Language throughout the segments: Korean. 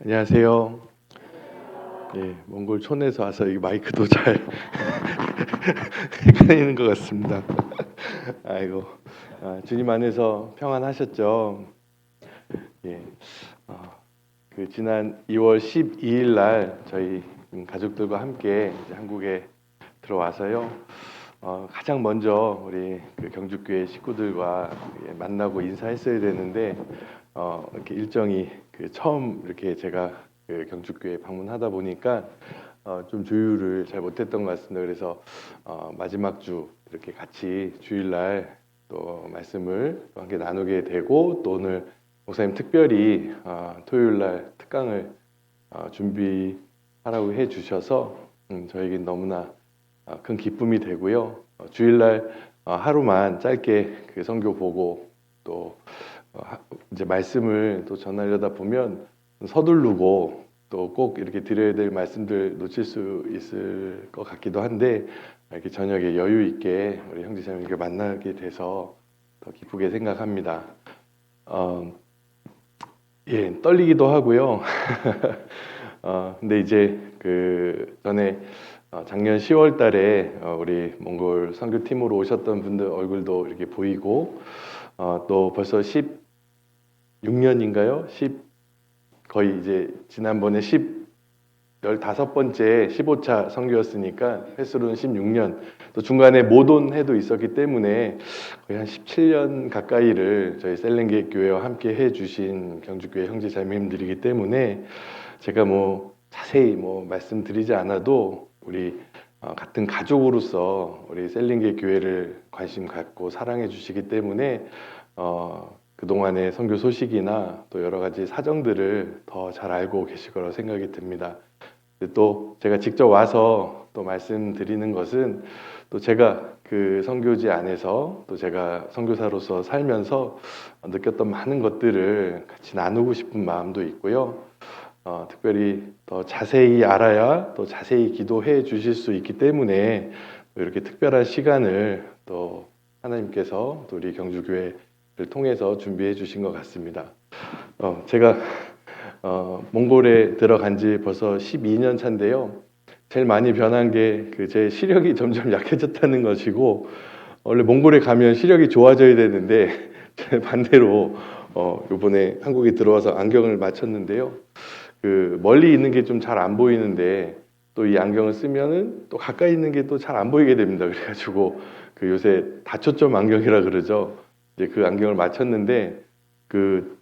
안녕하세요. 몽골 촌에서 와서 이 마이크도 잘 헷갈리는 것 같습니다. 아이고, 주님 안에서 평안하셨죠? 예, 어, 그 지난 2월 12일 날 저희 가족들과 함께 이제 한국에 들어와서요. 가장 먼저 우리 그 경주교회 식구들과 만나고 인사했어야 되는데 이렇게 일정이 처음 이렇게 제가 그 경주교회 방문하다 보니까 좀 조율을 잘 못했던 것 같습니다. 그래서 마지막 주 이렇게 같이 주일날 또 말씀을 또 함께 나누게 되고, 또 오늘 목사님 특별히 토요일날 특강을 준비하라고 해주셔서 저에겐 너무나 큰 기쁨이 되고요. 주일날 하루만 짧게 그 선교 보고 또 이제 말씀을 또 전하려다 보면 서두르고 또 꼭 이렇게 드려야 될 말씀들 놓칠 수 있을 것 같기도 한데, 이렇게 저녁에 여유 있게 우리 형제자매님께 만나게 돼서 더 기쁘게 생각합니다. 떨리기도 하고요. 근데 이제 그 전에 작년 10월 달에 우리 몽골 선교팀으로 오셨던 분들 얼굴도 이렇게 보이고, 또 벌써 16년인가요? 거의 이제 지난번에 15번째 15차 선교였으니까 횟수로는 16년, 또 중간에 모돈해도 있었기 때문에 거의 한 17년 가까이를 저희 셀렌게 교회와 함께 해주신 경주교회 형제 자매님들이기 때문에 제가 뭐 자세히 뭐 말씀드리지 않아도 우리 같은 가족으로서 우리 셀린게 교회를 관심 갖고 사랑해 주시기 때문에 그동안의 선교 소식이나 또 여러 가지 사정들을 더 잘 알고 계실 거라고 생각이 듭니다. 또 제가 직접 와서 또 말씀드리는 것은, 또 제가 그 선교지 안에서 또 제가 선교사로서 살면서 느꼈던 많은 것들을 같이 나누고 싶은 마음도 있고요. 특별히 더 자세히 알아야 또 자세히 기도해 주실 수 있기 때문에 이렇게 특별한 시간을 또 하나님께서 또 우리 경주교회를 통해서 준비해 주신 것 같습니다. 제가 몽골에 들어간 지 벌써 12년 차인데요. 제일 많이 변한 게 제 시력이 점점 약해졌다는 것이고, 원래 몽골에 가면 시력이 좋아져야 되는데 반대로 이번에 한국에 들어와서 안경을 맞췄는데요. 그 멀리 있는 게 좀 잘 안 보이는데 또 이 안경을 쓰면은 또 가까이 있는 게 또 잘 안 보이게 됩니다. 그래가지고 그 요새 다초점 안경이라 그러죠. 이제 그 안경을 맞췄는데 그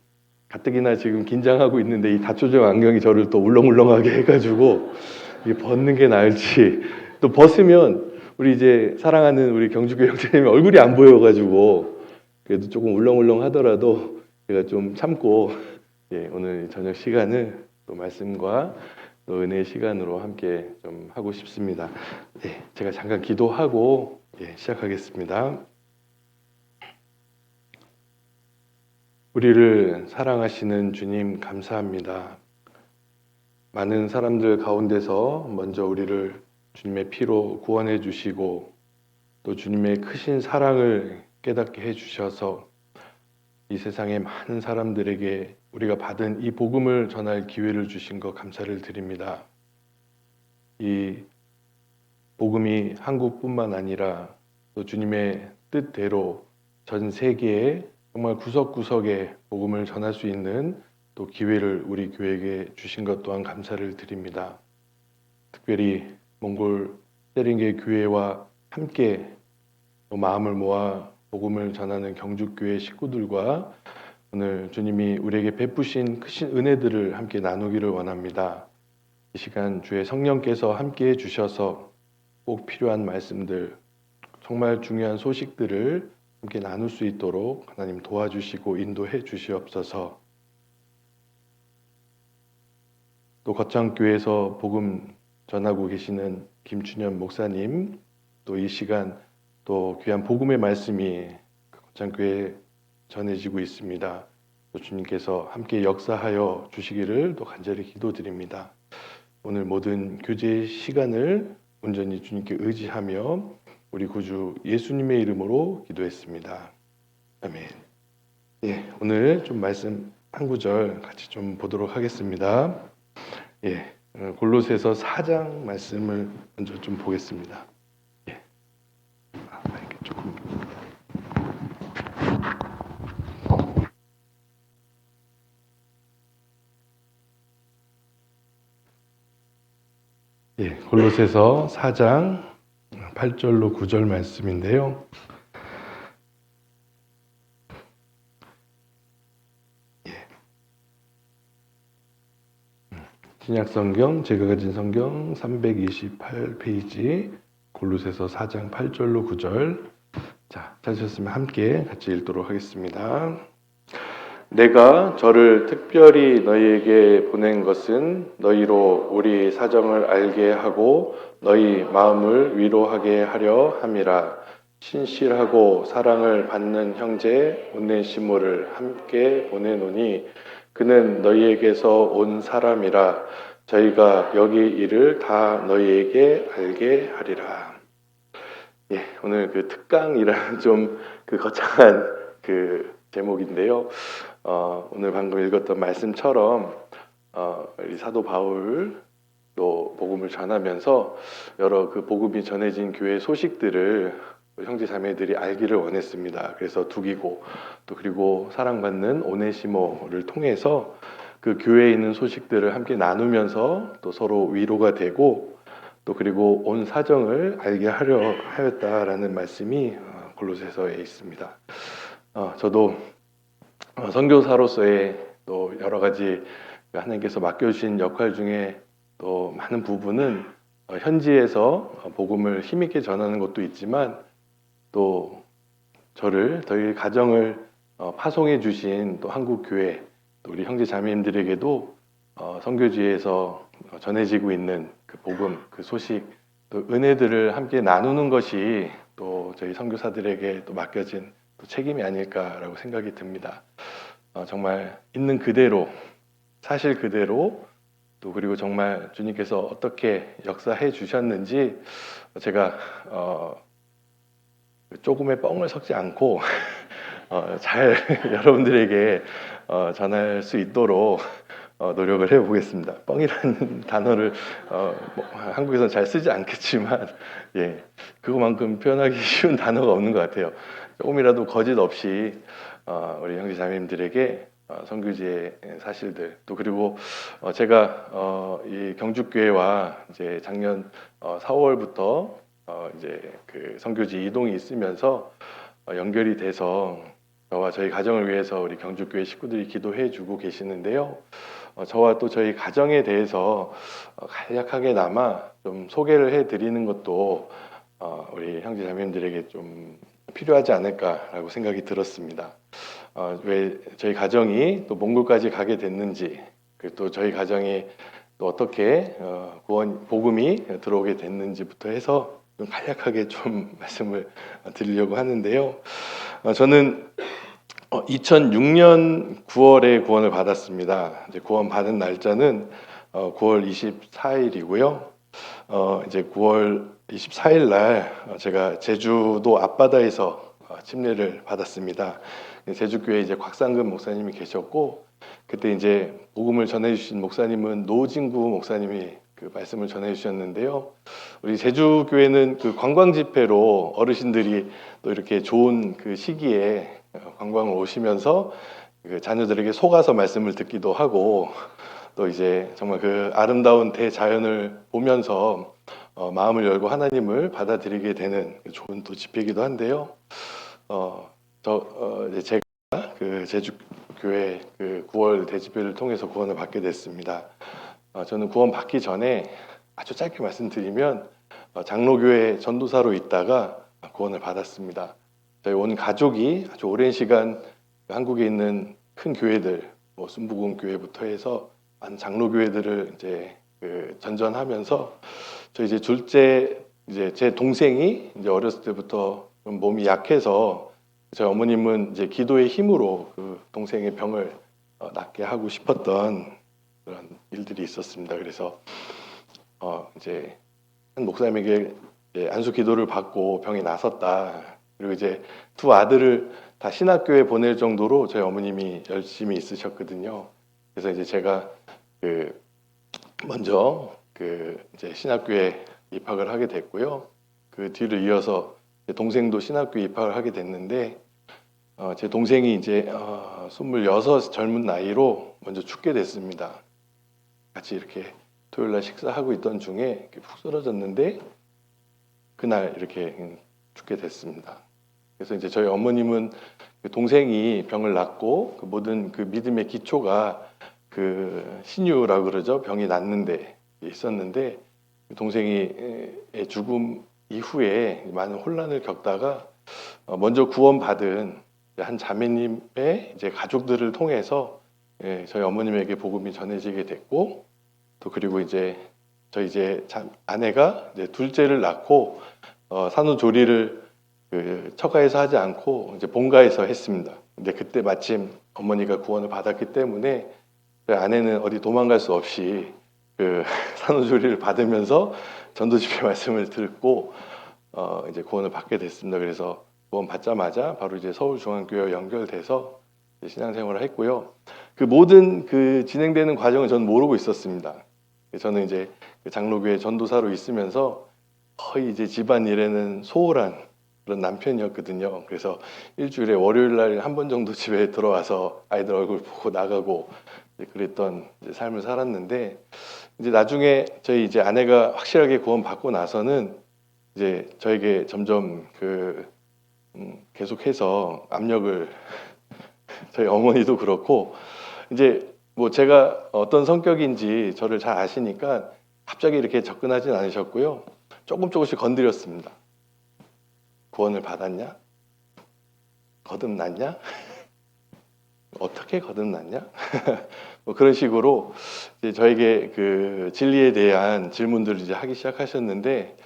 가뜩이나 지금 긴장하고 있는데 이 다초점 안경이 저를 또 울렁울렁하게 해가지고 이게 벗는 게 나을지, 또 벗으면 우리 이제 사랑하는 우리 경주교 형제님 얼굴이 안 보여가지고 그래도 조금 울렁울렁 하더라도 제가 좀 참고 오늘 저녁 시간을 또 말씀과 또 은혜의 시간으로 함께 좀 하고 싶습니다. 제가 잠깐 기도하고 시작하겠습니다. 우리를 사랑하시는 주님, 감사합니다. 많은 사람들 가운데서 먼저 우리를 주님의 피로 구원해 주시고 또 주님의 크신 사랑을 깨닫게 해 주셔서 이 세상의 많은 사람들에게 우리가 받은 이 복음을 전할 기회를 주신 것 감사를 드립니다. 이 복음이 한국뿐만 아니라 또 주님의 뜻대로 전 세계에 정말 구석구석에 복음을 전할 수 있는 또 기회를 우리 교회에게 주신 것 또한 감사를 드립니다. 특별히 몽골 세링게 교회와 함께 마음을 모아 복음을 전하는 경주교회 식구들과 오늘 주님이 우리에게 베푸신 크신 은혜들을 함께 나누기를 원합니다. 이 시간 주의 성령께서 함께 해주셔서 꼭 필요한 말씀들, 정말 중요한 소식들을 함께 나눌 수 있도록 하나님 도와주시고 인도해 주시옵소서. 또 거창교회에서 복음 전하고 계시는 김춘현 목사님, 또 이 시간 또 귀한 복음의 말씀이 거창교회에 전해지고 있습니다. 또 주님께서 함께 역사하여 주시기를 또 간절히 기도드립니다. 오늘 모든 교제의 시간을 온전히 주님께 의지하며 우리 구주 예수님의 이름으로 기도했습니다. 아멘. 오늘 좀 말씀 한 구절 같이 좀 보도록 하겠습니다. 예, 골로새서 4장 말씀을 먼저 좀 보겠습니다. 예, 이렇게 조금 골로새서 4장 8절로 9절 말씀인데요. 신약 성경 제가 가진 성경 328페이지 골로새서 4장 8절로 9절. 자, 찾으셨으면 함께 같이 읽도록 하겠습니다. 내가 저를 특별히 너희에게 보낸 것은 너희로 우리 사정을 알게 하고 너희 마음을 위로하게 하려 함이라. 신실하고 사랑을 받는 형제 오네시모를 함께 보내노니 그는 너희에게서 온 사람이라. 저희가 여기 일을 다 너희에게 알게 하리라. 예, 오늘 그 특강이라는 좀 그 거창한 그 제목인데요. 오늘 방금 읽었던 말씀처럼 우리 사도 바울도 복음을 전하면서 여러 그 복음이 전해진 교회 소식들을 형제 자매들이 알기를 원했습니다. 그래서 두기고 또 그리고 사랑받는 오네시모를 통해서 그 교회에 있는 소식들을 함께 나누면서 또 서로 위로가 되고 또 그리고 온 사정을 알게 하려 하였다라는 말씀이 골로새서에 있습니다. 저도 선교사로서의 또 여러 가지 하나님께서 맡겨주신 역할 중에 또 많은 부분은 현지에서 복음을 힘있게 전하는 것도 있지만 또 저희 가정을 파송해 주신 또 한국 교회 또 우리 형제 자매님들에게도 선교지에서 전해지고 있는 그 복음, 그 소식, 또 은혜들을 함께 나누는 것이 또 저희 선교사들에게 또 맡겨진 또 책임이 아닐까라고 생각이 듭니다. 정말 있는 그대로, 사실 그대로 또 그리고 정말 주님께서 어떻게 역사해 주셨는지 제가 조금의 뻥을 섞지 않고 잘 여러분들에게 전할 수 있도록 노력을 해보겠습니다. 뻥이라는 단어를 한국에서는 잘 쓰지 않겠지만 예, 그거만큼 표현하기 쉬운 단어가 없는 것 같아요. 조금이라도 거짓 없이 우리 형제 자매님들에게 선교지의 사실들 또 그리고 제가 이 경주교회와 이제 작년 4월부터 이제 그 선교지 이동이 있으면서 연결이 돼서 저와 저희 가정을 위해서 우리 경주교회 식구들이 기도해주고 계시는데요. 저와 또 저희 가정에 대해서 간략하게나마 좀 소개를 해드리는 것도 우리 형제 자매님들에게 좀 필요하지 않을까라고 생각이 들었습니다. 왜 저희 가정이 또 몽골까지 가게 됐는지, 그리고 또 저희 가정이 또 어떻게 구원 복음이 들어오게 됐는지부터 해서 좀 간략하게 좀 말씀을 드리려고 하는데요. 저는 2006년 9월에 구원을 받았습니다. 이제 구원 받은 날짜는 9월 24일이고요. 이제 9월 24일 날 제가 제주도 앞바다에서 침례를 받았습니다. 제주교회 이제 곽상근 목사님이 계셨고 그때 이제 복음을 전해주신 목사님은 노진구 목사님이 그 말씀을 전해주셨는데요. 우리 제주교회는 그 관광 집회로 어르신들이 또 이렇게 좋은 그 시기에 관광을 오시면서 그 자녀들에게 속아서 말씀을 듣기도 하고 또 이제 정말 그 아름다운 대자연을 보면서 마음을 열고 하나님을 받아들이게 되는 좋은 또 집회이기도 한데요. 이제 제가 그 제주교회 그 9월 대집회를 통해서 구원을 받게 됐습니다. 저는 구원 받기 전에 아주 짧게 말씀드리면 장로교회 전도사로 있다가 구원을 받았습니다. 저희 온 가족이 아주 오랜 시간 한국에 있는 큰 교회들, 뭐 순복음 교회부터 해서 많은 장로교회들을 이제 그 전전하면서 저 이제 둘째 이제 제 동생이 이제 어렸을 때부터 좀 몸이 약해서 저희 어머님은 이제 기도의 힘으로 그 동생의 병을 낫게 하고 싶었던 그런 일들이 있었습니다. 그래서 이제 한 목사님에게 이제 안수 기도를 받고 병이 나섰다. 그리고 이제 두 아들을 다 신학교에 보낼 정도로 저희 어머님이 열심히 있으셨거든요. 그래서 이제 제가 그 먼저 그 이제 신학교에 입학을 하게 됐고요. 그 뒤를 이어서 제 동생도 신학교에 입학을 하게 됐는데 제 동생이 이제 26 젊은 나이로 먼저 죽게 됐습니다. 같이 이렇게 토요일 날 식사하고 있던 중에 이렇게 푹 쓰러졌는데 그날 이렇게 죽게 됐습니다. 그래서 이제 저희 어머님은 그 동생이 병을 낫고 그 모든 그 믿음의 기초가 그 신유라고 그러죠. 병이 낫는데 있었는데 동생이 죽음 이후에 많은 혼란을 겪다가 먼저 구원받은 한 자매님의 이제 가족들을 통해서 저희 어머님에게 복음이 전해지게 됐고 또 그리고 이제 저희 이제 아내가 이제 둘째를 낳고 산후조리를 그 처가에서 하지 않고 이제 본가에서 했습니다. 근데 그때 마침 어머니가 구원을 받았기 때문에 저희 아내는 어디 도망갈 수 없이 그 산후조리를 받으면서 전도집회 말씀을 듣고 이제 구원을 받게 됐습니다. 그래서 구원 받자마자 바로 이제 서울중앙교회 연결돼서 신앙생활을 했고요. 그 모든 그 진행되는 과정을 저는 모르고 있었습니다. 저는 이제 그 장로교회 전도사로 있으면서 거의 이제 집안 일에는 소홀한 그런 남편이었거든요. 그래서 일주일에 월요일 날 한 번 정도 집에 들어와서 아이들 얼굴 보고 나가고 그랬던 이제 삶을 살았는데 이제 나중에 저희 이제 아내가 확실하게 구원 받고 나서는 이제 저에게 점점 그 계속해서 압력을 저희 어머니도 그렇고 이제 뭐 제가 어떤 성격인지 저를 잘 아시니까 갑자기 이렇게 접근하진 않으셨고요. 조금씩 건드렸습니다. 구원을 받았냐? 거듭났냐? 어떻게 거듭났냐? 뭐 그런 식으로 이제 저에게 그 진리에 대한 질문들을 이제 하기 시작하셨는데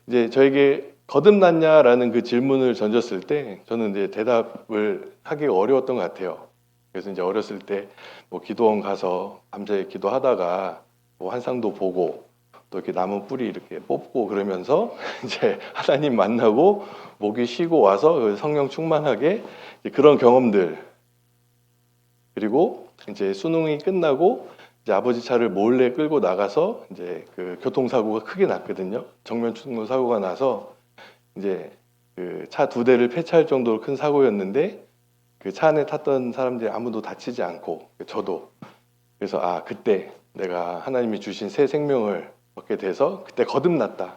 이제 저에게 거듭났냐라는 그 질문을 던졌을 때 저는 이제 대답을 하기가 어려웠던 것 같아요. 그래서 이제 어렸을 때 뭐 기도원 가서 밤새 기도하다가 뭐 환상도 보고 또 이렇게 나무 뿌리 이렇게 뽑고 그러면서 이제 하나님 만나고 목이 쉬고 와서 성령 충만하게 그런 경험들 그리고 이제 수능이 끝나고 이제 아버지 차를 몰래 끌고 나가서 이제 그 교통사고가 크게 났거든요. 정면 충돌 사고가 나서 이제 그 차 2대를 폐차할 정도로 큰 사고였는데 그 차 안에 탔던 사람들이 아무도 다치지 않고 저도 그래서 그때 내가 하나님이 주신 새 생명을 얻게 돼서 그때 거듭났다.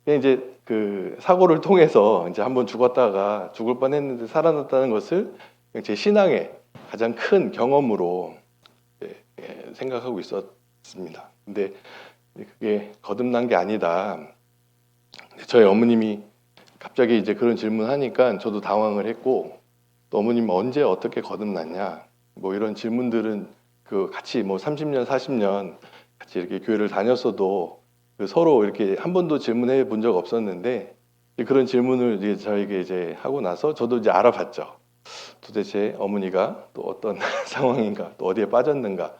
이제 그 사고를 통해서 이제 한번 죽었다가 죽을 뻔했는데 살아났다는 것을 제 신앙의 가장 큰 경험으로 생각하고 있었습니다. 근데 그게 거듭난 게 아니다. 저희 어머님이 갑자기 이제 그런 질문하니까 저도 당황을 했고 또 어머님 언제 어떻게 거듭났냐 뭐 이런 질문들은 그 같이 뭐 30년 40년 같이 이렇게 교회를 다녔어도 그 서로 이렇게 한 번도 질문해 본 적 없었는데 그런 질문을 이제 저에게 이제 하고 나서 저도 이제 알아봤죠. 도대체 어머니가 또 어떤 상황인가 또 어디에 빠졌는가.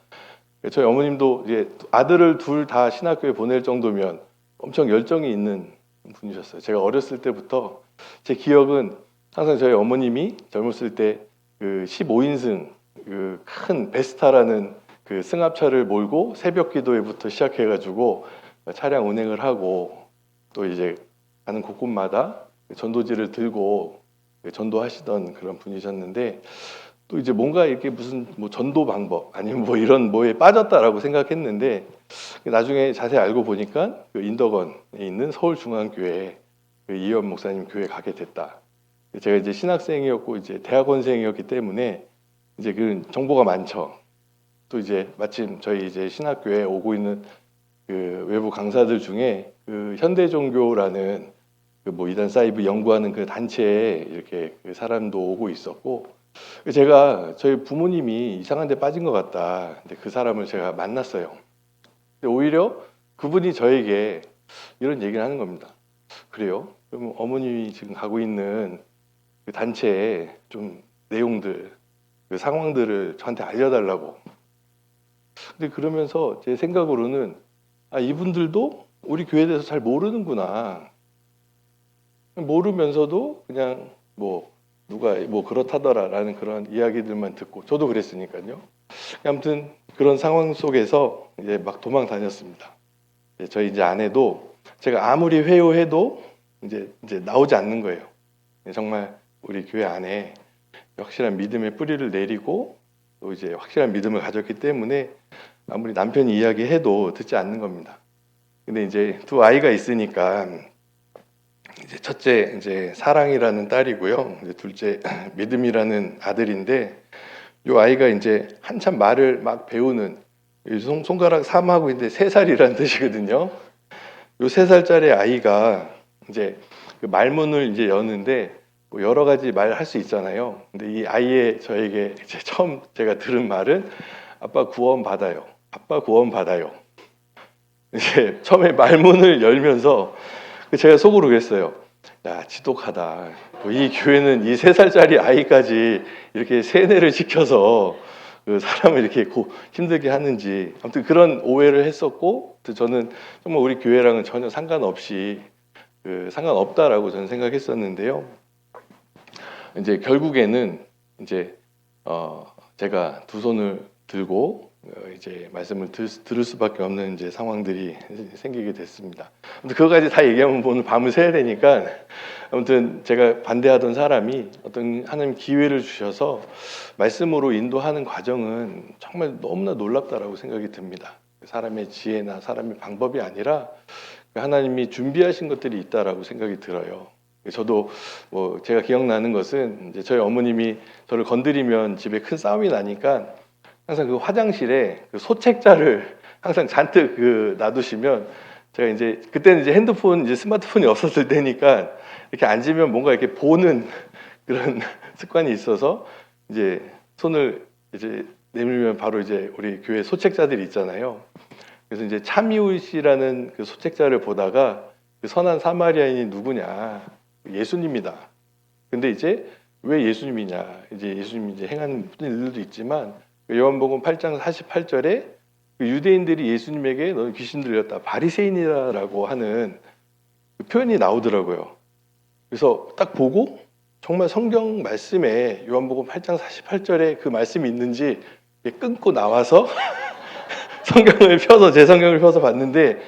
저희 어머님도 이제 아들을 둘 다 신학교에 보낼 정도면 엄청 열정이 있는 분이셨어요. 제가 어렸을 때부터 제 기억은 항상 저희 어머님이 젊었을 때 그 15인승 그 큰 베스타라는 그 승합차를 몰고 새벽 기도회부터 시작해가지고 차량 운행을 하고 또 이제 가는 곳곳마다 전도지를 들고 전도하시던 그런 분이셨는데 또 이제 뭔가 이렇게 무슨 뭐 전도 방법 아니면 뭐 이런 뭐에 빠졌다라고 생각했는데 나중에 자세히 알고 보니까 그 인덕원에 있는 서울중앙교회 그 이현 목사님 교회 가게 됐다. 제가 이제 신학생이었고 이제 대학원생이었기 때문에 이제 그 정보가 많죠. 또 이제 마침 저희 이제 신학교에 오고 있는 그 외부 강사들 중에 그 현대종교라는 그 뭐 이단 사이브 연구하는 그 단체에 이렇게 그 사람도 오고 있었고 제가 저희 부모님이 이상한 데 빠진 것 같다. 근데 그 사람을 제가 만났어요. 근데 오히려 그분이 저에게 이런 얘기를 하는 겁니다. 그래요? 그럼 어머님이 지금 가고 있는 그 단체의 좀 내용들, 그 상황들을 저한테 알려달라고. 근데 그러면서 제 생각으로는 이분들도 우리 교회에 대해서 잘 모르는구나. 모르면서도 그냥 뭐 누가 뭐 그렇다더라라는 그런 이야기들만 듣고 저도 그랬으니까요. 아무튼 그런 상황 속에서 이제 막 도망 다녔습니다. 저희 이제 아내도 제가 아무리 회유해도 이제 나오지 않는 거예요. 정말 우리 교회 안에 확실한 믿음의 뿌리를 내리고 또 이제 확실한 믿음을 가졌기 때문에 아무리 남편이 이야기해도 듣지 않는 겁니다. 근데 이제 두 아이가 있으니까 이제 첫째 이제 사랑이라는 딸이고요. 이제 둘째 믿음이라는 아들인데 요 아이가 이제 한참 말을 막 배우는 손가락 3하고 있는데 3살이라는 뜻이거든요. 요 3살짜리 아이가 이제 그 말문을 이제 여는데 뭐 여러 가지 말 할 수 있잖아요. 근데 이 아이의 저에게 이제 처음 제가 들은 말은 아빠 구원 받아요. 아빠 구원 받아요. 이제 처음에 말문을 열면서 제가 속으로 그랬어요. 야, 지독하다. 이 교회는 이 3살짜리 아이까지 이렇게 세뇌를 시켜서 그 사람을 이렇게 힘들게 하는지 아무튼 그런 오해를 했었고 저는 정말 우리 교회랑은 전혀 상관없이 상관없다라고 저는 생각했었는데요. 이제 결국에는 이제 제가 두 손을 들고 이제 말씀을 들을 수밖에 없는 이제 상황들이 생기게 됐습니다. 아무튼 그거까지 다 얘기하면 오늘 밤을 새야 되니까 아무튼 제가 반대하던 사람이 어떤 하나님 기회를 주셔서 말씀으로 인도하는 과정은 정말 너무나 놀랍다라고 생각이 듭니다. 사람의 지혜나 사람의 방법이 아니라 하나님이 준비하신 것들이 있다라고 생각이 들어요. 저도 뭐 제가 기억나는 것은 이제 저희 어머님이 저를 건드리면 집에 큰 싸움이 나니까 항상 그 화장실에 그 소책자를 항상 잔뜩 놔두시면 제가 이제 그때는 이제 핸드폰 이제 스마트폰이 없었을 때니까 이렇게 앉으면 뭔가 이렇게 보는 그런 습관이 있어서 이제 손을 이제 내밀면 바로 이제 우리 교회 소책자들이 있잖아요. 그래서 이제 차미우시라는 그 소책자를 보다가 그 선한 사마리아인이 누구냐? 예수님이다. 근데 이제 왜 예수님이냐? 이제 예수님이 이제 행하는 모든 일들도 있지만 요한복음 8장 48절에 유대인들이 예수님에게 너는 귀신 들렸다 바리새인이라고 하는 그 표현이 나오더라고요. 그래서 딱 보고 정말 성경 말씀에 요한복음 8장 48절에 그 말씀이 있는지 끊고 나와서 성경을 펴서 제 성경을 펴서 봤는데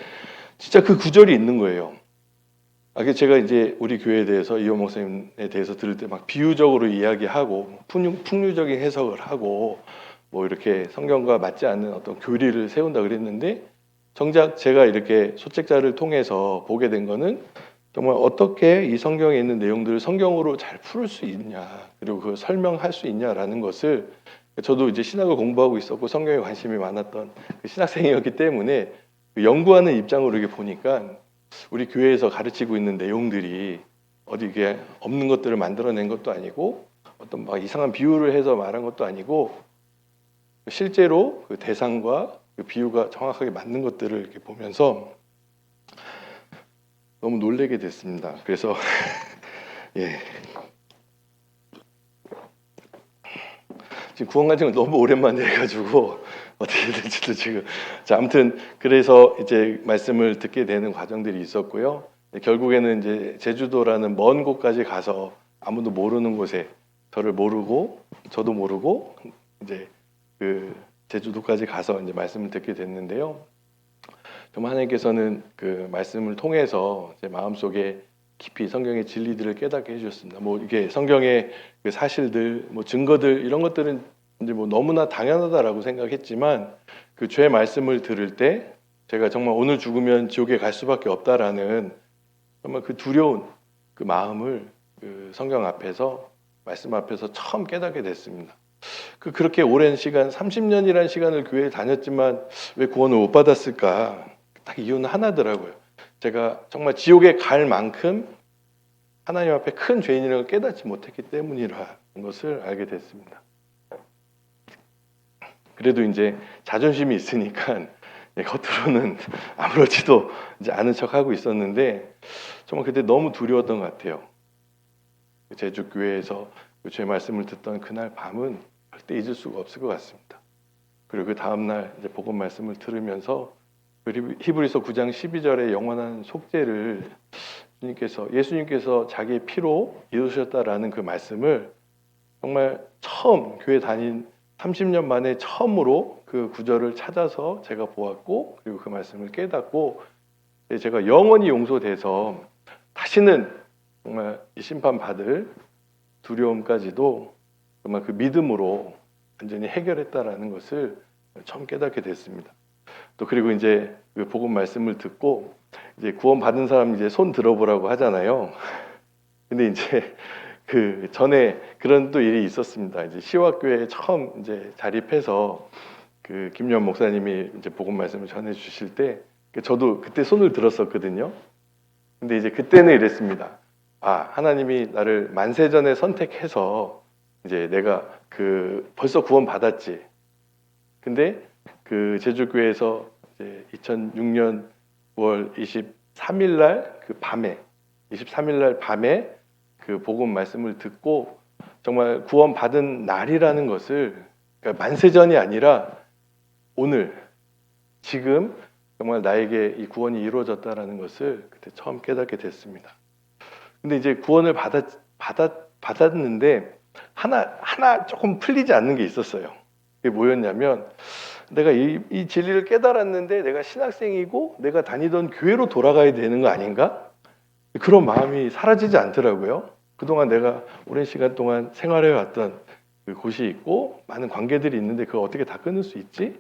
진짜 그 구절이 있는 거예요. 제가 이제 우리 교회에 대해서 이호 목사님에 대해서 들을 때 막 비유적으로 이야기하고 풍류적인 해석을 하고 뭐 이렇게 성경과 맞지 않는 어떤 교리를 세운다 그랬는데 정작 제가 이렇게 소책자를 통해서 보게 된 거는 정말 어떻게 이 성경에 있는 내용들을 성경으로 잘 풀을 수 있냐 그리고 그걸 설명할 수 있냐라는 것을 저도 이제 신학을 공부하고 있었고 성경에 관심이 많았던 그 신학생이었기 때문에 연구하는 입장으로 이렇게 보니까 우리 교회에서 가르치고 있는 내용들이 어디 이게 없는 것들을 만들어낸 것도 아니고 어떤 막 이상한 비유를 해서 말한 것도 아니고 실제로 그 대상과 그 비유가 정확하게 맞는 것들을 이렇게 보면서 너무 놀라게 됐습니다. 그래서 예. 지금 구원관증을 너무 오랜만에 해가지고 어떻게 될지도 지금 아무튼 그래서 이제 말씀을 듣게 되는 과정들이 있었고요. 결국에는 이제 제주도라는 먼 곳까지 가서 아무도 모르는 곳에 저를 모르고 저도 모르고 이제 그 제주도까지 가서 이제 말씀을 듣게 됐는데요. 정말 하나님께서는 그 말씀을 통해서 제 마음속에 깊이 성경의 진리들을 깨닫게 해주셨습니다. 뭐 이게 성경의 그 사실들, 뭐 증거들 이런 것들은 이제 뭐 너무나 당연하다라고 생각했지만 그 죄의 말씀을 들을 때 제가 정말 오늘 죽으면 지옥에 갈 수밖에 없다라는 정말 그 두려운 그 마음을 그 성경 앞에서 말씀 앞에서 처음 깨닫게 됐습니다. 그렇게 오랜 시간 30년이라는 시간을 교회에 다녔지만 왜 구원을 못 받았을까? 딱 이유는 하나더라고요. 제가 정말 지옥에 갈 만큼 하나님 앞에 큰 죄인이라는 걸 깨닫지 못했기 때문이라는 것을 알게 됐습니다. 그래도 이제 자존심이 있으니까 겉으로는 아무렇지도 않은 척하고 있었는데 정말 그때 너무 두려웠던 것 같아요. 제주 교회에서 제 말씀을 듣던 그날 밤은 절대 잊을 수가 없을 것 같습니다. 그리고 그 다음날 이제 복음 말씀을 들으면서 히브리서 9장 12절의 영원한 속죄를 예수님께서 자기의 피로 이루셨다라는 그 말씀을 정말 처음 교회 다닌 30년 만에 처음으로 그 구절을 찾아서 제가 보았고, 그리고 그 말씀을 깨닫고, 제가 영원히 용서돼서 다시는 정말 이 심판받을 두려움까지도 정말 그 믿음으로 완전히 해결했다라는 것을 처음 깨닫게 됐습니다. 또 그리고 이제 그 복음 말씀을 듣고 이제 구원 받은 사람 이제 손 들어보라고 하잖아요. 근데 이제 그 전에 그런 또 일이 있었습니다. 이제 시와교회에 처음 이제 자립해서 그 김연 목사님이 이제 복음 말씀을 전해 주실 때 저도 그때 손을 들었었거든요. 근데 이제 그때는 이랬습니다. 아, 하나님이 나를 만세전에 선택해서 이제 내가 그 벌써 구원 받았지. 근데 그 제주교회에서 이제 2006년 9월 23일 날 그 밤에 23일 날 밤에 그 복음 말씀을 듣고 정말 구원 받은 날이라는 것을, 그러니까 만세전이 아니라 오늘 지금 정말 나에게 이 구원이 이루어졌다라는 것을 그때 처음 깨닫게 됐습니다. 근데 이제 구원을 받았는데 하나 조금 풀리지 않는 게 있었어요. 그게 뭐였냐면 내가 이 진리를 깨달았는데 내가 신학생이고 내가 다니던 교회로 돌아가야 되는 거 아닌가? 그런 마음이 사라지지 않더라고요. 그동안 내가 오랜 시간 동안 생활해왔던 그 곳이 있고 많은 관계들이 있는데 그걸 어떻게 다 끊을 수 있지?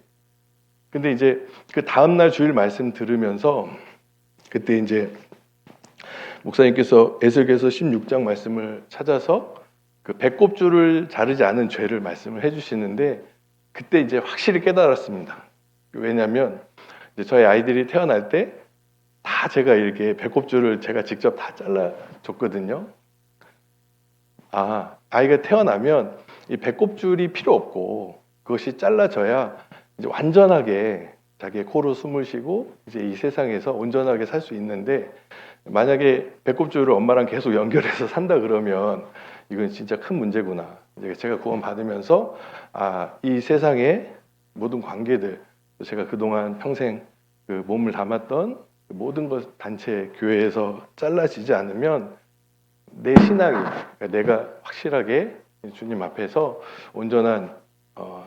근데 이제 그 다음날 주일 말씀 들으면서 그때 이제 목사님께서 에스겔서 16장 말씀을 찾아서 그 배꼽줄을 자르지 않은 죄를 말씀을 해주시는데 그때 이제 확실히 깨달았습니다. 왜냐하면 이제 저희 아이들이 태어날 때 다 제가 이렇게 배꼽줄을 제가 직접 다 잘라줬거든요. 아, 아이가 태어나면 이 배꼽줄이 필요 없고 그것이 잘라져야 이제 완전하게 자기의 코로 숨을 쉬고 이제 이 세상에서 온전하게 살 수 있는데 만약에 배꼽줄을 엄마랑 계속 연결해서 산다 그러면 이건 진짜 큰 문제구나. 이제 제가 구원 받으면서 아, 이 세상의 모든 관계들, 제가 그동안 평생 그 몸을 담았던 모든 것 단체 교회에서 잘라지지 않으면 내 신앙이, 그러니까 내가 확실하게 주님 앞에서 온전한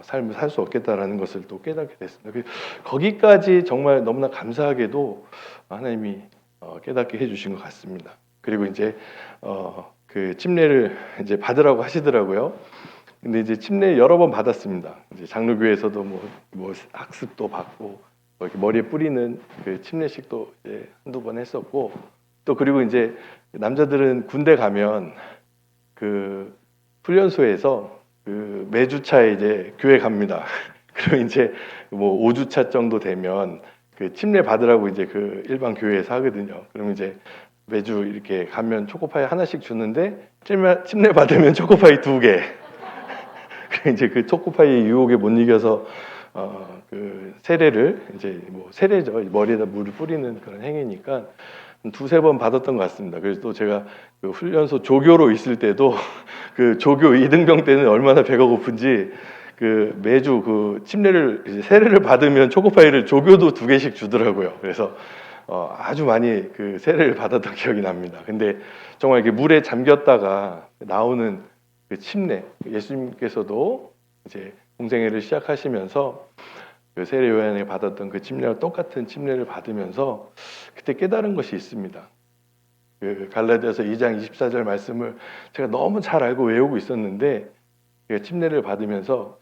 삶을 살 수 없겠다라는 것을 또 깨닫게 됐습니다. 거기까지 정말 너무나 감사하게도 하나님이 깨닫게 해주신 것 같습니다. 그리고 이제 그 침례를 이제 받으라고 하시더라고요. 근데 이제 침례 여러 번 받았습니다. 이제 장로교회에서도 뭐 학습도 받고 이렇게 머리에 뿌리는 그 침례식도 이제 한두 번 했었고 또 그리고 이제 남자들은 군대 가면 그 훈련소에서 그 매주차에 이제 교회 갑니다. 그럼 이제 뭐 5주차 정도 되면 그 침례 받으라고 이제 그 일반 교회에서 하거든요. 그럼 이제 매주 이렇게 가면 초코파이 하나씩 주는데 침례 받으면 초코파이 2개. 이제 그 초코파이 유혹에 못 이겨서 그 세례를 이제 뭐 세례죠. 머리에다 물을 뿌리는 그런 행위니까 두세 번 받았던 것 같습니다. 그래서 또 제가 그 훈련소 조교로 있을 때도 그 조교 이등병 때는 얼마나 배가 고픈지 그 매주 그 침례를 이제 세례를 받으면 초코파이를 조교도 2개씩 주더라고요. 그래서 아주 많이 그 세례를 받았던 기억이 납니다. 근데 정말 이렇게 물에 잠겼다가 나오는 그 침례, 예수님께서도 이제 공생애를 시작하시면서 그 세례 요한에 받았던 그 침례와 똑같은 침례를 받으면서 그때 깨달은 것이 있습니다. 그 갈라디아서 2장 24절 말씀을 제가 너무 잘 알고 외우고 있었는데 침례를 받으면서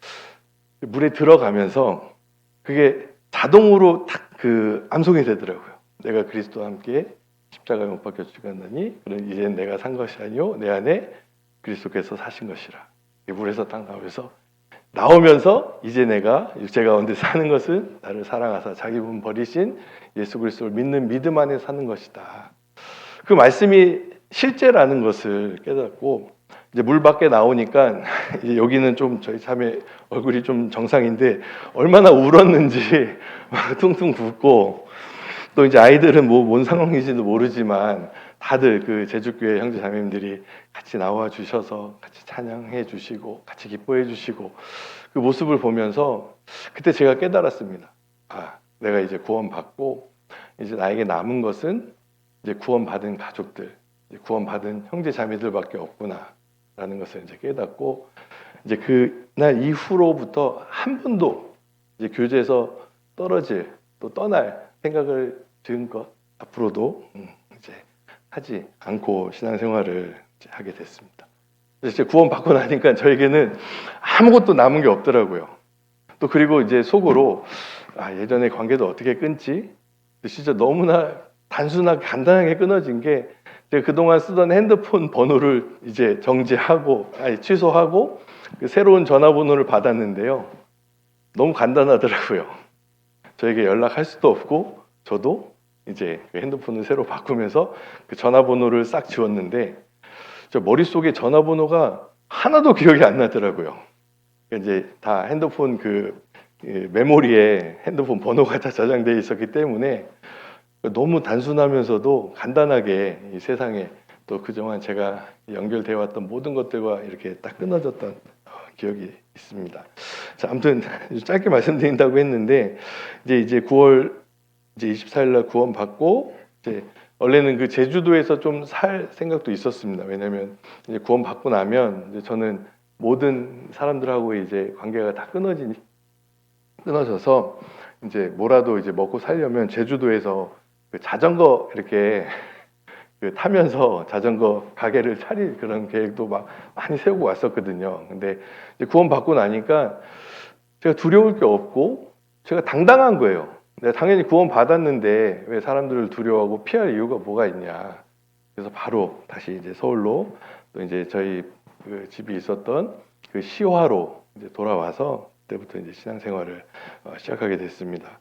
물에 들어가면서 그게 자동으로 탁 그 암송이 되더라고요. 내가 그리스도와 함께 십자가에 못 박혀 죽었나니 그런 이제는 내가 산 것이 아니요 내 안에 그리스도께서 사신 것이라. 물에서 딱 나오면서 이제 내가 육체 가운데 사는 것은 나를 사랑하사 자기 몸 버리신 예수 그리스도를 믿는 믿음 안에 사는 것이다. 그 말씀이 실제라는 것을 깨닫고 이제 물 밖에 나오니까 이제 여기는 좀 저희 자매 얼굴이 좀 정상인데 얼마나 울었는지 막 퉁퉁 붓고 또 이제 아이들은 뭐 뭔 상황인지도 모르지만 다들 그 제주교회 형제 자매님들이 같이 나와 주셔서 같이 찬양해 주시고 같이 기뻐해 주시고 그 모습을 보면서 그때 제가 깨달았습니다. 아, 내가 이제 구원받고 이제 나에게 남은 것은 이제 구원받은 가족들, 이제 구원받은 형제 자매들밖에 없구나. 있구나라는 것을 이제 깨닫고 이제 그날 이후로부터 한 번도 이제 교제에서 떨어질 또 떠날 생각을 지금껏 앞으로도 이제 하지 않고 신앙생활을 이제 하게 됐습니다. 이제 구원 받고 나니까 저에게는 아무것도 남은 게 없더라고요. 또 그리고 이제 속으로 예전에 관계도 어떻게 끊지? 진짜 너무나 단순하게 간단하게 끊어진 게 제가 그동안 쓰던 핸드폰 번호를 이제 취소하고 그 새로운 전화번호를 받았는데요. 너무 간단하더라고요. 저에게 연락할 수도 없고 저도 이제 그 핸드폰을 새로 바꾸면서 그 전화번호를 싹 지웠는데 저 머릿속에 전화번호가 하나도 기억이 안 나더라고요. 이제 다 핸드폰 메모리에 핸드폰 번호가 다 저장되어 있었기 때문에 너무 단순하면서도 간단하게 이 세상에 또 그동안 제가 연결되어 왔던 모든 것들과 이렇게 딱 끊어졌던 기억이 있습니다. 자, 아무튼 짧게 말씀드린다고 했는데 이제 9월 이제 24일 날 구원 받고 이제 원래는 그 제주도에서 좀 살 생각도 있었습니다. 왜냐하면 이제 구원 받고 나면 이제 저는 모든 사람들하고 이제 관계가 다 끊어져서 이제 뭐라도 이제 먹고 살려면 제주도에서 그 자전거 이렇게 타면서 자전거 가게를 차릴 그런 계획도 막 많이 세우고 왔었거든요. 근데 이제 구원 받고 나니까 제가 두려울 게 없고 제가 당당한 거예요. 내가 당연히 구원 받았는데 왜 사람들을 두려워하고 피할 이유가 뭐가 있냐. 그래서 바로 다시 이제 서울로 또 이제 저희 그 집이 있었던 그 시화로 이제 돌아와서 그때부터 이제 신앙생활을 시작하게 됐습니다.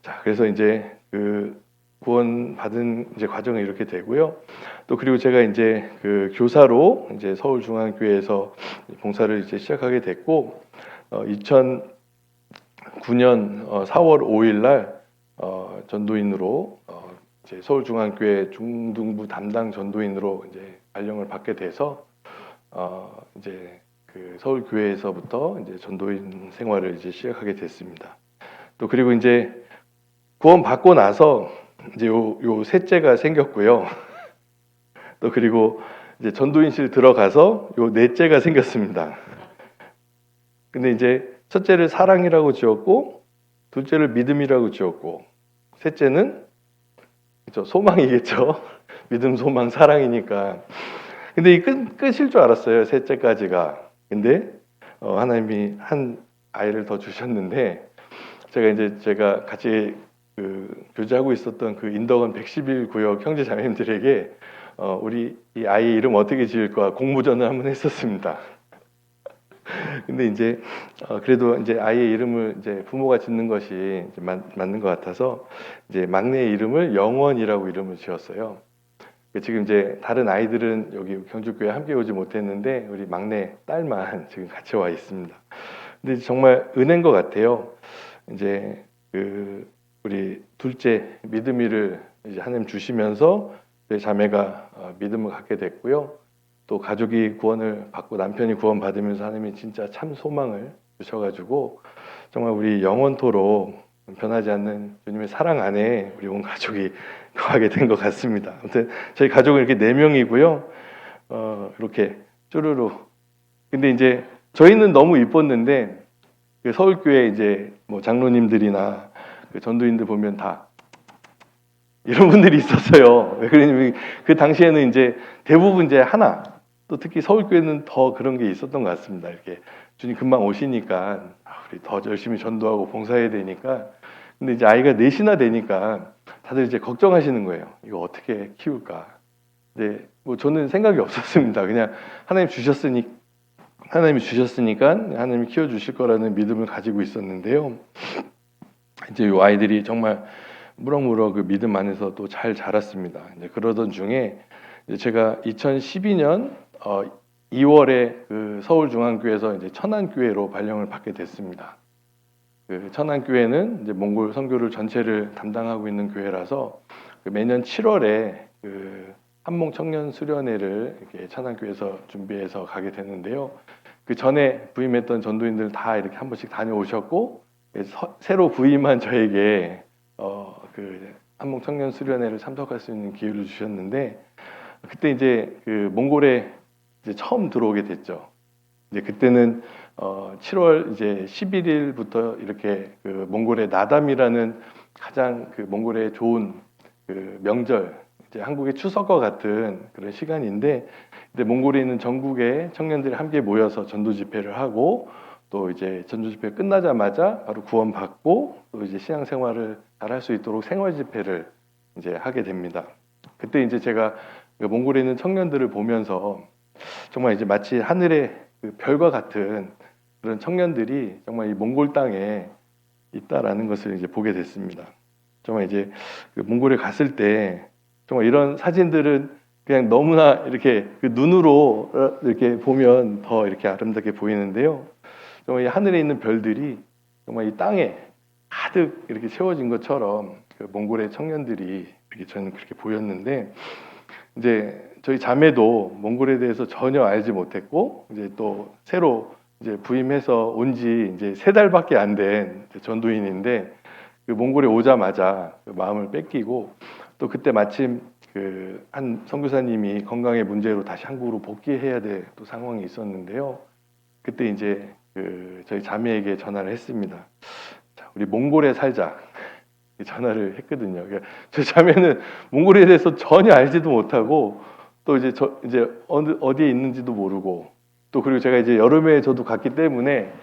자, 그래서 이제 그 구원 받은 이제 과정이 이렇게 되고요. 또 그리고 제가 이제 그 교사로 이제 서울중앙교회에서 봉사를 이제 시작하게 됐고 2009년 4월 5일 날 전도인으로 이제 서울중앙교회 중등부 담당 전도인으로 이제 발령을 받게 돼서 이제 그 서울교회에서부터 이제 전도인 생활을 이제 시작하게 됐습니다. 또 그리고 이제 구원 받고 나서 이제 요 셋째가 생겼고요. 또 그리고 이제 전도인실 들어가서 요 넷째가 생겼습니다. 근데 이제 첫째를 사랑이라고 지었고, 둘째를 믿음이라고 지었고, 셋째는 그렇죠, 소망이겠죠. 믿음, 소망, 사랑이니까. 근데 이 끝일 줄 알았어요. 셋째까지가. 근데 하나님이 한 아이를 더 주셨는데 제가 같이 교제하고 있었던 그 인덕원 111구역 형제 자매님들에게 우리 이 아이 이름 어떻게 지을까 공모전을 한번 했었습니다. 근데 이제 그래도 이제 아이의 이름을 이제 부모가 짓는 것이 이제 맞는 것 같아서 이제 막내의 이름을 영원이라고 이름을 지었어요. 지금 이제 다른 아이들은 여기 경주교회 함께 오지 못했는데 우리 막내 딸만 지금 같이 와 있습니다. 근데 정말 은혜인 것 같아요. 이제 우리 둘째 믿음이를 이제 하나님 주시면서 제 자매가 믿음을 갖게 됐고요. 또 가족이 구원을 받고 남편이 구원 받으면서 하나님이 진짜 참 소망을 주셔가지고 정말 우리 영원토록 변하지 않는 주님의 사랑 안에 우리 온 가족이 거하게 된 것 같습니다. 아무튼 저희 가족은 이렇게 4명이고요. 이렇게 쭈루루. 근데 이제 저희는 너무 이뻤는데 그 서울교회 이제 뭐 장로님들이나 그 전도인들 보면 다 이런 분들이 있었어요. 그러니 그 당시에는 이제 대부분 이제 하나 또 특히 서울교회는 더 그런 게 있었던 것 같습니다. 이렇게 주님 금방 오시니까 우리 더 열심히 전도하고 봉사해야 되니까. 근데 이제 아이가 넷이나 되니까 다들 이제 걱정하시는 거예요. 이거 어떻게 키울까? 근데 뭐 저는 생각이 없었습니다. 그냥 하나님이 주셨으니까 하나님이 키워주실 거라는 믿음을 가지고 있었는데요. 이제 이 아이들이 정말 무럭무럭 그 믿음 안에서 또 잘 자랐습니다. 이제 그러던 중에 이제 제가 2012년 2월에 그 서울중앙교회에서 이제 천안교회로 발령을 받게 됐습니다. 그 천안교회는 이제 몽골 선교를 전체를 담당하고 있는 교회라서 그 매년 7월에 그 한몽 청년 수련회를 이렇게 천안교회에서 준비해서 가게 되는데요. 그 전에 부임했던 전도인들 다 이렇게 한 번씩 다녀오셨고 새로 부임한 저에게 그 한몽 청년 수련회를 참석할 수 있는 기회를 주셨는데 그때 이제 그 몽골에 이제 처음 들어오게 됐죠. 이제 그때는 7월 이제 11일부터 이렇게 그 몽골의 나담이라는 가장 그 몽골의 좋은 그 명절, 이제 한국의 추석과 같은 그런 시간인데, 이제 몽골에 있는 전국의 청년들이 함께 모여서 전도 집회를 하고, 또 이제 전도 집회 끝나자마자 바로 구원받고 또 이제 신앙생활을 잘 할 수 있도록 생활 집회를 이제 하게 됩니다. 그때 이제 제가 그 몽골에 있는 청년들을 보면서 정말 이제 마치 하늘의 그 별과 같은 그런 청년들이 정말 이 몽골 땅에 있다라는 것을 이제 보게 됐습니다. 정말 이제 그 몽골에 갔을 때 정말 이런 사진들은 그냥 너무나 이렇게 그 눈으로 이렇게 보면 더 이렇게 아름답게 보이는데요. 정말 이 하늘에 있는 별들이 정말 이 땅에 가득 이렇게 채워진 것처럼 그 몽골의 청년들이 이렇게 저는 그렇게 보였는데, 이제 저희 자매도 몽골에 대해서 전혀 알지 못했고, 이제 또 새로 이제 부임해서 온 지 이제 3달밖에 안 된 전도인인데, 그 몽골에 오자마자 그 마음을 뺏기고, 또 그때 마침 그 한 선교사님이 건강의 문제로 다시 한국으로 복귀해야 될 또 상황이 있었는데요. 그때 이제 그 저희 자매에게 전화를 했습니다. 자, 우리 몽골에 살자. 전화를 했거든요. 그러니까 저 자매는 몽골에 대해서 전혀 알지도 못하고, 또 이제 이제 어디에 있는지도 모르고, 또 그리고 제가 이제 여름에 저도 갔기 때문에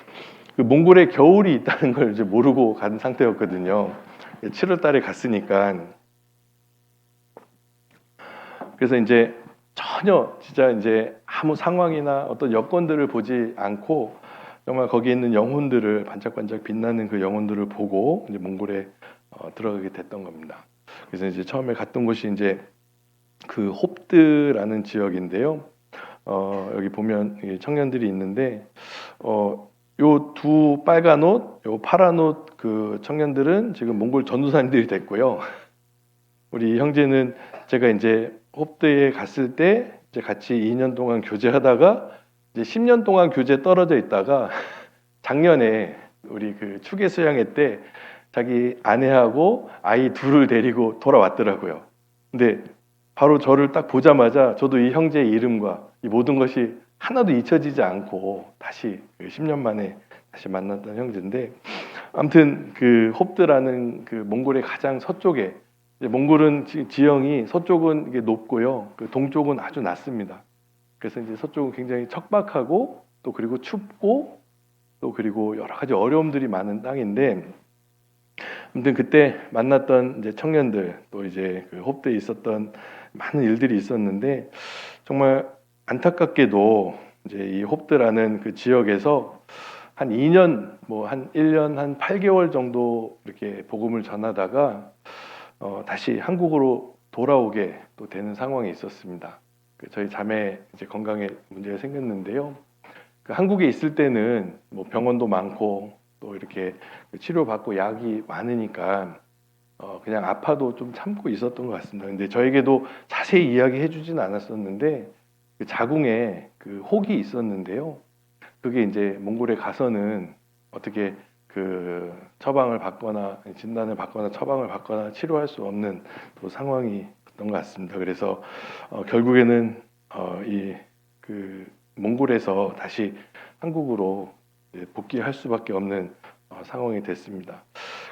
그 몽골에 겨울이 있다는 걸 이제 모르고 간 상태였거든요. 7월 달에 갔으니까. 그래서 이제 전혀 진짜 이제 아무 상황이나 어떤 여건들을 보지 않고 정말 거기에 있는 영혼들을, 반짝반짝 빛나는 그 영혼들을 보고 이제 몽골에 들어가게 됐던 겁니다. 그래서 이제 처음에 갔던 곳이 이제 그 홉드라는 지역인데요. 여기 보면 청년들이 있는데, 요 두 빨간 옷, 요 파란 옷 그 청년들은 지금 몽골 전도사님들이 됐고요. 우리 형제는 제가 이제 홉드에 갔을 때 이제 같이 2년 동안 교제하다가 이제 10년 동안 교제 떨어져 있다가 작년에 우리 그 추계 수양회 때 자기 아내하고 아이 둘을 데리고 돌아왔더라고요. 근데 바로 저를 딱 보자마자 저도 이 형제의 이름과 이 모든 것이 하나도 잊혀지지 않고 다시 10년 만에 다시 만났던 형제인데, 아무튼 그 홉드라는 그 몽골의 가장 서쪽에, 몽골은 지형이 서쪽은 이게 높고요, 그 동쪽은 아주 낮습니다. 그래서 이제 서쪽은 굉장히 척박하고 또 그리고 춥고 또 그리고 여러 가지 어려움들이 많은 땅인데, 아무튼 그때 만났던 이제 청년들, 또 이제 그 홉드에 있었던 많은 일들이 있었는데, 정말 안타깝게도 이제 이 홉드라는 그 지역에서 한 2년, 뭐 한 1년 한 8개월 정도 이렇게 복음을 전하다가 다시 한국으로 돌아오게 또 되는 상황이 있었습니다. 저희 자매 이제 건강에 문제가 생겼는데요. 그 한국에 있을 때는 뭐 병원도 많고 또 이렇게 치료받고 약이 많으니까 그냥 아파도 좀 참고 있었던 것 같습니다. 근데 저에게도 자세히 이야기해 주진 않았었는데, 그 자궁에 그 혹이 있었는데요. 그게 이제 몽골에 가서는 어떻게 그 처방을 받거나 진단을 받거나 처방을 받거나 치료할 수 없는 또 상황이 있던 것 같습니다. 그래서 결국에는 이 그 몽골에서 다시 한국으로 복귀할 수밖에 없는 상황이 됐습니다.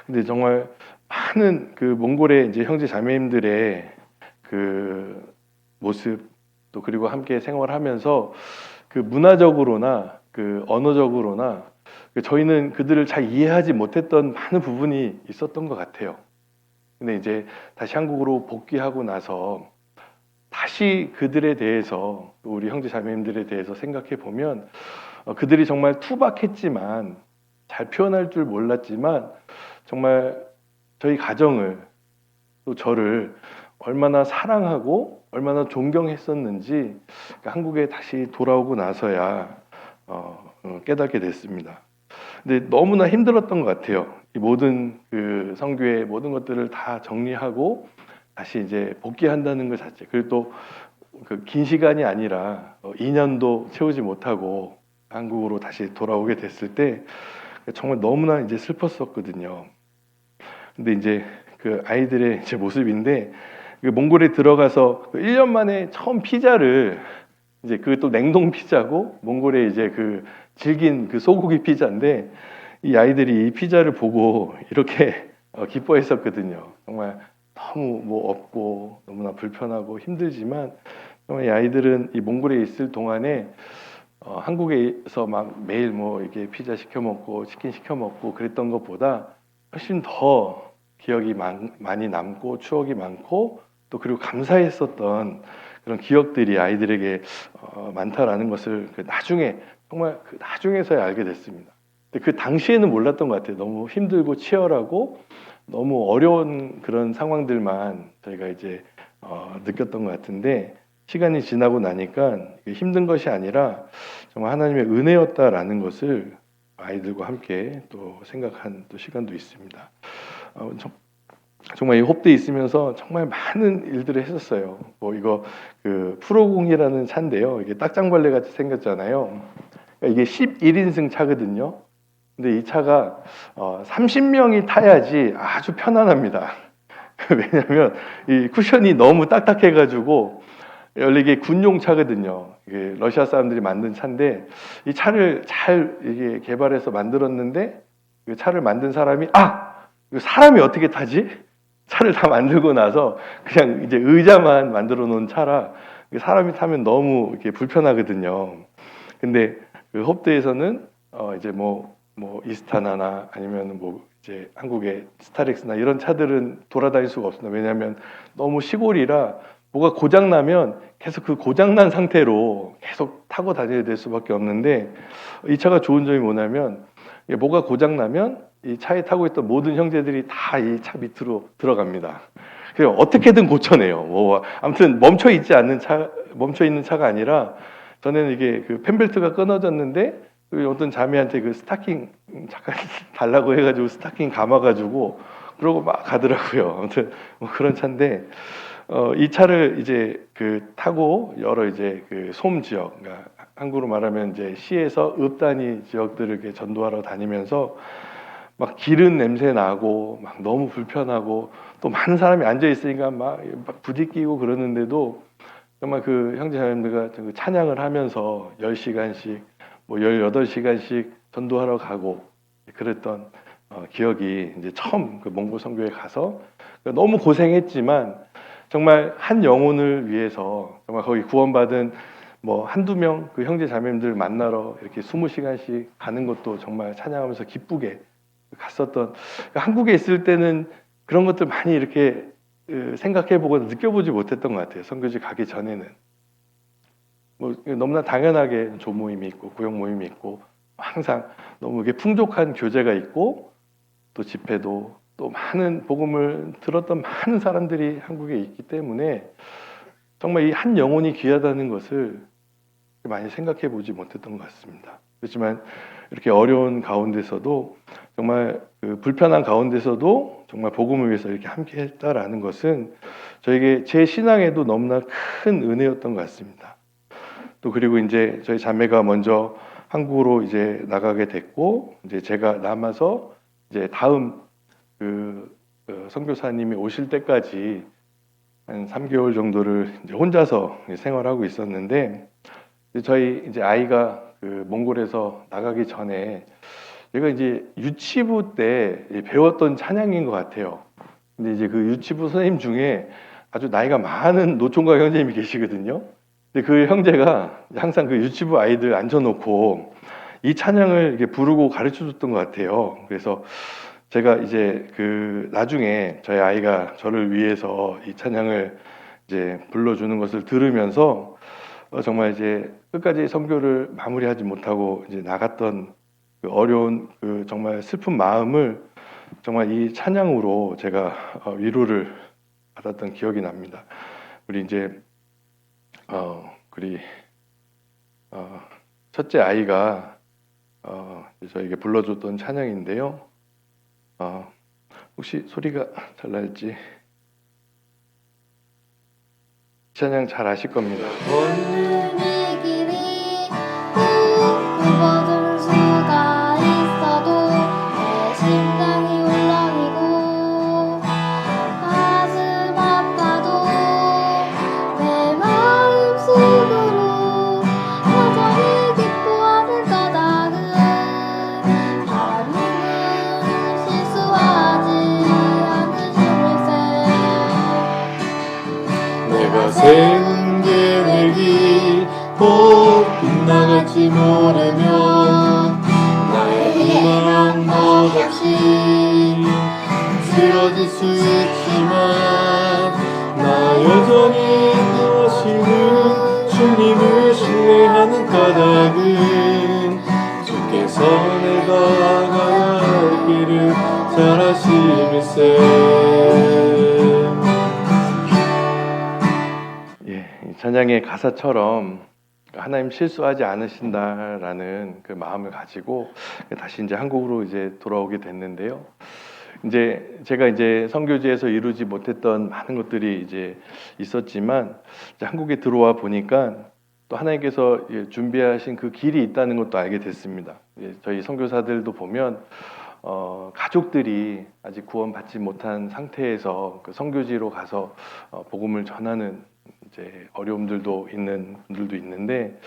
근데 정말 많은 그 몽골의 이제 형제 자매님들의 그 모습, 또 그리고 함께 생활하면서 그 문화적으로나 그 언어적으로나 저희는 그들을 잘 이해하지 못했던 많은 부분이 있었던 것 같아요. 근데 이제 다시 한국으로 복귀하고 나서 다시 그들에 대해서, 또 우리 형제 자매님들에 대해서 생각해 보면 그들이 정말 투박했지만, 잘 표현할 줄 몰랐지만 정말 저희 가정을, 또 저를 얼마나 사랑하고 얼마나 존경했었는지 한국에 다시 돌아오고 나서야 깨닫게 됐습니다. 근데 너무나 힘들었던 것 같아요. 이 모든 그 선교의 모든 것들을 다 정리하고 다시 이제 복귀한다는 것 자체, 그리고 또 그 긴 시간이 아니라 2년도 채우지 못하고 한국으로 다시 돌아오게 됐을 때 정말 너무나 이제 슬펐었거든요. 근데 이제 그 아이들의 제 모습인데, 그 몽골에 들어가서 1년 만에 처음 피자를 이제 그 또 냉동 피자고 몽골의 이제 그 질긴 그 소고기 피자인데 이 아이들이 이 피자를 보고 이렇게 기뻐했었거든요. 정말 너무 뭐 없고 너무나 불편하고 힘들지만 정말 이 아이들은 이 몽골에 있을 동안에 한국에서 막 매일 뭐 이렇게 피자 시켜 먹고 치킨 시켜 먹고 그랬던 것보다 훨씬 더 기억이 많이 남고 추억이 많고 또 그리고 감사했었던 그런 기억들이 아이들에게 많다라는 것을 나중에 정말 그 나중에서야 알게 됐습니다. 근데 그 당시에는 몰랐던 것 같아요. 너무 힘들고 치열하고 너무 어려운 그런 상황들만 저희가 이제 느꼈던 것 같은데 시간이 지나고 나니까 힘든 것이 아니라 정말 하나님의 은혜였다라는 것을 아이들과 함께 또 생각한 또 시간도 있습니다. 정말 이 홉대에 있으면서 정말 많은 일들을 했었어요. 뭐 이거 그 프로공이라는 차인데요. 이게 딱장벌레 같이 생겼잖아요. 이게 11인승 차거든요. 근데 이 차가 30명이 타야지 아주 편안합니다. 왜냐하면 이 쿠션이 너무 딱딱해가지고 원래 이게 군용 차거든요. 이게 러시아 사람들이 만든 차인데 이 차를 잘 이게 개발해서 만들었는데 그 차를 만든 사람이 이거 사람이 어떻게 타지? 차를 다 만들고 나서 그냥 이제 의자만 만들어 놓은 차라 사람이 타면 너무 이렇게 불편하거든요. 근데 그 홉대에서는 이제 뭐 이스타나나 아니면 뭐 이제 한국의 스타렉스나 이런 차들은 돌아다닐 수가 없습니다. 왜냐하면 너무 시골이라 뭐가 고장 나면 계속 그 고장 난 상태로 계속 타고 다녀야 될 수밖에 없는데 이 차가 좋은 점이 뭐냐면 뭐가 고장 나면 이 차에 타고 있던 모든 형제들이 다 이 차 밑으로 들어갑니다. 그래서 어떻게든 고쳐내요. 뭐 아무튼 멈춰 있는 차가 아니라 전에는 이게 그 펜벨트가 끊어졌는데 어떤 자매한테 그 스타킹 잠깐 달라고 해가지고 스타킹 감아가지고 그러고 막 가더라고요. 아무튼 뭐 그런 차인데 이 차를 이제 그 타고 여러 이제 그 솜 지역, 그러니까 한국으로 말하면 이제 시에서 읍 단위 지역들을 이렇게 전도하러 다니면서 막 기름 냄새 나고 막 너무 불편하고 또 많은 사람이 앉아 있으니까 막 부딪히고 그러는데도 정말 그 형제자매들과 그 찬양을 하면서 10시간씩 뭐 18시간씩 전도하러 가고 그랬던 기억이 이제 처음 그 몽골 선교에 가서 너무 고생했지만 정말 한 영혼을 위해서 정말 거기 구원받은 뭐 한두 명 그 형제 자매님들 만나러 이렇게 20시간씩 가는 것도 정말 찬양하면서 기쁘게 갔었던 한국에 있을 때는 그런 것들 많이 이렇게 생각해보고 느껴보지 못했던 것 같아요. 선교지 가기 전에는 뭐 너무나 당연하게 조모임이 있고 구역 모임이 있고 항상 너무 이게 풍족한 교제가 있고 또 집회도 또 많은 복음을 들었던 많은 사람들이 한국에 있기 때문에 정말 이 한 영혼이 귀하다는 것을 많이 생각해 보지 못했던 것 같습니다. 그렇지만 이렇게 어려운 가운데서도 정말 그 불편한 가운데서도 정말 복음을 위해서 이렇게 함께 했다라는 것은 저에게 제 신앙에도 너무나 큰 은혜였던 것 같습니다. 또 그리고 이제 저희 자매가 먼저 한국으로 이제 나가게 됐고 이제 제가 남아서 이제 다음 그 선교사님이 오실 때까지 한 3개월 정도를 이제 혼자서 생활하고 있었는데 저희 이제 아이가 그 몽골에서 나가기 전에 제가 이제 유치부 때 배웠던 찬양인 것 같아요. 근데 이제 그 유치부 선생님 중에 아주 나이가 많은 노총각 형제님이 계시거든요. 근데 그 형제가 항상 그 유치부 아이들 앉혀놓고 이 찬양을 이렇게 부르고 가르쳐 줬던 것 같아요. 그래서 제가 이제 그 나중에 저희 아이가 저를 위해서 이 찬양을 이제 불러주는 것을 들으면서 정말 이제 끝까지 선교를 마무리하지 못하고 이제 나갔던 그 어려운 그 정말 슬픈 마음을 정말 이 찬양으로 제가 위로를 받았던 기억이 납니다. 우리 이제 우리 첫째 아이가 저에게 불러줬던 찬양인데요. 혹시 소리가 잘 날지 찬양 잘 아실 겁니다. 어둠의 길이 굽어질 수가 있어도 내 심장이 울렁이고 가슴 아파도 내 마음속으로 없이 쓰러질 수 있지만 나 여전히 인도하시는 주님을 신뢰하는 까닭은 주께서 내가 가야 할 길을 잘 아심일세. 이 찬양의 가사처럼 하나님 실수하지 않으신다라는 그 마음을 가지고 다시 이제 한국으로 이제 돌아오게 됐는데요. 이제 제가 이제 선교지에서 이루지 못했던 많은 것들이 이제 있었지만 이제 한국에 들어와 보니까 또 하나님께서 준비하신 그 길이 있다는 것도 알게 됐습니다. 저희 선교사들도 보면 가족들이 아직 구원받지 못한 상태에서 그 선교지로 가서 복음을 전하는 이제 어려움들도 있는 분들도 있는데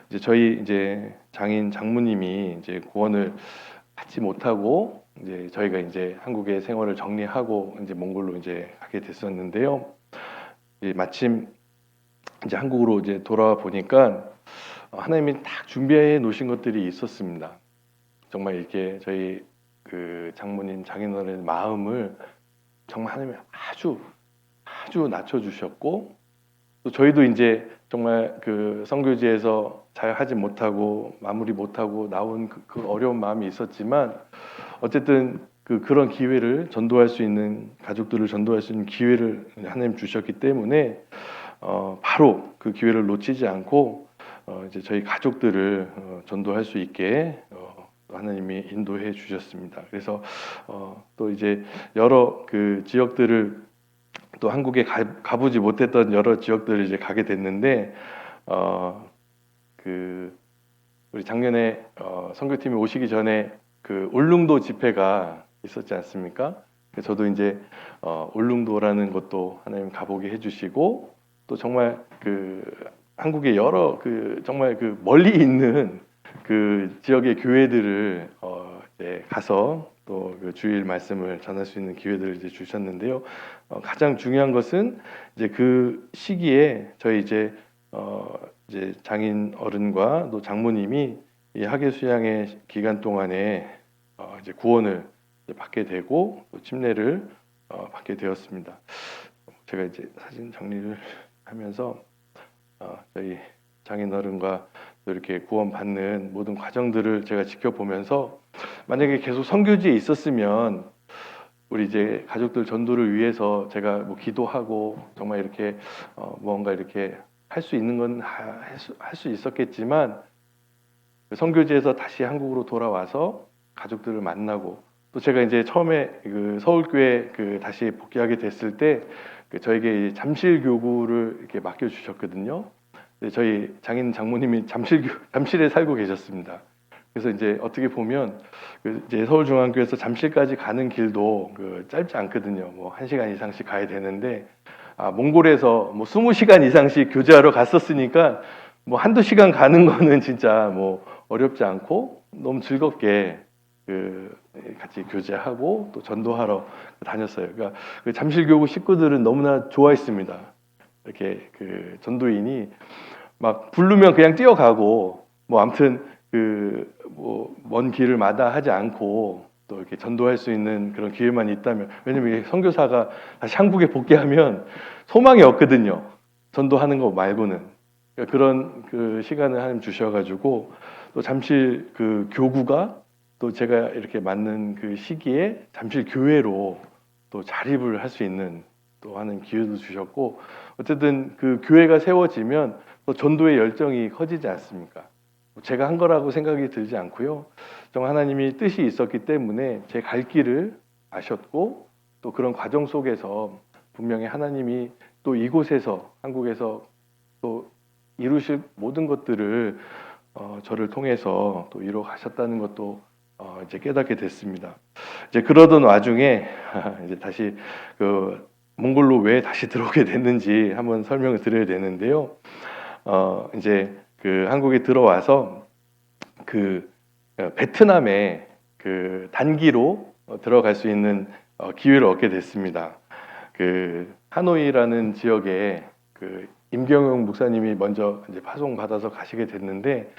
이제 저희 이제 장인 장모님이 이제 구원을 받지 못하고 이제 저희가 이제 한국의 생활을 정리하고 이제 몽골로 이제 가게 됐었는데요. 마침 이제 한국으로 이제 돌아와 보니까 하나님이 딱 준비해 놓으신 것들이 있었습니다. 정말 이렇게 저희 그 장모님 장인어른의 마음을 정말 하나님이 아주 낮춰 주셨고 또 저희도 이제 정말 그 선교지에서 잘 하지 못하고 마무리 못하고 나온 그 어려운 마음이 있었지만 어쨌든 그런 기회를 전도할 수 있는 가족들을 전도할 수 있는 기회를 하나님 주셨기 때문에 바로 그 기회를 놓치지 않고 이제 저희 가족들을 전도할 수 있게 하나님이 인도해 주셨습니다. 그래서 또 이제 여러 그 지역들을 또 한국에 가보지 못했던 여러 지역들을 이제 가게 됐는데 그 우리 작년에 선교팀이 오시기 전에 그 울릉도 집회가 있었지 않습니까? 그래서 저도 이제 울릉도라는 곳도 하나님 가보게 해주시고 또 정말 그 한국의 여러 그 정말 그 멀리 있는 그 지역의 교회들을 이제 가서 또 그 주일 말씀을 전할 수 있는 기회들을 이제 주셨는데요. 가장 중요한 것은 이제 그 시기에 저희 이제 장인 어른과 또 장모님이 이 학예 수양의 기간 동안에 이제 구원을 이제 받게 되고 또 침례를 받게 되었습니다. 제가 이제 사진 정리를 하면서 저희 장인 어른과 또 이렇게 구원받는 모든 과정들을 제가 지켜보면서 만약에 계속 선교지에 있었으면 우리 이제 가족들 전도를 위해서 제가 뭐 기도하고 정말 이렇게 뭔가 이렇게 할 수 있는 건 할 수 있었겠지만 선교지에서 다시 한국으로 돌아와서 가족들을 만나고 또 제가 이제 처음에 그 서울교회 그 다시 복귀하게 됐을 때 그 저에게 잠실 교구를 이렇게 맡겨 주셨거든요. 저희 장인 장모님이 잠실에 살고 계셨습니다. 그래서 이제 어떻게 보면 그 이제 서울중앙교회에서 잠실까지 가는 길도 그 짧지 않거든요. 뭐 1시간 이상씩 가야 되는데 몽골에서 뭐 20시간 이상씩 교제하러 갔었으니까 뭐 한두 시간 가는 거는 진짜 뭐 어렵지 않고 너무 즐겁게 그 같이 교제하고 또 전도하러 다녔어요. 그러니까 그 잠실교구 식구들은 너무나 좋아했습니다. 이렇게 그 전도인이 막 부르면 그냥 뛰어가고 뭐 아무튼 그 뭐 먼 길을 마다하지 않고 또 이렇게 전도할 수 있는 그런 기회만 있다면 왜냐면 이게 선교사가 다시 한국에 복귀하면 소망이 없거든요. 전도하는 거 말고는 그러니까 그런 그 시간을 하나님 주셔가지고 또 잠실 그 교구가 또 제가 이렇게 맞는 그 시기에 잠실 교회로 또 자립을 할 수 있는 또 하는 기회도 주셨고 어쨌든 그 교회가 세워지면 또 전도의 열정이 커지지 않습니까? 제가 한 거라고 생각이 들지 않고요. 정말 하나님이 뜻이 있었기 때문에 제 갈 길을 아셨고 또 그런 과정 속에서 분명히 하나님이 또 이곳에서 한국에서 또 이루실 모든 것들을 저를 통해서 또 이루어 가셨다는 것도 이제 깨닫게 됐습니다. 이제 그러던 와중에 이제 다시 그 몽골로 왜 다시 들어오게 됐는지 한번 설명을 드려야 되는데요. 이제 그 한국에 들어와서 그 베트남에 그 단기로 들어갈 수 있는 기회를 얻게 됐습니다. 그 하노이라는 지역에 그 임경용 목사님이 먼저 이제 파송 받아서 가시게 됐는데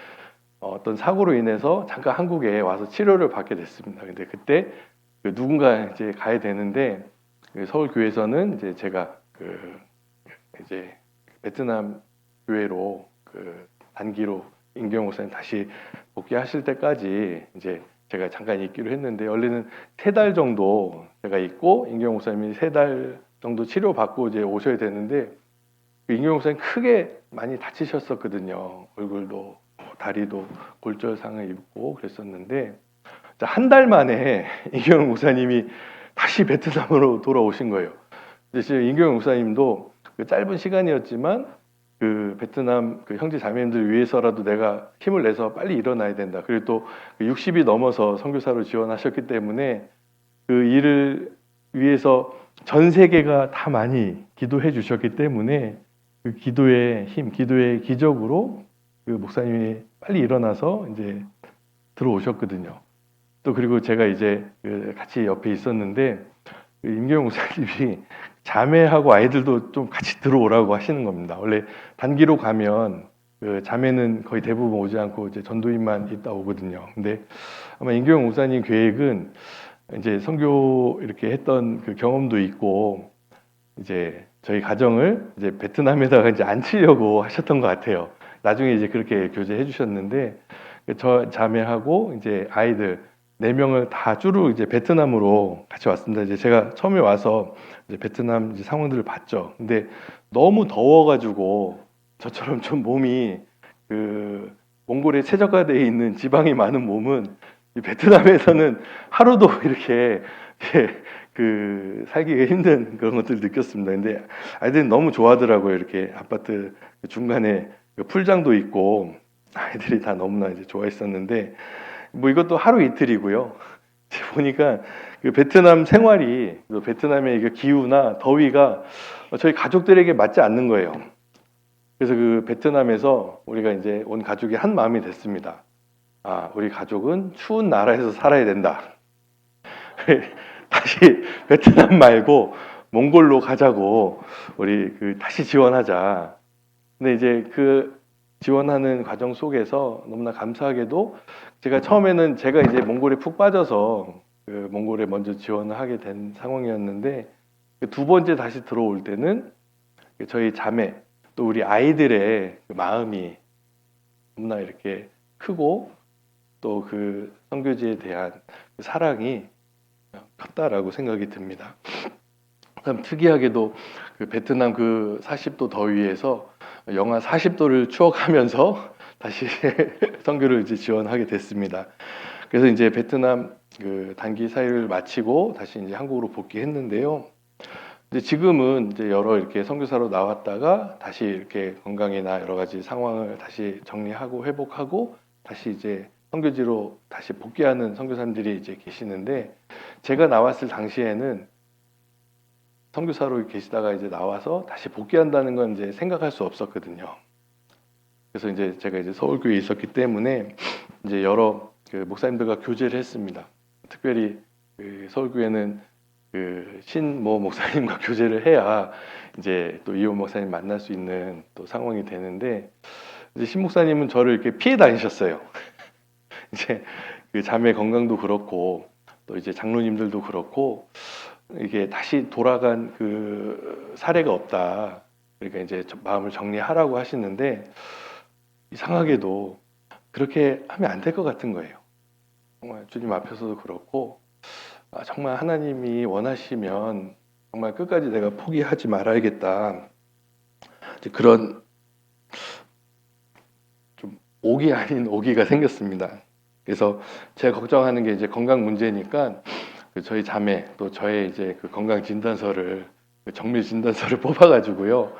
어떤 사고로 인해서 잠깐 한국에 와서 치료를 받게 됐습니다. 근데 그때 그 누군가 이제 가야 되는데 그 서울 교회에서는 이제 제가 그 이제 베트남 교회로 그 단기로 임경 목사님 다시 복귀하실 때까지 이제 제가 잠깐 있기로 했는데 원래는 3달 정도 제가 있고 임경 목사님이 3달 정도 치료받고 이제 오셔야 되는데 그 임경 목사님 크게 많이 다치셨었거든요. 얼굴도 뭐 다리도 골절상을 입고 그랬었는데 한 달 만에 임경 목사님이 다시 베트남으로 돌아오신 거예요. 근데 임경 목사님도 그 짧은 시간이었지만 그 베트남 그 형제 자매님들 위해서라도 내가 힘을 내서 빨리 일어나야 된다. 그리고 또 60이 넘어서 선교사로 지원하셨기 때문에 그 일을 위해서 전 세계가 다 많이 기도해 주셨기 때문에 그 기도의 힘, 기도의 기적으로 그 목사님이 빨리 일어나서 이제 들어오셨거든요. 또 그리고 제가 이제 그 같이 옆에 있었는데 그 임경 목사님이 자매하고 아이들도 좀 같이 들어오라고 하시는 겁니다. 원래 단기로 가면 그 자매는 거의 대부분 오지 않고 이제 전도인만 있다 오거든요. 근데 아마 임경 목사님 계획은 이제 선교 이렇게 했던 그 경험도 있고 이제 저희 가정을 이제 베트남에다가 이제 앉히려고 하셨던 것 같아요. 나중에 이제 그렇게 교제해 주셨는데 저 자매하고 이제 아이들 4명을 다 쭈루 이제 베트남으로 같이 왔습니다. 이제 제가 처음에 와서 이제 베트남 이제 상황들을 봤죠. 근데 너무 더워가지고 저처럼 좀 몸이 그 몽골에 최적화되어 있는 지방이 많은 몸은 이 베트남에서는 하루도 이렇게 그 살기가 힘든 그런 것들을 느꼈습니다. 근데 아이들은 너무 좋아하더라고요. 이렇게 아파트 중간에 그 풀장도 있고 아이들이 다 너무나 이제 좋아했었는데 뭐 이것도 하루 이틀이고요. 보니까 그 베트남 생활이 베트남의 그 기후나 더위가 저희 가족들에게 맞지 않는 거예요. 그래서 그 베트남에서 우리가 이제 온 가족이 한 마음이 됐습니다. 아, 우리 가족은 추운 나라에서 살아야 된다. 다시 베트남 말고 몽골로 가자고 우리 그 다시 지원하자. 근데 이제 그 지원하는 과정 속에서 너무나 감사하게도 제가 처음에는 제가 이제 몽골에 푹 빠져서 그 몽골에 먼저 지원을 하게 된 상황이었는데 그 2번째 다시 들어올 때는 저희 자매 또 우리 아이들의 그 마음이 너무나 이렇게 크고 또 그 선교지에 대한 그 사랑이 컸다라고 생각이 듭니다. 참 특이하게도 그 베트남 그 40도 더위에서 영하 40도를 추억하면서 다시 선교를 이제 지원하게 됐습니다. 그래서 이제 베트남 그 단기 사역을 마치고 다시 이제 한국으로 복귀했는데요. 이제 지금은 이제 여러 이렇게 선교사로 나왔다가 다시 이렇게 건강이나 여러 가지 상황을 다시 정리하고 회복하고 다시 이제 선교지로 다시 복귀하는 선교사님들이 이제 계시는데 제가 나왔을 당시에는 선교사로 계시다가 이제 나와서 다시 복귀한다는 건 이제 생각할 수 없었거든요. 그래서 이제 제가 이제 서울교회에 있었기 때문에 이제 여러 그 목사님들과 교제를 했습니다. 특별히 그 서울교회는 그 신모 목사님과 교제를 해야 이제 또 이호 목사님 만날 수 있는 또 상황이 되는데 이제 신 목사님은 저를 이렇게 피해 다니셨어요. 이제 그 자매 건강도 그렇고 또 이제 장로님들도 그렇고 이게 다시 돌아간 그 사례가 없다. 그러니까 이제 마음을 정리하라고 하시는데 이상하게도 그렇게 하면 안 될 것 같은 거예요. 정말 주님 앞에서도 그렇고 정말 하나님이 원하시면 정말 끝까지 내가 포기하지 말아야겠다. 이제 그런 좀 오기 아닌 오기가 생겼습니다. 그래서 제가 걱정하는 게 이제 건강 문제니까 그 저희 자매 또 저의 이제 그 건강 진단서를 그 정밀 진단서를 뽑아가지고요.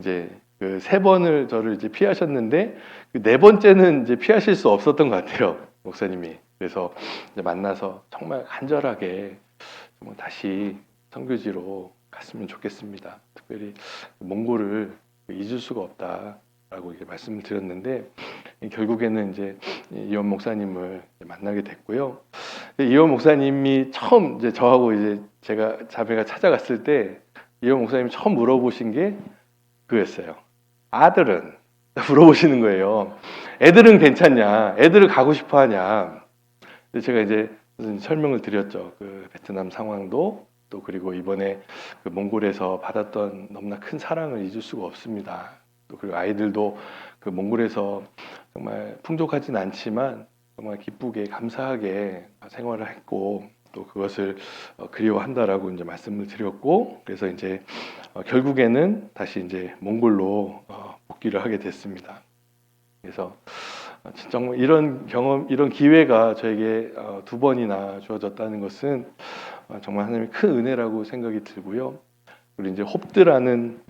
이제 그 3번을 저를 이제 피하셨는데 그 4번째는 이제 피하실 수 없었던 것 같아요, 목사님이. 그래서 이제 만나서 정말 간절하게 정말 다시 선교지로 갔으면 좋겠습니다. 특별히 몽골을 잊을 수가 없다라고 이렇게 말씀을 드렸는데 결국에는 이제 이원 목사님을 만나게 됐고요. 이원 목사님이 처음 이제 저하고 이제 제가 자매가 찾아갔을 때 이원 목사님이 처음 물어보신 게 그였어요. 아들은 물어보시는 거예요. 애들은 괜찮냐? 애들을 가고 싶어 하냐? 근데 제가 이제 무슨 설명을 드렸죠. 그 베트남 상황도 또 그리고 이번에 그 몽골에서 받았던 너무나 큰 사랑을 잊을 수가 없습니다. 또 그리고 아이들도 그 몽골에서 정말 풍족하진 않지만 정말 기쁘게 감사하게 생활을 했고 또 그것을 그리워한다라고 이제 말씀을 드렸고 그래서 이제 결국에는 다시 이제 몽골로 복귀를 하게 됐습니다. 그래서 정말 이런 경험, 이런 기회가 저에게 두 번이나 주어졌다는 것은 정말 하나님의 큰 은혜라고 생각이 들고요. 그리고 이제 홉드라는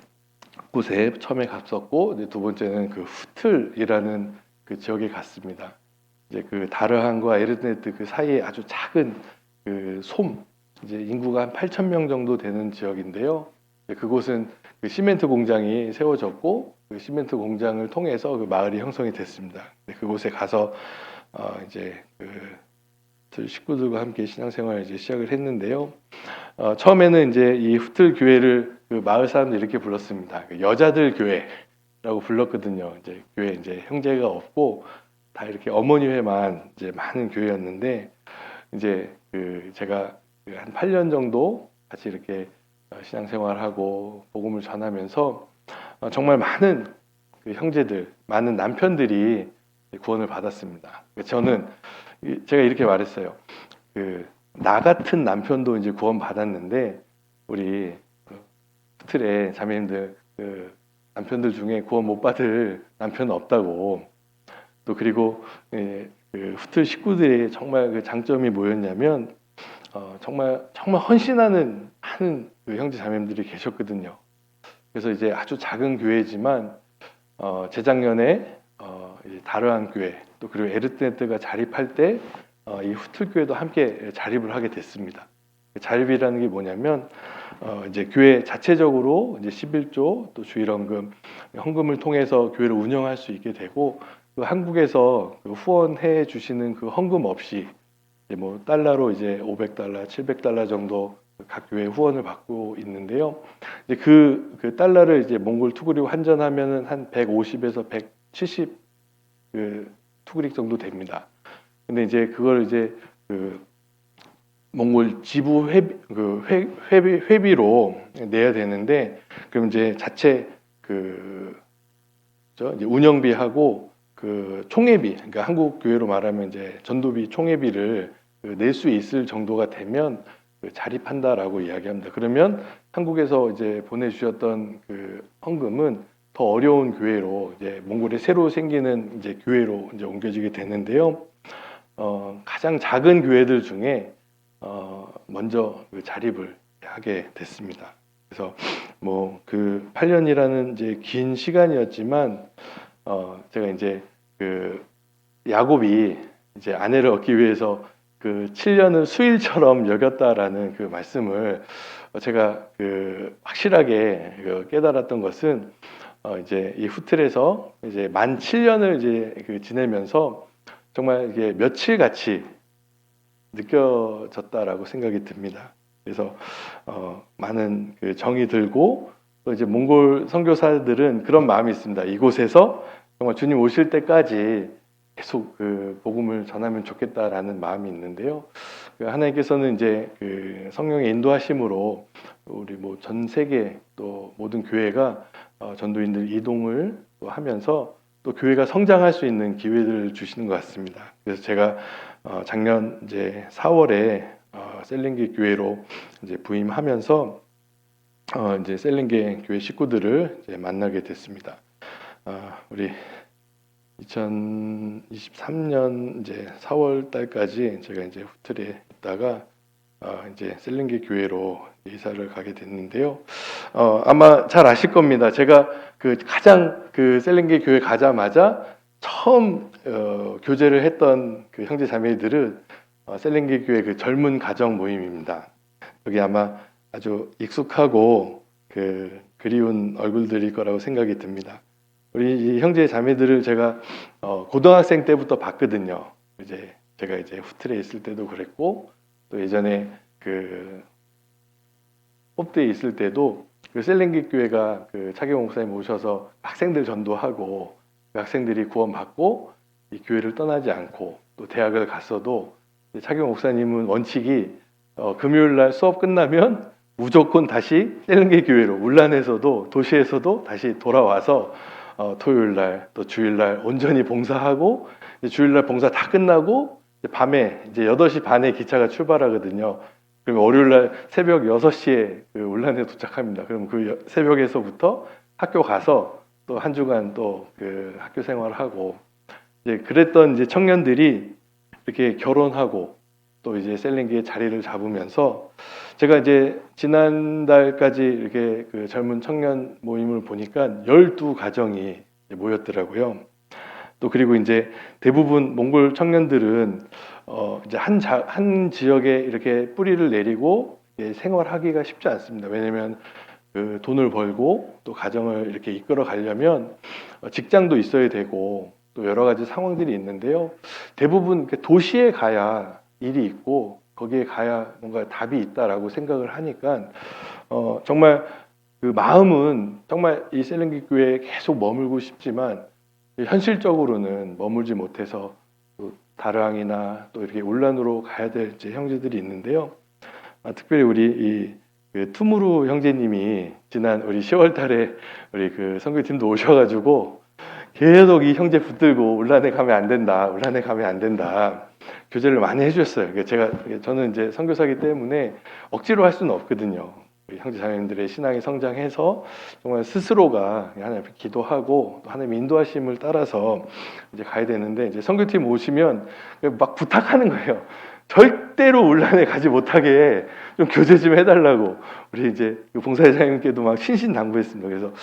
곳에 처음에 갔었고 이제 두 번째는 그 후틀이라는 그 지역에 갔습니다. 이제 그 다르한과 에르네트 그 사이에 아주 작은 그 솜, 이제 인구가 한 8천 명 정도 되는 지역인데요. 그곳은 그 시멘트 공장이 세워졌고 그 시멘트 공장을 통해서 그 마을이 형성이 됐습니다. 그곳에 가서 이제 그 식구들과 함께 신앙생활을 이제 시작을 했는데요. 처음에는 이제 이 후틀 교회를 그 마을 사람들이 이렇게 불렀습니다. 그 여자들 교회라고 불렀거든요. 이제 교회 이제 형제가 없고 다 이렇게 어머니 회만 이제 많은 교회였는데 이제 그 제가 한 8년 정도 같이 이렇게 신앙생활하고 복음을 전하면서 정말 많은 그 형제들, 많은 남편들이 구원을 받았습니다. 저는 제가 이렇게 말했어요. 나 같은 남편도 이제 구원 받았는데 우리 틀에 자매님들 그 남편들 중에 구원 못 받을 남편은 없다고. 또 그리고 그 후틀 식구들의 정말 그 장점이 뭐였냐면 정말 헌신하는 많은 그 형제 자매님들이 계셨거든요. 그래서 이제 아주 작은 교회지만 재작년에 이제 다르한 교회 또 그리고 에르테네트가 자립할 때 이 후틀 교회도 함께 자립을 하게 됐습니다. 자립이라는 게 뭐냐면 이제 교회 자체적으로 이제 11조 또 주일헌금 헌금을 통해서 교회를 운영할 수 있게 되고 그 한국에서 그 후원해 주시는 그 헌금 없이 이제 뭐 달러로 이제 500달러, 700달러 정도 각 교회 후원을 받고 있는데요. 이제 그 달러를 이제 몽골 투구리로 환전하면은 한 150에서 170 그 투구릭 정도 됩니다. 근데 이제 그걸 이제 그 몽골 지부 회비로 내야 되는데 그럼 이제 자체 이제 운영비하고 그 총회비, 그러니까 한국 교회로 말하면 이제 전도비 총회비를 낼 수 있을 정도가 되면 자립한다라고 이야기합니다. 그러면 한국에서 이제 보내주셨던 그 헌금은 더 어려운 교회로 이제 몽골에 새로 생기는 이제 교회로 이제 옮겨지게 되는데요. 가장 작은 교회들 중에 먼저 그 자립을 하게 됐습니다. 그래서 뭐 그 8년이라는 이제 긴 시간이었지만 제가 이제 그 야곱이 이제 아내를 얻기 위해서 그 7년을 수일처럼 여겼다라는 그 말씀을 제가 그 확실하게 깨달았던 것은 이제 이 후틀에서 이제 만 7년을 이제 그 지내면서 정말 이게 며칠 같이 느껴졌다라고 생각이 듭니다. 그래서 많은 그 정이 들고 또 이제 몽골 선교사들은 그런 마음이 있습니다. 이곳에서 정말 주님 오실 때까지 계속 그 복음을 전하면 좋겠다라는 마음이 있는데요. 하나님께서는 이제 그 성령의 인도하심으로 우리 뭐 전 세계 또 모든 교회가 전도인들 이동을 또 하면서 또 교회가 성장할 수 있는 기회들을 주시는 것 같습니다. 그래서 제가 작년 이제 4월에 셀링게 교회로 이제 부임하면서 이제 셀링게 교회 식구들을 이제 만나게 됐습니다. 우리 2023년 이제 4월 달까지 제가 이제 후틀에 있다가 이제 셀링게 교회로 이사를 가게 됐는데요. 아마 잘 아실 겁니다. 제가 그 가장 그 셀링게 교회 가자마자 처음 교제를 했던 그 형제 자매들은 셀링게 교회 그 젊은 가정 모임입니다. 여기 아마 아주 익숙하고 그 그리운 얼굴들일 거라고 생각이 듭니다. 우리 이 형제 자매들을 제가 고등학생 때부터 봤거든요. 이제 제가 이제 후틀에 있을 때도 그랬고 또 예전에 그 홉대에 있을 때도 그 셀링게 교회가 그 차기 목사님 오셔서 학생들 전도하고 학생들이 구원받고 이 교회를 떠나지 않고 또 대학을 갔어도 차경 목사님은 원칙이 금요일 날 수업 끝나면 무조건 다시 셀렌게 교회로 울란에서도 도시에서도 다시 돌아와서 토요일 날 또 주일 날 온전히 봉사하고 주일 날 봉사 다 끝나고 밤에 이제 8시 반에 기차가 출발하거든요. 그러면 월요일 날 새벽 6시에 그 울란에 도착합니다. 그럼 그 새벽에서부터 학교 가서 또 한 주간 또 그 학교 생활하고 이제 그랬던 이제 청년들이 이렇게 결혼하고 또 이제 셀렌게의 자리를 잡으면서 제가 이제 지난달까지 이렇게 그 젊은 청년 모임을 보니까 12가정이 모였더라고요. 또 그리고 이제 대부분 몽골 청년들은 이제 한 지역에 이렇게 뿌리를 내리고 생활하기가 쉽지 않습니다. 왜냐하면 그 돈을 벌고 또 가정을 이렇게 이끌어 가려면 직장도 있어야 되고 또 여러 가지 상황들이 있는데요. 대부분 도시에 가야 일이 있고 거기에 가야 뭔가 답이 있다라고 생각을 하니까 정말 그 마음은 정말 이 셀렌게 교회에 계속 머물고 싶지만 현실적으로는 머물지 못해서 또 다르항이나 또 이렇게 울란으로 가야 될 이제 형제들이 있는데요. 특별히 우리 그 투무르 형제님이 지난 우리 10월달에 우리 그 선교팀도 오셔가지고 계속 이 형제 붙들고 울란에 가면 안 된다, 울란에 가면 안 된다 교제를 많이 해주셨어요. 저는 이제 선교사기 때문에 억지로 할 수는 없거든요. 우리 형제 자매님들의 신앙이 성장해서 정말 스스로가 하나님 앞에 기도하고 또 하나님 인도하심을 따라서 이제 가야 되는데 이제 선교팀 오시면 막 부탁하는 거예요. 절대로 울란에 가지 못하게 좀 교제 좀 해달라고 우리 이제 그 봉사회장님께도 막 신신당부했습니다. 그래서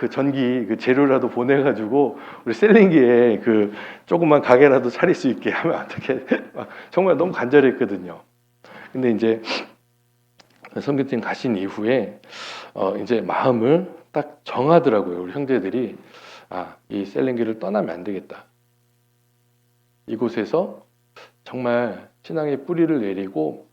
그 전기 그 재료라도 보내가지고 우리 셀링기에 그 조그만 가게라도 차릴 수 있게 하면 어떻게 정말 너무 간절했거든요. 근데 이제 선교팀 가신 이후에 이제 마음을 딱 정하더라고요. 우리 형제들이 이 셀링기를 떠나면 안 되겠다. 이곳에서 정말 신앙의 뿌리를 내리고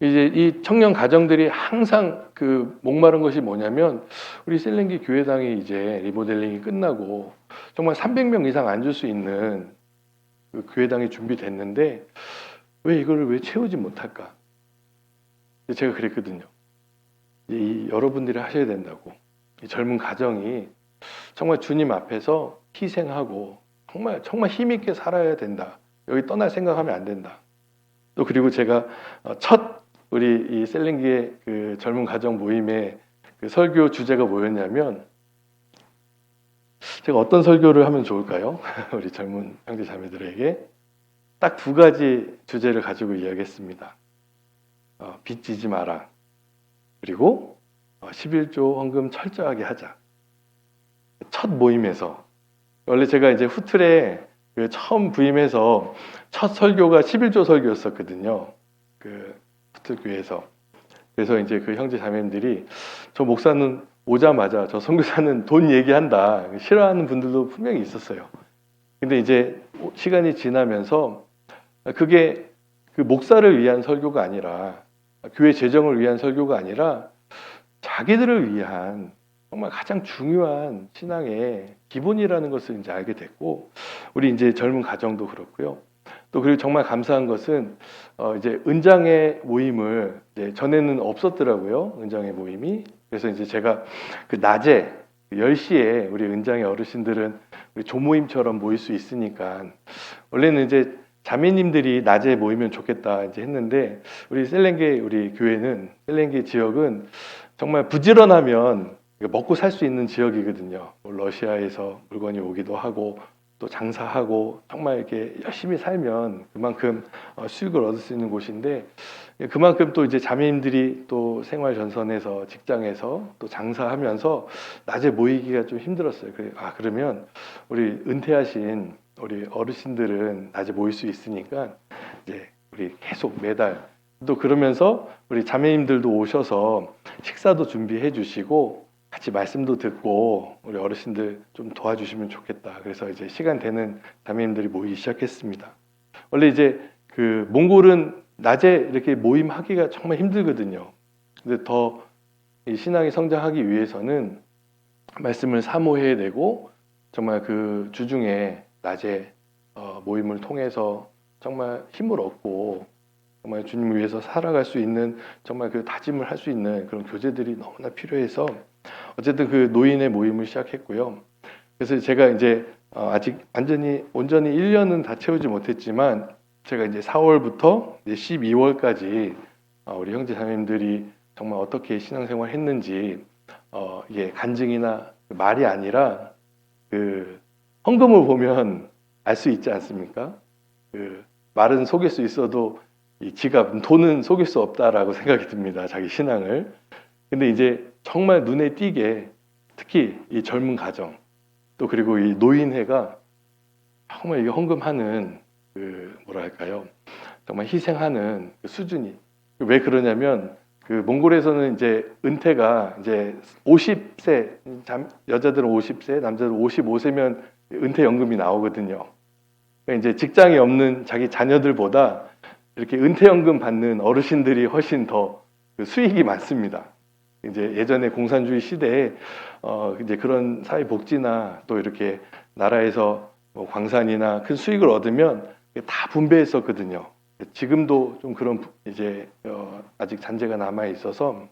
이제 이 청년 가정들이 항상 그 목마른 것이 뭐냐면 우리 셀렌게 교회당이 이제 리모델링이 끝나고 정말 300명 이상 앉을 수 있는 그 교회당이 준비됐는데 왜 이거를 왜 채우지 못할까? 제가 그랬거든요. 여러분들이 하셔야 된다고. 이 젊은 가정이 정말 주님 앞에서 희생하고 정말 힘있게 살아야 된다. 여기 떠날 생각하면 안 된다. 또 그리고 제가 첫 우리 이 셀렌게의 그 젊은 가정 모임의 그 설교 주제가 뭐였냐면 제가 어떤 설교를 하면 좋을까요? 우리 젊은 형제 자매들에게 딱 2가지 주제를 가지고 이야기했습니다. 빚지지 마라. 그리고 11조 헌금 철저하게 하자. 첫 모임에서 원래 제가 이제 후틀에 그 처음 부임해서 첫 설교가 11조 설교였었거든요. 그 후틀교회에서. 그래서 이제 그 형제 자매님들이 저 목사는 오자마자 저 선교사는 돈 얘기한다. 싫어하는 분들도 분명히 있었어요. 근데 이제 시간이 지나면서 그게 그 목사를 위한 설교가 아니라 교회 재정을 위한 설교가 아니라 자기들을 위한 정말 가장 중요한 신앙의 기본이라는 것을 이제 알게 됐고 우리 이제 젊은 가정도 그렇고요. 또 그리고 정말 감사한 것은 이제 은장의 모임을 이제 전에는 없었더라고요. 은장의 모임이. 그래서 이제 제가 그 낮에 10시에 우리 은장의 어르신들은 우리 조모임처럼 모일 수 있으니까 원래는 이제 자매님들이 낮에 모이면 좋겠다 이제 했는데 우리 셀렌게 우리 교회는 셀렌게 지역은 정말 부지런하면 먹고 살 수 있는 지역이거든요. 러시아에서 물건이 오기도 하고 또 장사하고 정말 이렇게 열심히 살면 그만큼 수익을 얻을 수 있는 곳인데 그만큼 또 이제 자매님들이 또 생활 전선에서 직장에서 또 장사하면서 낮에 모이기가 좀 힘들었어요. 그러면 우리 은퇴하신 우리 어르신들은 낮에 모일 수 있으니까 이제 우리 계속 매달 또 그러면서 우리 자매님들도 오셔서 식사도 준비해 주시고 같이 말씀도 듣고 우리 어르신들 좀 도와주시면 좋겠다. 그래서 이제 시간 되는 자매님들이 모이기 시작했습니다. 원래 이제 그 몽골은 낮에 이렇게 모임하기가 정말 힘들거든요. 근데 더 이 신앙이 성장하기 위해서는 말씀을 사모해야 되고 정말 그 주중에 낮에 모임을 통해서 정말 힘을 얻고 정말 주님을 위해서 살아갈 수 있는 정말 그 다짐을 할 수 있는 그런 교제들이 너무나 필요해서 어쨌든 그 노인의 모임을 시작했고요. 그래서 제가 이제 아직 온전히 1년은 다 채우지 못했지만 제가 이제 4월부터 이제 12월까지 우리 형제 자매님들이 정말 어떻게 신앙생활 했는지 이게 간증이나 말이 아니라 그 헌금을 보면 알 수 있지 않습니까? 그 말은 속일 수 있어도 이 지갑, 돈은 속일 수 없다라고 생각이 듭니다. 자기 신앙을. 근데 이제 정말 눈에 띄게 특히 이 젊은 가정 또 그리고 이 노인회가 정말 이게 헌금하는 그 뭐랄까요? 정말 희생하는 그 수준이 왜 그러냐면 그 몽골에서는 이제 은퇴가 이제 50세 여자들은 50세, 남자들은 55세면 은퇴 연금이 나오거든요. 그러니까 이제 직장이 없는 자기 자녀들보다 이렇게 은퇴 연금 받는 어르신들이 훨씬 더 그 수익이 많습니다. 이제 예전에 공산주의 시대에 이제 그런 사회복지나 또 이렇게 나라에서 뭐 광산이나 큰 수익을 얻으면 다 분배했었거든요. 지금도 좀 그런 이제 아직 잔재가 남아 있어서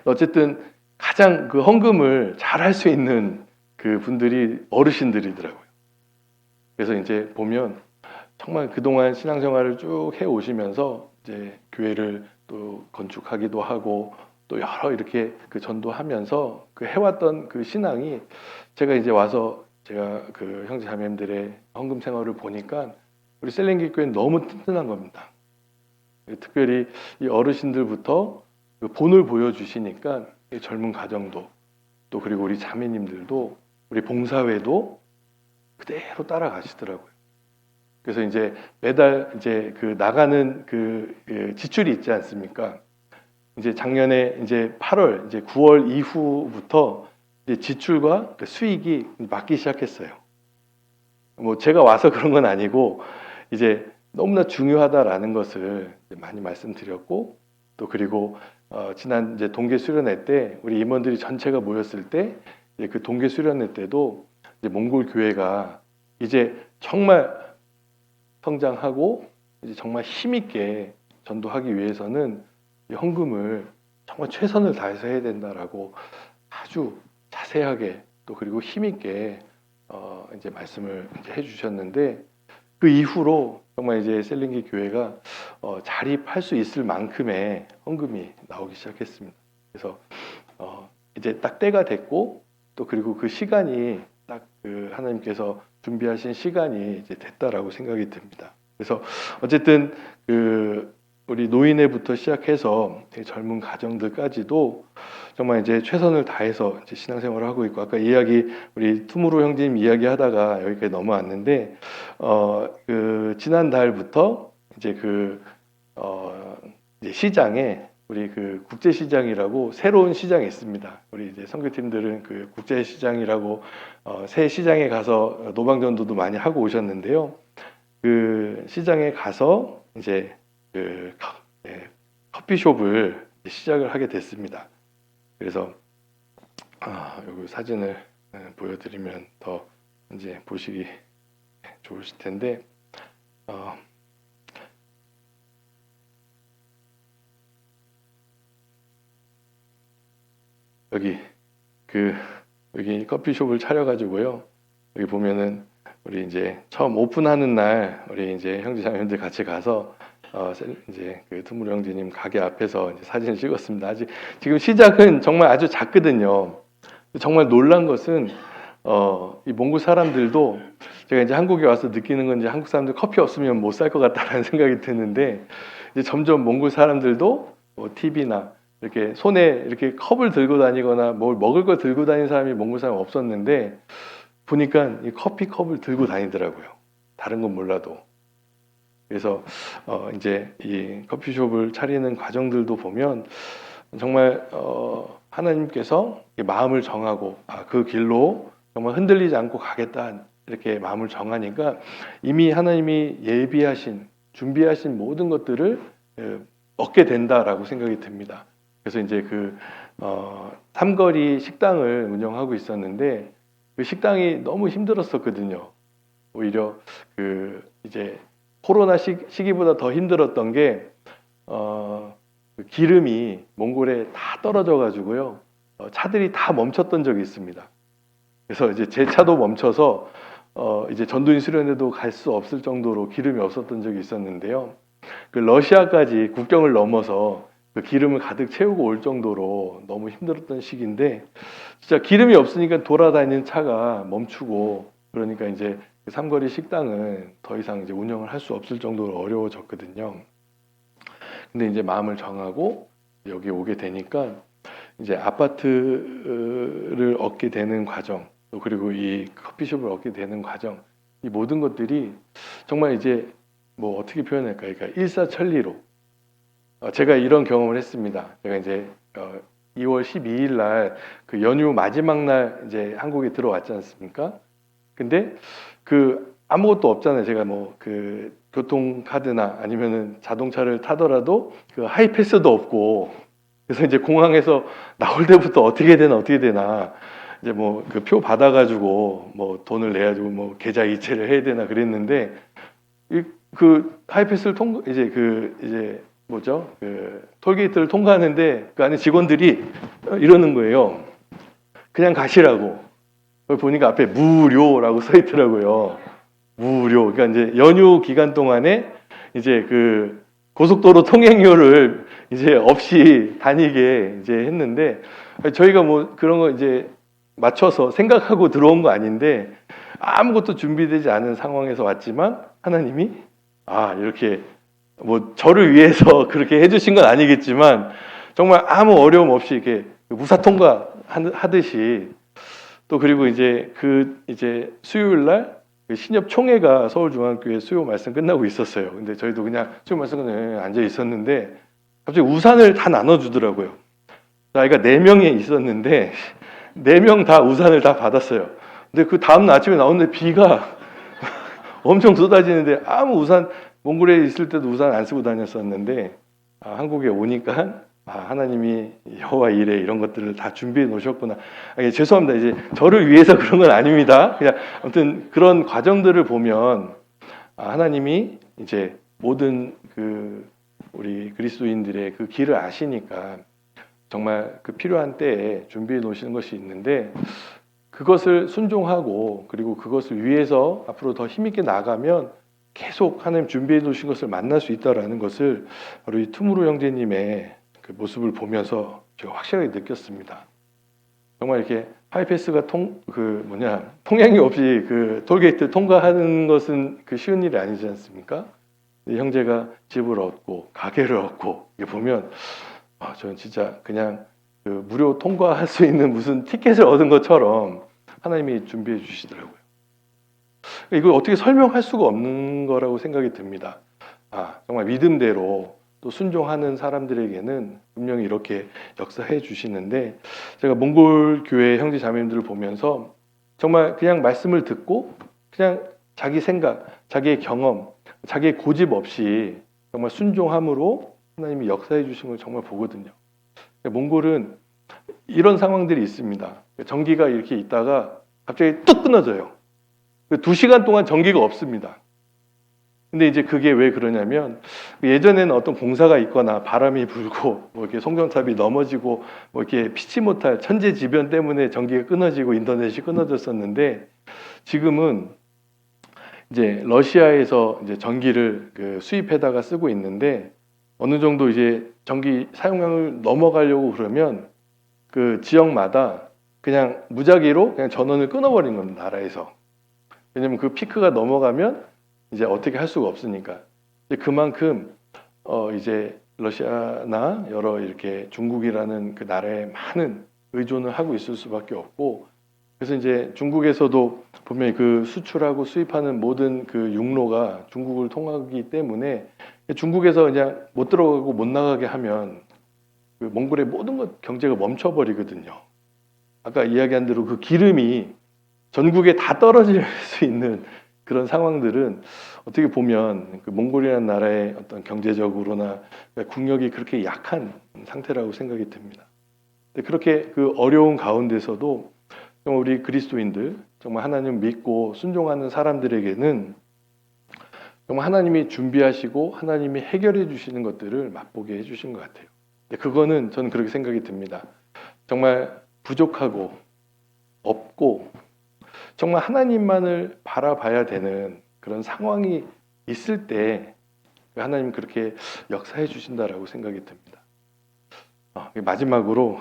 어쨌든 가장 그 헌금을 잘 할 수 있는 그 분들이 어르신들이더라고요. 그래서 이제 보면 정말 그동안 신앙생활을 쭉 해 오시면서 이제 교회를 또 건축하기도 하고 또 여러 이렇게 그 전도하면서 그 해왔던 그 신앙이 제가 이제 와서 제가 그 형제 자매님들의 헌금 생활을 보니까 우리 셀렌기 교회는 너무 튼튼한 겁니다. 특별히 이 어르신들부터 그 본을 보여주시니까 이 젊은 가정도 또 그리고 우리 자매님들도 우리 봉사회도 그대로 따라가시더라고요. 그래서 이제 매달 이제 그 나가는 그 지출이 있지 않습니까? 이제 작년에 이제 8월, 이제 9월 이후부터 이제 지출과 그 수익이 맞기 시작했어요. 뭐 제가 와서 그런 건 아니고 이제 너무나 중요하다라는 것을 많이 말씀드렸고 또 그리고 지난 이제 동계 수련회 때 우리 임원들이 전체가 모였을 때 이제 그 동계 수련회 때도 이제 몽골 교회가 이제 정말 성장하고 이제 정말 힘있게 전도하기 위해서는 이 헌금을 정말 최선을 다해서 해야 된다라고 아주 자세하게 또 그리고 힘있게 이제 말씀을 이제 해주셨는데 그 이후로 정말 이제 셀링기 교회가 자립할 수 있을 만큼의 헌금이 나오기 시작했습니다. 그래서 이제 딱 때가 됐고 또 그리고 그 시간이 딱 그 하나님께서 준비하신 시간이 이제 됐다라고 생각이 듭니다. 그래서 어쨌든 그 우리 노인회부터 시작해서 젊은 가정들까지도 정말 이제 최선을 다해서 이제 신앙생활을 하고 있고 아까 이야기 우리 투무루 형제님 이야기하다가 여기까지 넘어왔는데 그 지난달부터 이제 이제 시장에 우리 그 국제시장이라고 새로운 시장이 있습니다. 우리 이제 선교팀들은 그 국제시장이라고 새 시장에 가서 노방전도도 많이 하고 오셨는데요. 그 시장에 가서 이제 그 커피숍을 시작을 하게 됐습니다. 그래서 여기 사진을 보여드리면 더 이제 보시기 좋으실 텐데 여기 커피숍을 차려가지고요. 여기 보면은 우리 이제 처음 오픈하는 날 우리 이제 형제자매님들 같이 가서 이제 그 투무루 형제님 가게 앞에서 이제 사진을 찍었습니다. 아직 지금 시작은 정말 아주 작거든요. 정말 놀란 것은 이 몽골 사람들도 제가 이제 한국에 와서 느끼는 건 이제 한국 사람들 커피 없으면 못 살 것 같다라는 생각이 드는데 이제 점점 몽골 사람들도 뭐 TV나 이렇게 손에 이렇게 컵을 들고 다니거나 뭘 먹을 걸 들고 다니는 사람이 몽골 사람 없었는데 보니까 이 커피컵을 들고 다니더라고요. 다른 건 몰라도. 그래서 이제 이 커피숍을 차리는 과정들도 보면 정말 하나님께서 마음을 정하고 그 길로 정말 흔들리지 않고 가겠다 이렇게 마음을 정하니까 이미 하나님이 예비하신 준비하신 모든 것들을 얻게 된다라고 생각이 듭니다. 그래서 이제 그 삼거리 식당을 운영하고 있었는데 그 식당이 너무 힘들었었거든요. 오히려 그 이제 코로나 시기보다 더 힘들었던 게 그 기름이 몽골에 다 떨어져 가지고요. 차들이 다 멈췄던 적이 있습니다. 그래서 이제 제 차도 멈춰서 이제 전도인 수련회도 갈 수 없을 정도로 기름이 없었던 적이 있었는데요. 그 러시아까지 국경을 넘어서 그 기름을 가득 채우고 올 정도로 너무 힘들었던 시기인데 진짜 기름이 없으니까 돌아다니는 차가 멈추고 그러니까 이제 그 삼거리 식당은 더 이상 이제 운영을 할 수 없을 정도로 어려워졌거든요. 근데 이제 마음을 정하고 여기 오게 되니까 이제 아파트를 얻게 되는 과정, 또 그리고 이 커피숍을 얻게 되는 과정, 이 모든 것들이 정말 이제 뭐 어떻게 표현할까요? 그러니까 일사천리로 제가 이런 경험을 했습니다. 제가 이제 2월 12일 날 그 연휴 마지막 날 이제 한국에 들어왔지 않습니까? 근데 그 아무것도 없잖아요. 제가 뭐 그 교통카드나 아니면은 자동차를 타더라도 그 하이패스도 없고 그래서 이제 공항에서 나올 때부터 어떻게 되나 이제 뭐 그 표 받아가지고 뭐 돈을 내야지고 뭐 계좌 이체를 해야 되나 그랬는데 그 하이패스를 이제 뭐죠 그 톨게이트를 통과하는데 그 안에 직원들이 이러는 거예요. 그냥 가시라고. 그걸 보니까 앞에 무료라고 써 있더라고요. 무료. 그러니까 이제 연휴 기간 동안에 이제 그 고속도로 통행료를 이제 없이 다니게 이제 했는데 저희가 뭐 그런 거 이제 맞춰서 생각하고 들어온 거 아닌데 아무것도 준비되지 않은 상황에서 왔지만 하나님이 이렇게 뭐 저를 위해서 그렇게 해주신 건 아니겠지만 정말 아무 어려움 없이 이렇게 무사 통과 하듯이 또 그리고 이제 이제 수요일 날 신협 총회가 서울중앙교회 수요 말씀 끝나고 있었어요. 근데 저희도 그냥 수요 말씀 끝나고 앉아 있었는데 갑자기 우산을 다 나눠주더라고요. 저희가 4명이 있었는데 4명 다 우산을 다 받았어요. 근데 그 다음날 아침에 나오는데 비가 엄청 쏟아지는데 몽골에 있을 때도 우산 안 쓰고 다녔었는데 한국에 오니까 하나님이 여호와 일에 이런 것들을 다 준비해 놓으셨구나. 죄송합니다. 이제 저를 위해서 그런 건 아닙니다. 그냥 아무튼 그런 과정들을 보면 하나님이 이제 모든 그 우리 그리스도인들의 그 길을 아시니까 정말 그 필요한 때에 준비해 놓으시는 것이 있는데 그것을 순종하고 그리고 그것을 위해서 앞으로 더 힘있게 나가면 계속 하나님 준비해 놓으신 것을 만날 수 있다라는 것을 바로 이 투무루 형제님의 그 모습을 보면서 제가 확실하게 느꼈습니다. 정말 이렇게 하이패스가 통행이 없이 그 톨게이트 통과하는 것은 그 쉬운 일이 아니지 않습니까? 형제가 집을 얻고 가게를 얻고 이게 보면 저는 진짜 그냥 그 무료 통과할 수 있는 무슨 티켓을 얻은 것처럼 하나님이 준비해 주시더라고요. 이걸 어떻게 설명할 수가 없는 거라고 생각이 듭니다. 정말 믿음대로 또 순종하는 사람들에게는 분명히 이렇게 역사해 주시는데 제가 몽골 교회 형제 자매님들을 보면서 정말 그냥 말씀을 듣고 그냥 자기 생각, 자기의 경험, 자기의 고집 없이 정말 순종함으로 하나님이 역사해 주신 걸 정말 보거든요. 몽골은 이런 상황들이 있습니다. 전기가 이렇게 있다가 갑자기 뚝 끊어져요. 2시간 동안 전기가 없습니다. 근데 이제 그게 왜 그러냐면 예전에는 어떤 공사가 있거나 바람이 불고 뭐 이렇게 송전탑이 넘어지고 뭐 이렇게 피치 못할 천재지변 때문에 전기가 끊어지고 인터넷이 끊어졌었는데 지금은 이제 러시아에서 이제 전기를 수입해다가 쓰고 있는데 어느 정도 이제 전기 사용량을 넘어가려고 그러면 그 지역마다 그냥 무작위로 그냥 전원을 끊어버린 겁니다. 나라에서. 왜냐면 그 피크가 넘어가면 이제 어떻게 할 수가 없으니까. 이제 그만큼 이제 러시아나 여러 이렇게 중국이라는 그 나라에 많은 의존을 하고 있을 수밖에 없고 그래서 이제 중국에서도 분명히 그 수출하고 수입하는 모든 그 육로가 중국을 통하기 때문에 중국에서 그냥 못 들어가고 못 나가게 하면 그 몽골의 모든 것 경제가 멈춰버리거든요. 아까 이야기한 대로 그 기름이 전국에 다 떨어질 수 있는 그런 상황들은 어떻게 보면 그 몽골이라는 나라의 어떤 경제적으로나 국력이 그렇게 약한 상태라고 생각이 듭니다. 그렇게 그 어려운 가운데서도 정말 우리 그리스도인들, 정말 하나님 믿고 순종하는 사람들에게는 정말 하나님이 준비하시고 하나님이 해결해 주시는 것들을 맛보게 해주신 것 같아요. 근데 그거는 저는 그렇게 생각이 듭니다. 정말 부족하고 없고 정말 하나님만을 바라봐야 되는 그런 상황이 있을 때 하나님 그렇게 역사해 주신다라고 생각이 듭니다. 마지막으로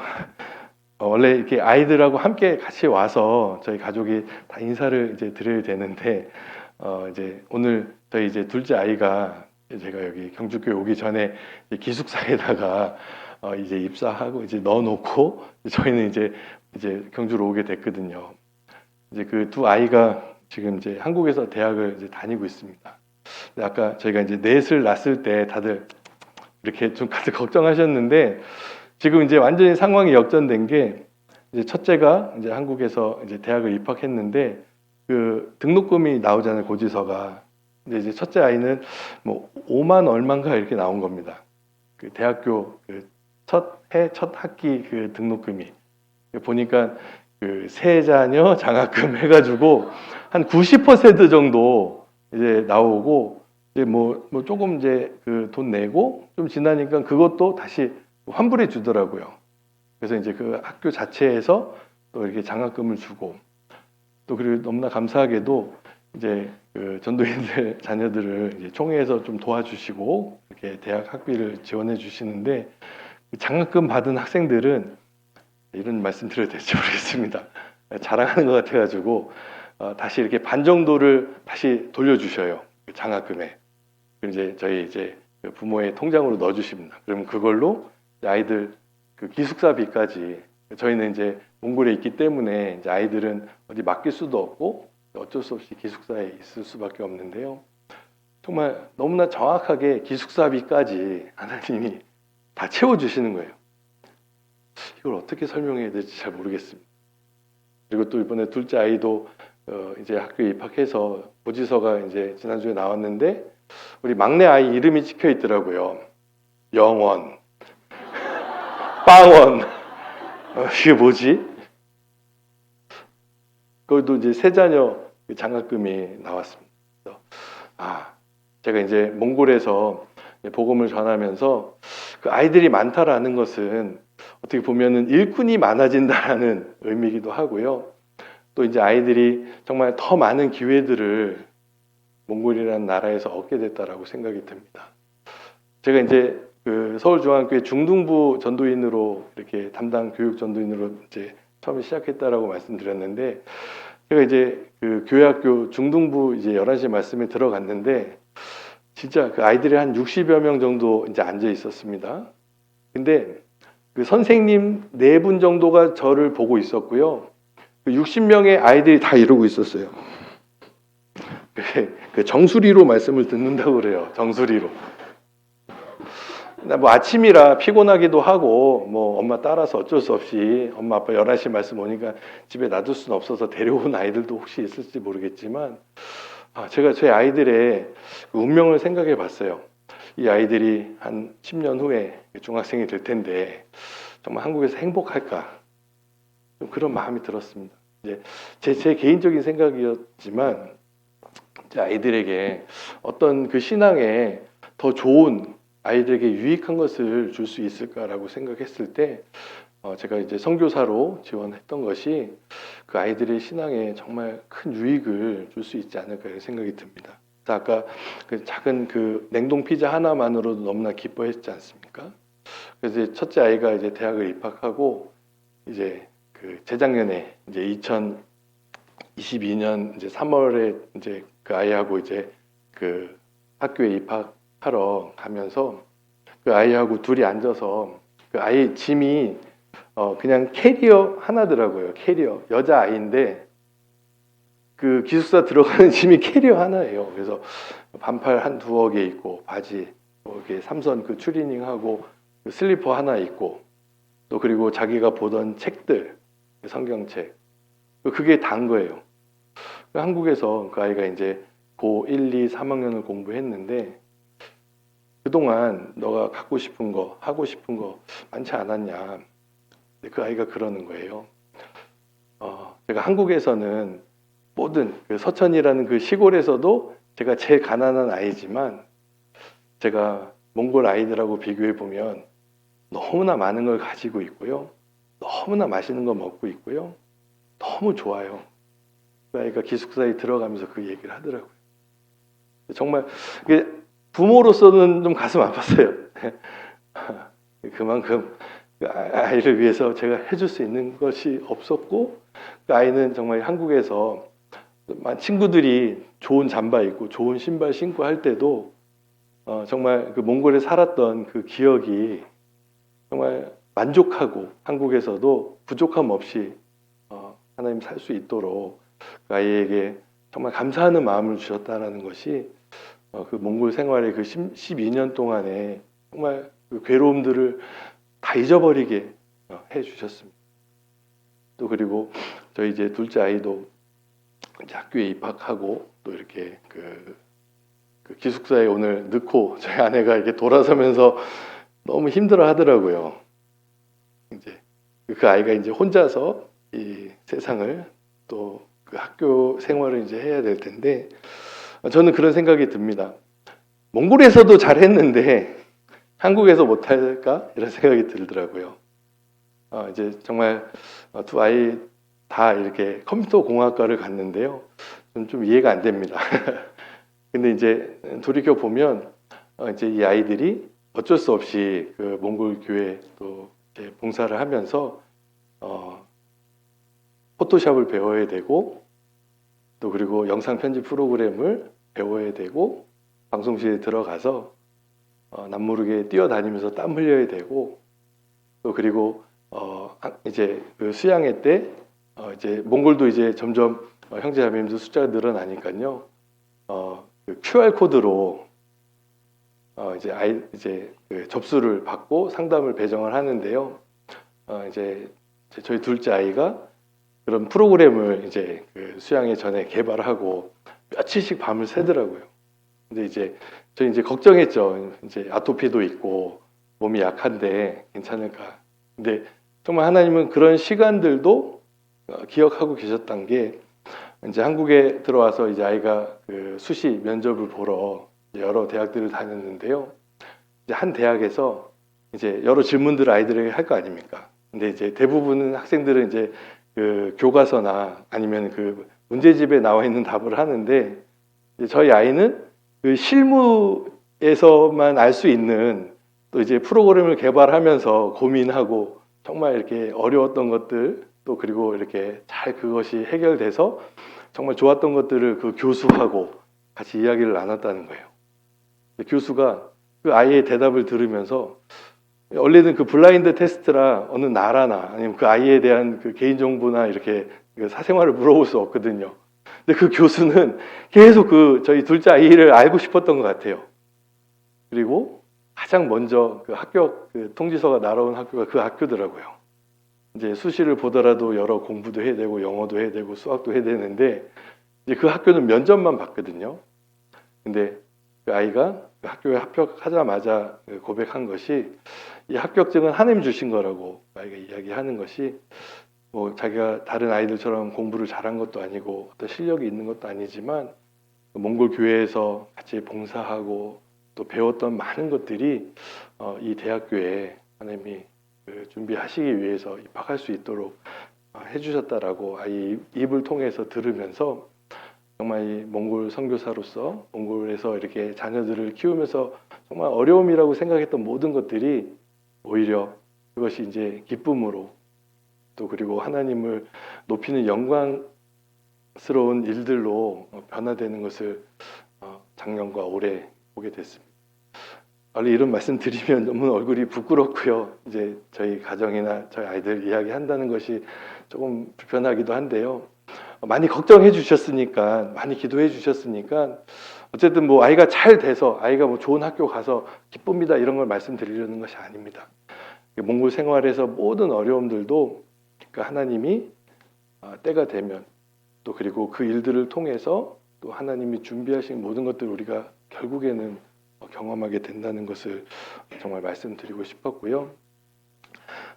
원래 이렇게 아이들하고 함께 같이 와서 저희 가족이 다 인사를 이제 드려야 되는데 이제 오늘 저희 이제 둘째 아이가 제가 여기 경주교회 오기 전에 기숙사에다가 이제 입사하고 이제 넣어놓고 저희는 이제 경주로 오게 됐거든요. 이제 그 두 아이가 지금 이제 한국에서 대학을 이제 다니고 있습니다. 근데 아까 저희가 이제 넷을 낳았을 때 다들 이렇게 좀 다들 걱정하셨는데 지금 이제 완전히 상황이 역전된 게 이제 첫째가 이제 한국에서 이제 대학을 입학했는데 그 등록금이 나오잖아요, 고지서가. 근데 이제 첫째 아이는 뭐 5만 얼마인가 이렇게 나온 겁니다. 그 대학교 그 첫 학기 그 등록금이 보니까 그 세자녀 장학금 해가지고 한 90% 정도 이제 나오고 이제 뭐 조금 이제 그 돈 내고 좀 지나니까 그것도 다시 환불해 주더라고요. 그래서 이제 그 학교 자체에서 또 이렇게 장학금을 주고 또 그리고 너무나 감사하게도 이제 그 전도인들 자녀들을 이제 총회에서 좀 도와주시고 이렇게 대학 학비를 지원해 주시는데 장학금 받은 학생들은 이런 말씀 드려도 될지 모르겠습니다. 자랑하는 것 같아가지고 다시 이렇게 반 정도를 다시 돌려주셔요. 그 장학금에. 그리고 이제 저희 이제 부모의 통장으로 넣어주십니다. 그러면 그걸로 아이들 그 기숙사비까지 저희는 이제 몽골에 있기 때문에 이제 아이들은 어디 맡길 수도 없고 어쩔 수 없이 기숙사에 있을 수밖에 없는데요. 정말 너무나 정확하게 기숙사비까지 하나님이 다 채워주시는 거예요. 이걸 어떻게 설명해야 될지 잘 모르겠습니다. 그리고 또 이번에 둘째 아이도 이제 학교에 입학해서 고지서가 이제 지난주에 나왔는데 우리 막내 아이 이름이 찍혀 있더라고요. 영원, 빵원. 이게 뭐지? 그것도 이제 세자녀 장학금이 나왔습니다. 그래서 제가 이제 몽골에서 복음을 전하면서 그 아이들이 많다라는 것은 어떻게 보면은 일꾼이 많아진다라는 의미이기도 하고요. 또 이제 아이들이 정말 더 많은 기회들을 몽골이라는 나라에서 얻게 됐다라고 생각이 듭니다. 제가 이제 그 서울중앙교회 중등부 전도인으로 이렇게 담당 교육 전도인으로 이제 처음에 시작했다라고 말씀드렸는데 제가 이제 그 교회학교 중등부 이제 11시 말씀에 들어갔는데 진짜 그 아이들이 한 60여 명 정도 이제 앉아 있었습니다. 근데 그 선생님 4분 정도가 저를 보고 있었고요. 그 60명의 아이들이 다 이러고 있었어요. 그 정수리로 말씀을 듣는다고 그래요. 정수리로. 뭐 아침이라 피곤하기도 하고 뭐 엄마 따라서 어쩔 수 없이 엄마 아빠 11시 말씀 오니까 집에 놔둘 수는 없어서 데려온 아이들도 혹시 있을지 모르겠지만 제가 제 아이들의 운명을 생각해 봤어요. 이 아이들이 한 10년 후에 중학생이 될 텐데 정말 한국에서 행복할까? 좀 그런 마음이 들었습니다. 이제 제 개인적인 생각이었지만 제 아이들에게 어떤 그 신앙에 더 좋은 아이들에게 유익한 것을 줄 수 있을까라고 생각했을 때 제가 이제 선교사로 지원했던 것이 그 아이들의 신앙에 정말 큰 유익을 줄 수 있지 않을까 이런 생각이 듭니다. 아까 그 작은 그 냉동 피자 하나만으로도 너무나 기뻐했지 않습니까? 그래서 이제 첫째 아이가 이제 대학을 입학하고 이제 그 재작년에 이제 2022년 이제 3월에 이제 그 아이하고 이제 그 학교에 입학하러 가면서 그 아이하고 둘이 앉아서 그 아이 짐이 그냥 캐리어 하나더라고요. 캐리어 여자 아이인데 그 기숙사 들어가는 짐이 캐리어 하나예요. 그래서 반팔 한 두어 개 있고 바지 이렇게 삼선 그 추리닝하고 그 슬리퍼 하나 있고 또 그리고 자기가 보던 책들 성경책 그게 다인 거예요. 한국에서 그 아이가 이제 고 1, 2, 3학년을 공부했는데 그동안 너가 갖고 싶은 거 하고 싶은 거 많지 않았냐. 그 아이가 그러는 거예요. 제가 한국에서는 모든 그 서천이라는 그 시골에서도 제가 제일 가난한 아이지만 제가 몽골 아이들하고 비교해 보면 너무나 많은 걸 가지고 있고요. 너무나 맛있는 거 먹고 있고요. 너무 좋아요. 그 아이가 기숙사에 들어가면서 그 얘기를 하더라고요. 정말 이게 부모로서는 좀 가슴 아팠어요. 그만큼 그 아이를 위해서 제가 해줄 수 있는 것이 없었고 그 아이는 정말 한국에서 친구들이 좋은 잠바 입고 좋은 신발 신고 할 때도 정말 그 몽골에 살았던 그 기억이 정말 만족하고 한국에서도 부족함 없이 하나님 살 수 있도록 그 아이에게 정말 감사하는 마음을 주셨다는 것이 그 몽골 생활의 그 12년 동안에 정말 그 괴로움들을 다 잊어버리게 해 주셨습니다. 또 그리고 저희 이제 둘째 아이도 이제 학교에 입학하고 또 이렇게 그 기숙사에 오늘 넣고 저희 아내가 이렇게 돌아서면서 너무 힘들어 하더라고요. 이제 그 아이가 이제 혼자서 이 세상을 또 그 학교 생활을 이제 해야 될 텐데 저는 그런 생각이 듭니다. 몽골에서도 잘했는데 한국에서 못할까 이런 생각이 들더라고요. 이제 정말 두 아이 다 이렇게 컴퓨터 공학과를 갔는데요. 좀 이해가 안 됩니다. 근데 이제 돌이켜 보면 이제 이 아이들이 어쩔 수 없이 그 몽골 교회 또 봉사를 하면서 포토샵을 배워야 되고 또 그리고 영상 편집 프로그램을 배워야 되고 방송실에 들어가서 남모르게 뛰어다니면서 땀 흘려야 되고 또 그리고 이제 그 수양회 때 이제 몽골도 이제 점점 형제자매님들 숫자가 늘어나니까요. 그 QR 코드로 이제 그 접수를 받고 상담을 배정을 하는데요. 이제 저희 둘째 아이가 그런 프로그램을 이제 그 수양회 전에 개발하고 며칠씩 밤을 새더라고요. 근데 이제 저희 이제 걱정했죠. 이제 아토피도 있고 몸이 약한데 괜찮을까. 근데 정말 하나님은 그런 시간들도 기억하고 계셨던 게 이제 한국에 들어와서 이제 아이가 그 수시 면접을 보러 여러 대학들을 다녔는데요. 이제 한 대학에서 이제 여러 질문들을 아이들에게 할 거 아닙니까? 근데 이제 대부분은 학생들은 이제 그 교과서나 아니면 그 문제집에 나와 있는 답을 하는데 저희 아이는 그 실무에서만 알 수 있는 또 이제 프로그램을 개발하면서 고민하고 정말 이렇게 어려웠던 것들 또 그리고 이렇게 잘 그것이 해결돼서 정말 좋았던 것들을 그 교수하고 같이 이야기를 나눴다는 거예요. 교수가 그 아이의 대답을 들으면서 원래는 그 블라인드 테스트라 어느 나라나 아니면 그 아이에 대한 그 개인정보나 이렇게 그 사생활을 물어볼 수 없거든요. 근데 그 교수는 계속 그 저희 둘째 아이를 알고 싶었던 것 같아요. 그리고 가장 먼저 그 합격 그 통지서가 날아온 학교가 그 학교더라고요. 이제 수시를 보더라도 여러 공부도 해야 되고 영어도 해야 되고 수학도 해야 되는데 이제 그 학교는 면접만 봤거든요. 근데 그 아이가 그 학교에 합격하자마자 고백한 것이 이 합격증은 하나님 주신 거라고 아이가 이야기하는 것이 뭐 자기가 다른 아이들처럼 공부를 잘한 것도 아니고 어떤 실력이 있는 것도 아니지만 몽골 교회에서 같이 봉사하고 또 배웠던 많은 것들이 이 대학교에 하나님이 준비하시기 위해서 입학할 수 있도록 해주셨다라고 아이 입을 통해서 들으면서 정말 이 몽골 선교사로서 몽골에서 이렇게 자녀들을 키우면서 정말 어려움이라고 생각했던 모든 것들이 오히려 그것이 이제 기쁨으로 또 그리고 하나님을 높이는 영광스러운 일들로 변화되는 것을 작년과 올해 보게 됐습니다. 원래 이런 말씀 드리면 너무 얼굴이 부끄럽고요. 이제 저희 가정이나 저희 아이들 이야기한다는 것이 조금 불편하기도 한데요. 많이 걱정해 주셨으니까 많이 기도해 주셨으니까 어쨌든 뭐 아이가 잘 돼서 아이가 뭐 좋은 학교 가서 기쁩니다 이런 걸 말씀드리려는 것이 아닙니다. 몽골 생활에서 모든 어려움들도 그러니까 하나님이 때가 되면 또 그리고 그 일들을 통해서 또 하나님이 준비하신 모든 것들을 우리가 결국에는 경험하게 된다는 것을 정말 말씀드리고 싶었고요.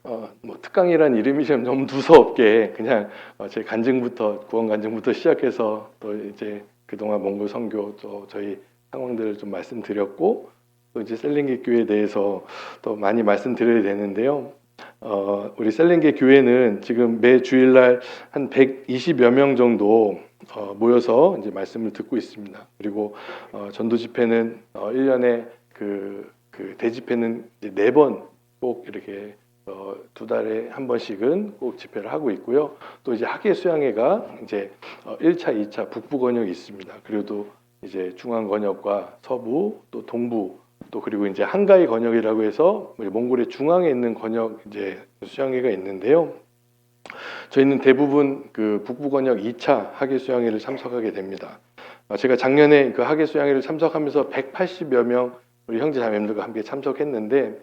뭐 특강이란 이름이 좀 너무 두서없게 그냥 제 간증부터 구원 간증부터 시작해서 또 이제 그동안 몽골 선교 또 저희 상황들을 좀 말씀드렸고 또 이제 셀링게 교회에 대해서 또 많이 말씀드려야 되는데요. 우리 셀링게 교회는 지금 매 주일날 한 120여 명 정도 모여서 이제 말씀을 듣고 있습니다. 그리고 전도 집회는 1년에 그 대집회는 이제 4번 꼭 이렇게 2달에 한 번씩은 꼭 집회를 하고 있고요. 또 이제 학예 수양회가 이제 1차, 2차 북부 권역이 있습니다. 그리고 또 이제 중앙 권역과 서부 또 동부 또 그리고 이제 한가위 권역이라고 해서 몽골의 중앙에 있는 권역 이제 수양회가 있는데요. 저희는 대부분 그 북부 권역 2차 학예 수양회를 참석하게 됩니다. 제가 작년에 그 학예 수양회를 참석하면서 180여 명 우리 형제 자매님들과 함께 참석했는데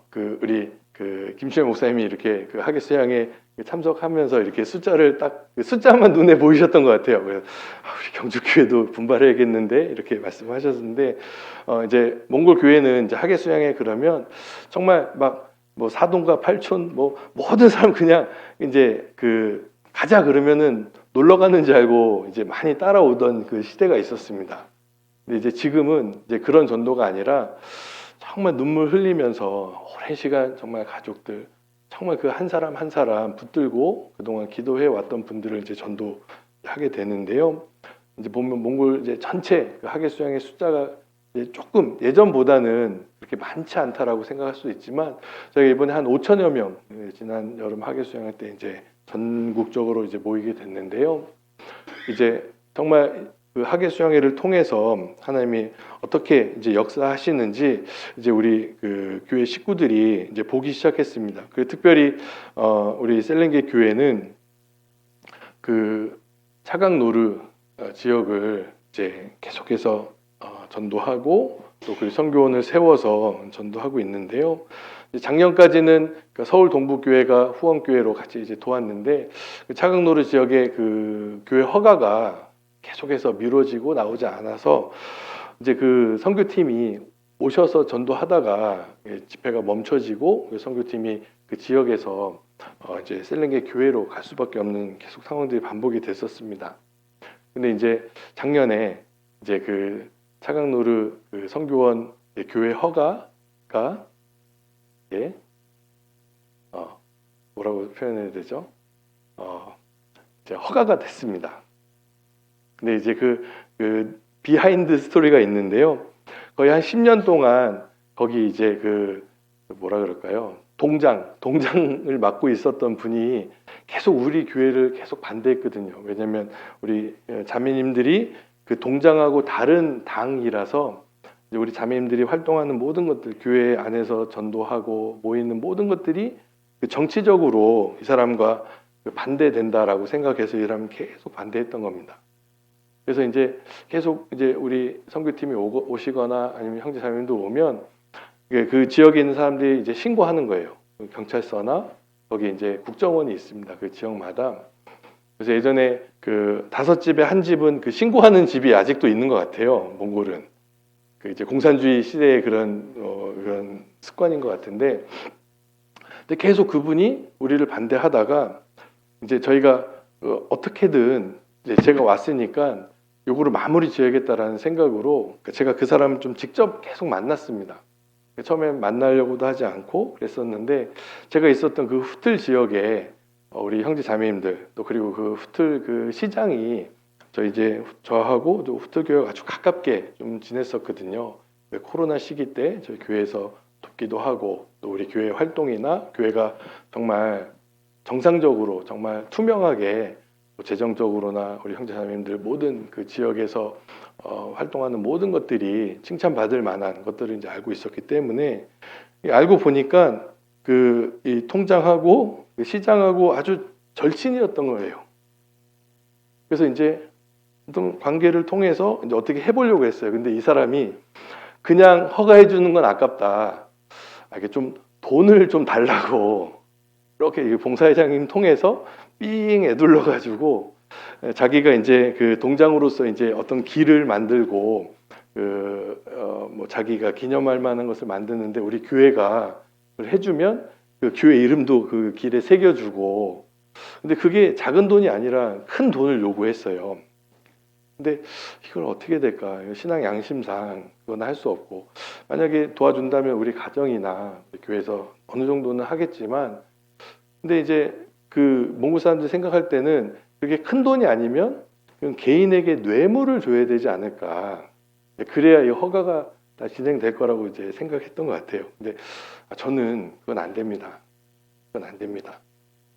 그 우리 그 김시현 목사님이 이렇게 그 학예 수양회 참석하면서 이렇게 숫자를 딱 그 숫자만 눈에 보이셨던 것 같아요. 그래서 우리 경주교회도 분발해야겠는데 이렇게 말씀하셨는데 이제 몽골 교회는 이제 학예 수양회 그러면 정말 막 뭐 사돈과 팔촌 뭐 모든 사람 그냥 이제 그 가자 그러면은 놀러 가는 줄 알고 이제 많이 따라오던 그 시대가 있었습니다. 근데 이제 지금은 이제 그런 전도가 아니라 정말 눈물 흘리면서 오랜 시간 정말 가족들 정말 그 한 사람 한 사람 붙들고 그동안 기도해 왔던 분들을 이제 전도하게 되는데요. 이제 보면 몽골 이제 전체 그 학예 수양의 숫자가 이제 조금 예전보다는 그렇게 많지 않다라고 생각할 수 있지만 저희가 이번에 한 5천여 명 지난 여름 학예 수양회 때 이제 전국적으로 이제 모이게 됐는데요. 이제 정말 그 학예 수양회를 통해서 하나님이 어떻게 이제 역사하시는지 이제 우리 그 교회 식구들이 이제 보기 시작했습니다. 그 특별히 우리 셀링게 교회는 그 차강노르 지역을 이제 계속해서 전도하고 또 그 선교원을 세워서 전도하고 있는데요. 작년까지는 서울 동부교회가 후원교회로 같이 이제 도왔는데 그 차강노르 지역의 그 교회 허가가 계속해서 미뤄지고 나오지 않아서 이제 그 선교팀이 오셔서 전도하다가 집회가 멈춰지고 그 선교팀이 그 지역에서 이제 셀링게 교회로 갈 수밖에 없는 계속 상황들이 반복이 됐었습니다. 근데 이제 작년에 이제 그 차강노르 그 선교원 교회 허가가 뭐라고 표현해야 되죠? 이제 허가가 됐습니다. 근데 이제 그 비하인드 스토리가 있는데요. 거의 한 10년 동안 거기 이제 그 뭐라 그럴까요? 동장을 맡고 있었던 분이 계속 우리 교회를 계속 반대했거든요. 왜냐하면 우리 자매님들이 그 동장하고 다른 당이라서 이제 우리 자매님들이 활동하는 모든 것들, 교회 안에서 전도하고 모이는 모든 것들이 그 정치적으로 이 사람과 반대된다라고 생각해서 이 사람은 계속 반대했던 겁니다. 그래서 이제 계속 이제 우리 선교팀이 오시거나 아니면 형제 자매님도 오면 그 지역에 있는 사람들이 이제 신고하는 거예요. 경찰서나 거기 이제 국정원이 있습니다. 그 지역마다. 그래서 예전에 그 5집에 한 집은 그 신고하는 집이 아직도 있는 것 같아요. 몽골은 그 이제 공산주의 시대의 그런 습관인 것 같은데, 근데 계속 그분이 우리를 반대하다가 이제 저희가 어떻게든 이제 제가 왔으니까 요거를 마무리 지어야겠다라는 생각으로 제가 그 사람을 좀 직접 계속 만났습니다. 처음에 만나려고도 하지 않고 그랬었는데 제가 있었던 그 후틀 지역에 우리 형제 자매님들 또 그리고 그 후틀 그 시장이 저하고 또 후틀 교회가 아주 가깝게 좀 지냈었거든요. 코로나 시기 때 저희 교회에서 돕기도 하고 또 우리 교회 활동이나 교회가 정말 정상적으로 정말 투명하게 재정적으로나 우리 형제 자매님들 모든 그 지역에서 활동하는 모든 것들이 칭찬받을 만한 것들을 이제 알고 있었기 때문에 알고 보니까 이 통장하고 시장하고 아주 절친이었던 거예요. 그래서 이제 어떤 관계를 통해서 이제 어떻게 해보려고 했어요. 근데 이 사람이 그냥 허가해 주는 건 아깝다. 이렇게 좀 돈을 좀 달라고 이렇게 봉사회장님 통해서 삥 애둘러 가지고 자기가 이제 그 동장으로서 이제 어떤 길을 만들고 뭐 자기가 기념할 만한 것을 만드는데 우리 교회가 그걸 해주면 그 교회 이름도 그 길에 새겨주고, 근데 그게 작은 돈이 아니라 큰 돈을 요구했어요. 근데 이걸 어떻게 될까? 신앙 양심상 그건 할 수 없고, 만약에 도와준다면 우리 가정이나 교회에서 어느 정도는 하겠지만, 근데 이제 그 몽골 사람들 생각할 때는 그게 큰 돈이 아니면 그건 개인에게 뇌물을 줘야 되지 않을까. 그래야 이 허가가 다 진행될 거라고 이제 생각했던 것 같아요. 근데 저는 그건 안 됩니다. 그건 안 됩니다.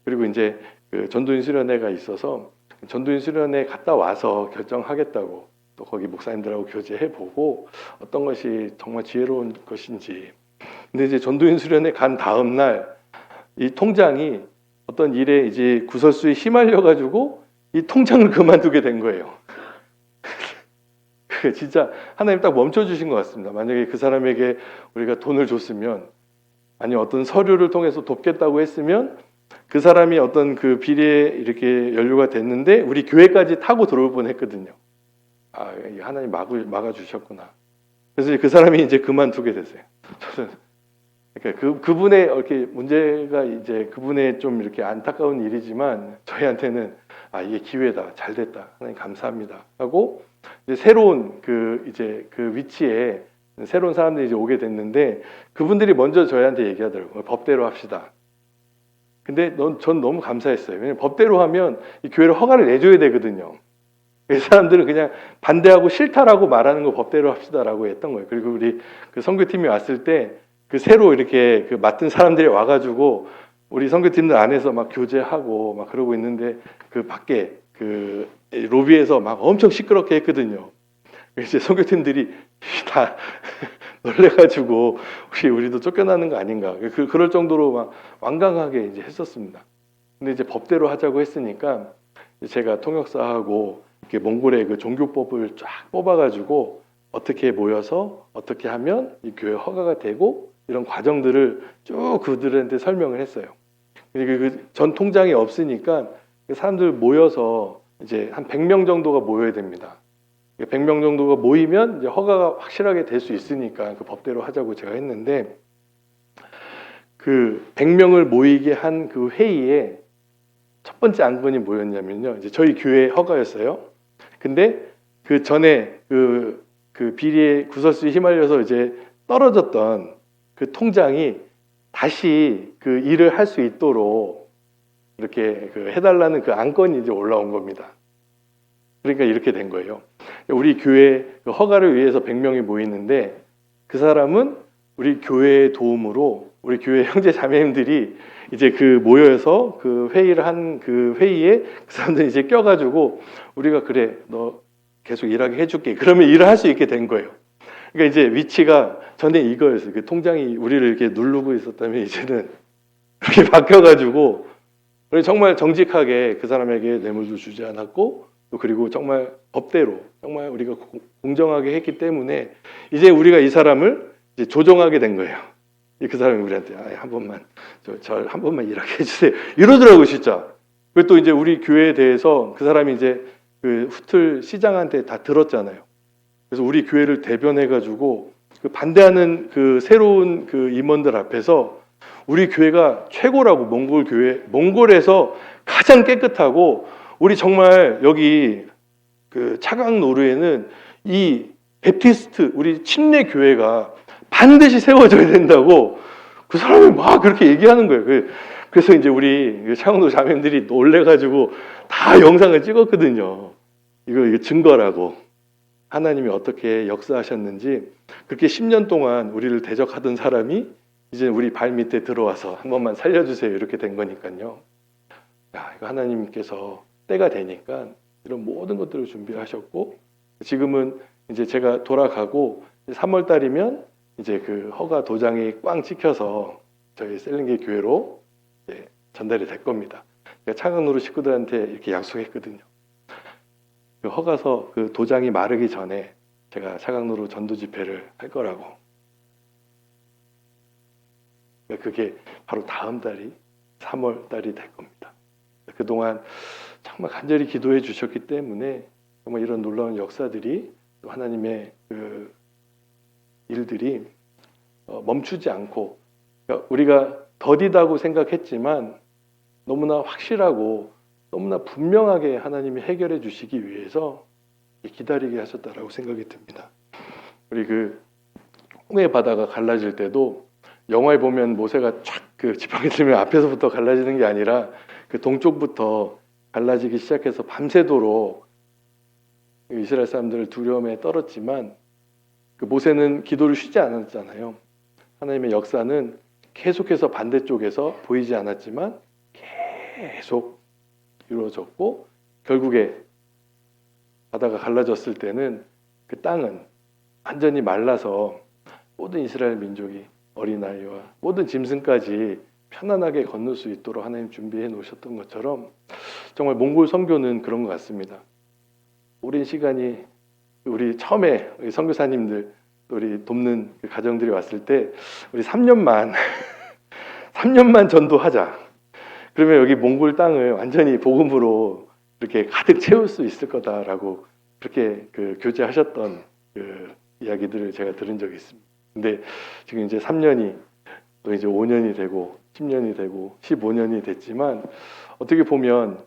그리고 이제 그 전도인 수련회가 있어서 전도인 수련회 갔다 와서 결정하겠다고, 또 거기 목사님들하고 교제해보고 어떤 것이 정말 지혜로운 것인지. 근데 이제 전도인 수련회 간 다음 날 이 통장이 어떤 일에 이제 구설수에 휘말려 가지고 이 통장을 그만두게 된 거예요. 그게 진짜 하나님 딱 멈춰 주신 것 같습니다. 만약에 그 사람에게 우리가 돈을 줬으면, 아니 어떤 서류를 통해서 돕겠다고 했으면 그 사람이 어떤 그 비리에 이렇게 연루가 됐는데 우리 교회까지 타고 들어올 뻔했거든요. 아, 하나님 막아 주셨구나. 그래서 이제 그 사람이 이제 그만두게 됐어요. 저는 그러니까 그분의 이렇게 문제가 이제 그분의 좀 이렇게 안타까운 일이지만, 저희한테는 아, 이게 기회다, 잘 됐다, 하나님 감사합니다 하고 이제 새로운 그 위치에 새로운 사람들이 이제 오게 됐는데, 그분들이 먼저 저희한테 얘기하더라고요. 법대로 합시다. 근데 전 너무 감사했어요. 왜냐면 법대로 하면 이 교회를 허가를 내줘야 되거든요. 그 사람들은 그냥 반대하고 싫다라고 말하는 거 법대로 합시다라고 했던 거예요. 그리고 우리 그 선교팀이 왔을 때 그 새로 이렇게 그 맡은 사람들이 와가지고 우리 선교팀들 안에서 막 교제하고 막 그러고 있는데, 그 밖에 그 로비에서 막 엄청 시끄럽게 했거든요. 이제 선교팀들이 다 놀래가지고 혹시 우리도 쫓겨나는 거 아닌가, 그럴 정도로 막 완강하게 이제 했었습니다. 근데 이제 법대로 하자고 했으니까 제가 통역사하고 이렇게 몽골의 그 종교법을 쫙 뽑아가지고 어떻게 모여서 어떻게 하면 이 교회 허가가 되고 이런 과정들을 쭉 그들한테 설명을 했어요. 그 전 통장이 없으니까 사람들 모여서 이제 한 100명 정도가 모여야 됩니다. 100명 정도가 모이면 이제 허가가 확실하게 될 수 있으니까 그 법대로 하자고 제가 했는데, 그 100명을 모이게 한 그 회의에 첫 번째 안건이 뭐였냐면요, 이제 저희 교회 허가였어요. 근데 그 전에 그 비리의 구설수에 휘말려서 이제 떨어졌던 그 통장이 다시 그 일을 할 수 있도록 이렇게 그 해달라는 그 안건이 이제 올라온 겁니다. 그러니까 이렇게 된 거예요. 우리 교회 그 허가를 위해서 100명이 모이는데, 그 사람은 우리 교회의 도움으로 우리 교회 형제 자매님들이 이제 그 모여서 그 회의를 한 그 회의에 그 사람들이 이제 껴가지고 우리가 그래 너 계속 일하게 해줄게, 그러면 일을 할 수 있게 된 거예요. 그러니까 이제 위치가 전에 이거였어요. 그 통장이 우리를 이렇게 누르고 있었다면 이제는 이렇게 바뀌어가지고 우리 정말 정직하게 그 사람에게 뇌물도 주지 않았고, 또 그리고 정말 법대로 정말 우리가 공정하게 했기 때문에 이제 우리가 이 사람을 이제 조정하게 된 거예요. 그 사람이 우리한테 한 번만 저 한 번만 일하게 해주세요 이러더라고요, 진짜. 그리고 또 이제 우리 교회에 대해서 그 사람이 이제 그 후틀 시장한테 다 들었잖아요. 그래서 우리 교회를 대변해가지고 그 반대하는 그 새로운 그 임원들 앞에서 우리 교회가 최고라고, 몽골에서 가장 깨끗하고 우리 정말 여기 그 차강노루에는 이 베프티스트 우리 침례 교회가 반드시 세워져야 된다고 그 사람이 막 그렇게 얘기하는 거예요. 그래서 이제 우리 차강노루 자매님들이 놀래가지고 다 영상을 찍었거든요. 이거 증거라고. 하나님이 어떻게 역사하셨는지, 그렇게 10년 동안 우리를 대적하던 사람이 이제 우리 발 밑에 들어와서 한 번만 살려주세요 이렇게 된 거니까요. 야, 이거 하나님께서 때가 되니까 이런 모든 것들을 준비하셨고, 지금은 이제 제가 돌아가고 3월 달이면 이제 그 허가 도장이 꽝 찍혀서 저희 셀링게 교회로 이제 전달이 될 겁니다. 제가 차강노루 식구들한테 이렇게 약속했거든요. 그 허가서 그 도장이 마르기 전에 제가 차강노루 전도 집회를 할 거라고. 그게 바로 다음 달이 3월 달이 될 겁니다. 그동안 정말 간절히 기도해 주셨기 때문에 정말 이런 놀라운 역사들이, 또 하나님의 그 일들이 멈추지 않고, 그러니까 우리가 더디다고 생각했지만 너무나 확실하고 너무나 분명하게 하나님이 해결해 주시기 위해서 기다리게 하셨다라고 생각이 듭니다. 우리 그 홍해 바다가 갈라질 때도 영화에 보면 모세가 촥 그 지팡이 들면 앞에서부터 갈라지는 게 아니라 그 동쪽부터 갈라지기 시작해서 밤새도록 이스라엘 사람들을 두려움에 떨었지만 그 모세는 기도를 쉬지 않았잖아요. 하나님의 역사는 계속해서 반대쪽에서 보이지 않았지만 계속 이루어졌고 결국에 바다가 갈라졌을 때는 그 땅은 완전히 말라서 모든 이스라엘 민족이 어린아이와 모든 짐승까지 편안하게 건널 수 있도록 하나님 준비해 놓으셨던 것처럼 정말 몽골 선교는 그런 것 같습니다. 오랜 시간이 우리 처음에 우리 선교사님들 우리 돕는 그 가정들이 왔을 때 우리 3년만 3년만 전도하자. 그러면 여기 몽골 땅을 완전히 복음으로 이렇게 가득 채울 수 있을 거다라고 그렇게 그 교제하셨던 그 이야기들을 제가 들은 적이 있습니다. 근데 지금 이제 3년이 또 이제 5년이 되고 10년이 되고 15년이 됐지만 어떻게 보면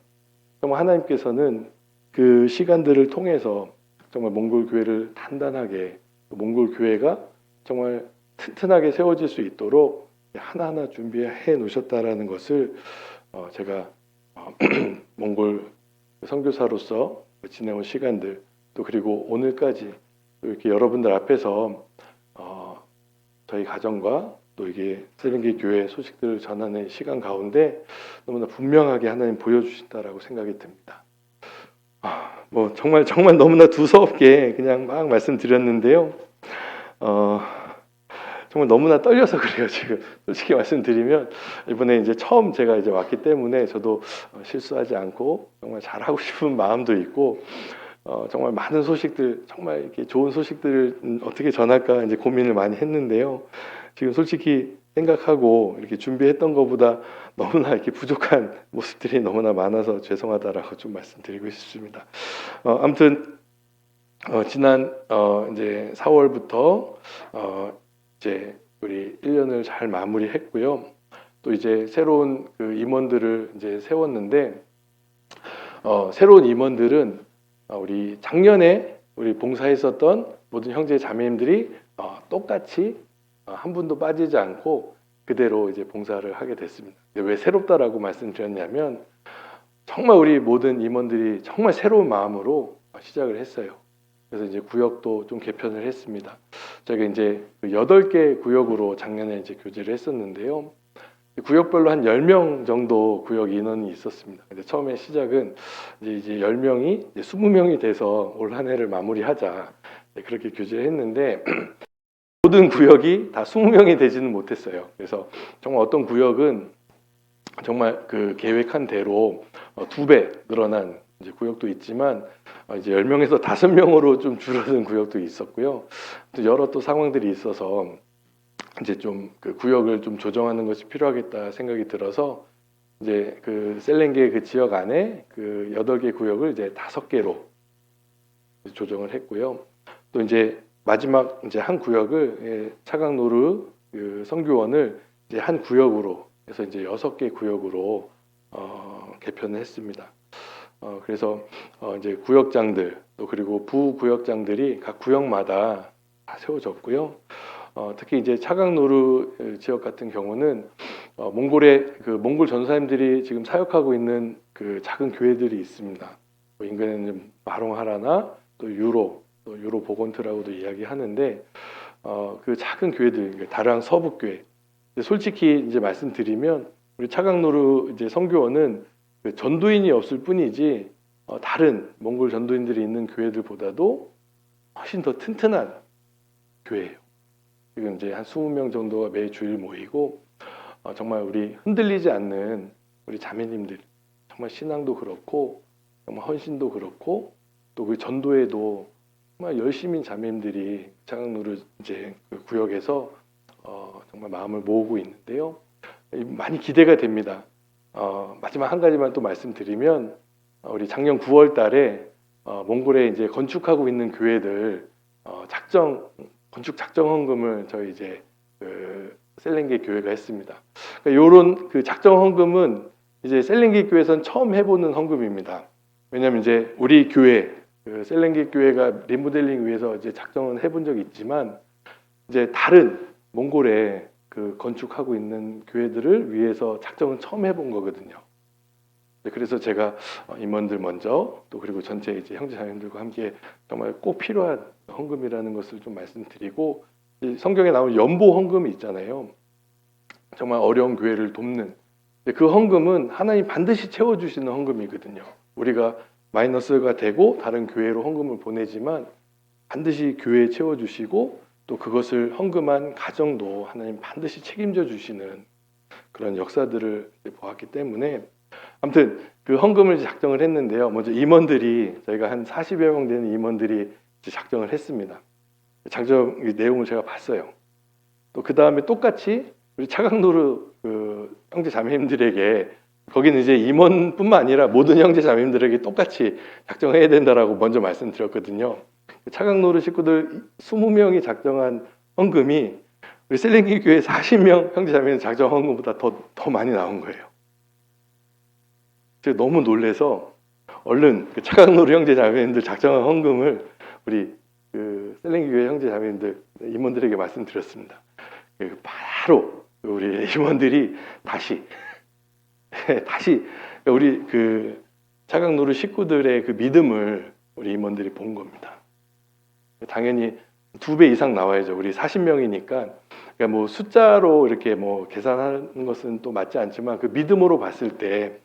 정말 하나님께서는 그 시간들을 통해서 정말 몽골 교회를 단단하게 몽골 교회가 정말 튼튼하게 세워질 수 있도록 하나하나 준비해 놓으셨다라는 것을 제가 몽골 선교사로서 지내온 시간들 또 그리고 오늘까지 또 이렇게 여러분들 앞에서 저희 가정과 또 이게 세븐게이트 교회 소식들을 전하는 시간 가운데 너무나 분명하게 하나님 보여주신다라고 생각이 듭니다. 뭐 정말 너무나 두서없게 그냥 막 말씀드렸는데요. 정말 너무나 떨려서 그래요. 지금 솔직히 말씀드리면 이번에 이제 처음 제가 이제 왔기 때문에 저도 실수하지 않고 정말 잘하고 싶은 마음도 있고 정말 많은 소식들 정말 이렇게 좋은 소식들을 어떻게 전할까 이제 고민을 많이 했는데요. 지금 솔직히 생각하고 이렇게 준비했던 것보다 너무나 이렇게 부족한 모습들이 너무나 많아서 죄송하다라고 좀 말씀드리고 싶습니다. 아무튼 지난 이제 4월부터 이제 우리 1년을 잘 마무리했고요. 또 이제 새로운 그 임원들을 이제 세웠는데 새로운 임원들은 우리 작년에 우리 봉사했었던 모든 형제 자매님들이 똑같이 한 분도 빠지지 않고 그대로 이제 봉사를 하게 됐습니다. 왜 새롭다라고 말씀드렸냐면 정말 우리 모든 임원들이 정말 새로운 마음으로 시작을 했어요. 그래서 이제 구역도 좀 개편을 했습니다. 저희가 이제 8개 구역으로 작년에 이제 교제를 했었는데요. 구역별로 한 10명 정도 구역 인원이 있었습니다. 근데 처음에 시작은 이제 10명이 이제 20명이 돼서 올 한 해를 마무리하자. 그렇게 교제를 했는데 모든 구역이 다 20명이 되지는 못했어요. 그래서 정말 어떤 구역은 정말 그 계획한 대로 2배 늘어난 이제 구역도 있지만 이제 10명에서 5명으로 좀 줄어든 구역도 있었고요. 또 여러 또 상황들이 있어서 이제 좀 그 구역을 좀 조정하는 것이 필요하겠다 생각이 들어서 이제 그 셀렌게 그 지역 안에 그 8개 구역을 이제 5개로 조정을 했고요. 또 이제 마지막 이제 한 구역을 차강노르 그 선교원을 이제 한 구역으로 해서 이제 6개 구역으로 개편을 했습니다. 그래서 이제 구역장들 또 그리고 부구역장들이 각 구역마다 다 세워졌고요. 특히 이제 차강노르 지역 같은 경우는 몽골의 그 몽골 전사님들이 지금 사역하고 있는 그 작은 교회들이 있습니다. 인근에는 마롱하라나 또 유로 보건트라고도 이야기하는데 그 작은 교회들 다랑 서북교회 솔직히 이제 말씀드리면 우리 차강노르 이제 선교원은 그 전도인이 없을 뿐이지 다른 몽골 전도인들이 있는 교회들보다도 훨씬 더 튼튼한 교회예요. 지금 이제 한 20명 정도가 매 주일 모이고 정말 우리 흔들리지 않는 우리 자매님들 정말 신앙도 그렇고 정말 헌신도 그렇고 또 그 전도에도 정말 열심인 자매님들이 차강노르 이제 그 구역에서 정말 마음을 모으고 있는데요. 많이 기대가 됩니다. 마지막 한 가지만 또 말씀드리면 우리 작년 9월 달에 몽골에 이제 건축하고 있는 교회들 건축 작정 헌금을 저희 이제 그 셀렌게 교회가 했습니다. 그러니까 이런 그 작정 헌금은 이제 셀렌게 교회에서는 처음 해보는 헌금입니다. 왜냐하면 이제 우리 교회 그 셀렌게 교회가 리모델링 위해서 이제 작정은 해본 적이 있지만 이제 다른 몽골에 그 건축하고 있는 교회들을 위해서 작정은 처음 해본 거거든요. 그래서 제가 임원들 먼저 또 그리고 전체 이제 형제자매들과 함께 정말 꼭 필요한 헌금이라는 것을 좀 말씀드리고 이 성경에 나오는 연보 헌금이 있잖아요. 정말 어려운 교회를 돕는 그 헌금은 하나님 반드시 채워주시는 헌금이거든요. 우리가 마이너스가 되고 다른 교회로 헌금을 보내지만 반드시 교회에 채워주시고 또 그것을 헌금한 가정도 하나님 반드시 책임져 주시는 그런 역사들을 보았기 때문에 아무튼 그 헌금을 작정을 했는데요. 먼저 임원들이 저희가 한 40여 명 되는 임원들이 작정을 했습니다. 작정 내용을 제가 봤어요. 또 그 다음에 똑같이 우리 차강노루 그 형제 자매님들에게 거기는 이제 임원뿐만 아니라 모든 형제 자매님들에게 똑같이 작정해야 된다라고 먼저 말씀드렸거든요. 차강노루 식구들 20명이 작정한 헌금이 우리 셀렌게 교회 40명 형제 자매님 작정 헌금보다 더 많이 나온 거예요. 제가 너무 놀래서 얼른 그 차강노루 형제 자매님들 작정한 헌금을 우리 그 셀렌게 교회 형제 자매님들 임원들에게 말씀드렸습니다. 바로 우리 임원들이 다시 우리 그 차강노루 식구들의 그 믿음을 우리 임원들이 본 겁니다. 당연히 2배 이상 나와야죠. 우리 40명이니까 그러니까 뭐 숫자로 이렇게 뭐 계산하는 것은 또 맞지 않지만 그 믿음으로 봤을 때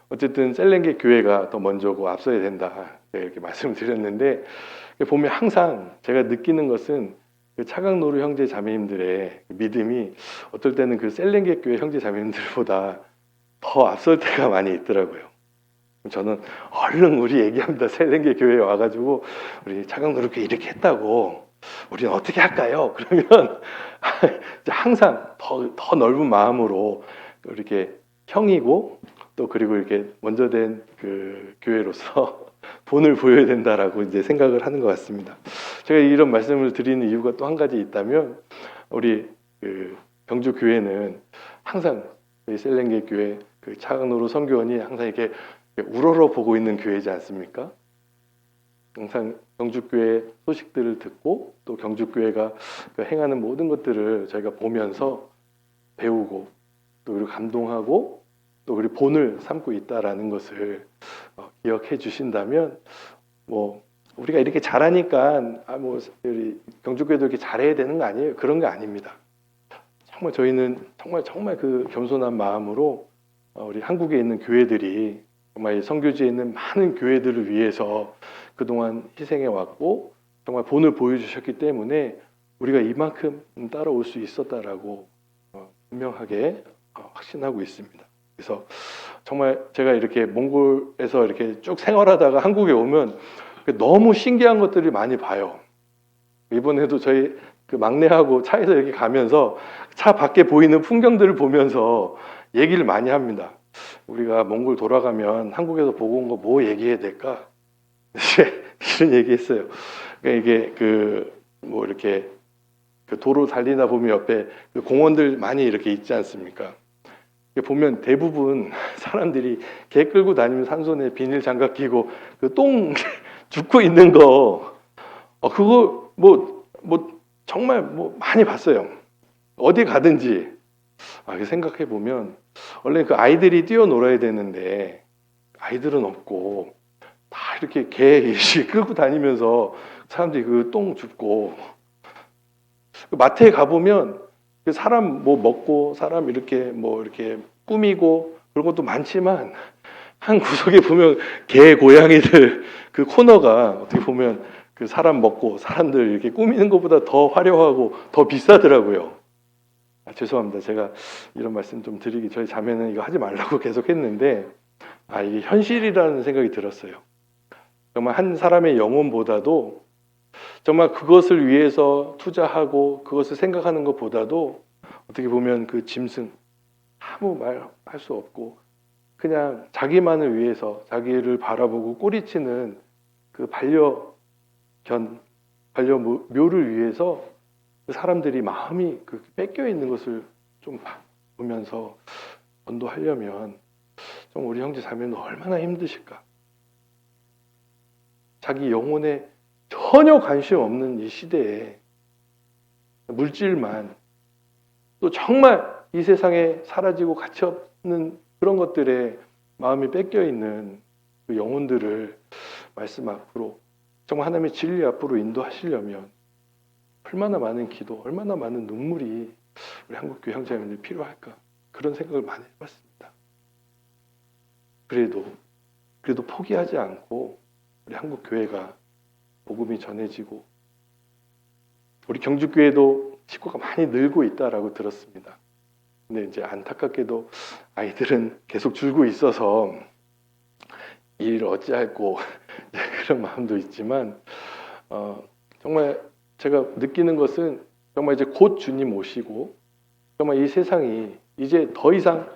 어쨌든 셀렌게 교회가 더 먼저고 앞서야 된다 이렇게 말씀을 드렸는데 보면 항상 제가 느끼는 것은 그 차강노루 형제 자매님들의 믿음이 어떨 때는 그 셀렌게 교회 형제 자매님들보다 더 앞설 때가 많이 있더라고요. 저는 얼른 우리 얘기합니다. 셀렌게 교회에 와가지고 우리 차강노루 교회 이렇게 했다고 우리는 어떻게 할까요? 그러면 항상 더 넓은 마음으로 이렇게 형이고 또 그리고 이렇게 먼저 된 그 교회로서 본을 보여야 된다라고 이제 생각을 하는 것 같습니다. 제가 이런 말씀을 드리는 이유가 또 한 가지 있다면 우리 그 경주 교회는 항상 저희 셀렌게 교회 그 차강노루 선교원이 항상 이렇게 우러러 보고 있는 교회지 않습니까? 항상 경주교회 소식들을 듣고 또 경주교회가 행하는 모든 것들을 저희가 보면서 배우고 또 그리고 감동하고 또 우리 본을 삼고 있다라는 것을 기억해 주신다면 뭐 우리가 이렇게 잘하니까 뭐 우리 경주교회도 이렇게 잘해야 되는 거 아니에요? 그런 거 아닙니다. 정말 저희는 정말 그 겸손한 마음으로 우리 한국에 있는 교회들이 정말 선교지에 있는 많은 교회들을 위해서 그동안 희생해 왔고 정말 본을 보여주셨기 때문에 우리가 이만큼 따라올 수 있었다라고 분명하게 확신하고 있습니다. 그래서 정말 제가 이렇게 몽골에서 이렇게 쭉 생활하다가 한국에 오면 너무 신기한 것들이 많이 봐요. 이번에도 저희 그 막내하고 차에서 이렇게 가면서 차 밖에 보이는 풍경들을 보면서 얘기를 많이 합니다. 우리가 몽골 돌아가면 한국에서 보고 온 거 뭐 얘기해야 될까? 이런 얘기했어요. 그러니까 이게 그 뭐 이렇게 그 도로 달리다 보면 옆에 그 공원들 많이 이렇게 있지 않습니까? 보면 대부분 사람들이 개 끌고 다니면서 한 손에 비닐 장갑 끼고 그 똥 줍고 있는 거 그거 뭐 정말 뭐 많이 봤어요. 어디 가든지 생각해 보면 원래 그 아이들이 뛰어놀아야 되는데 아이들은 없고 다 이렇게 개 끌고 다니면서 사람들이 그 똥 줍고 마트에 가보면 그 사람 뭐 먹고 사람 이렇게 뭐 이렇게 꾸미고 그런 것도 많지만 한 구석에 보면 개 고양이들 그 코너가 어떻게 보면 그 사람 먹고 사람들 이렇게 꾸미는 것보다 더 화려하고 더 비싸더라고요. 죄송합니다. 제가 이런 말씀 좀 드리기 저희 자매는 이거 하지 말라고 계속 했는데 이게 현실이라는 생각이 들었어요. 정말 한 사람의 영혼보다도 정말 그것을 위해서 투자하고 그것을 생각하는 것보다도 어떻게 보면 그 짐승 아무 말 할 수 없고 그냥 자기만을 위해서 자기를 바라보고 꼬리치는 그 반려묘를 위해서 그 사람들이 마음이 그 뺏겨 있는 것을 좀 보면서 전도하려면 좀 우리 형제 자매는 얼마나 힘드실까? 자기 영혼에 전혀 관심 없는 이 시대에 물질만, 또 정말 이 세상에 사라지고 가치 없는 그런 것들에 마음이 뺏겨 있는 그 영혼들을 말씀 앞으로, 정말 하나님의 진리 앞으로 인도하시려면 얼마나 많은 기도, 얼마나 많은 눈물이 우리 한국교회 형제자매들 필요할까, 그런 생각을 많이 해봤습니다. 그래도 포기하지 않고 우리 한국교회가 복음이 전해지고, 우리 경주교회도 식구가 많이 늘고 있다라고 들었습니다. 근데 이제 안타깝게도 아이들은 계속 줄고 있어서 일 어찌할꼬 그런 마음도 있지만, 정말 제가 느끼는 것은 정말 이제 곧 주님 오시고, 정말 이 세상이 이제 더 이상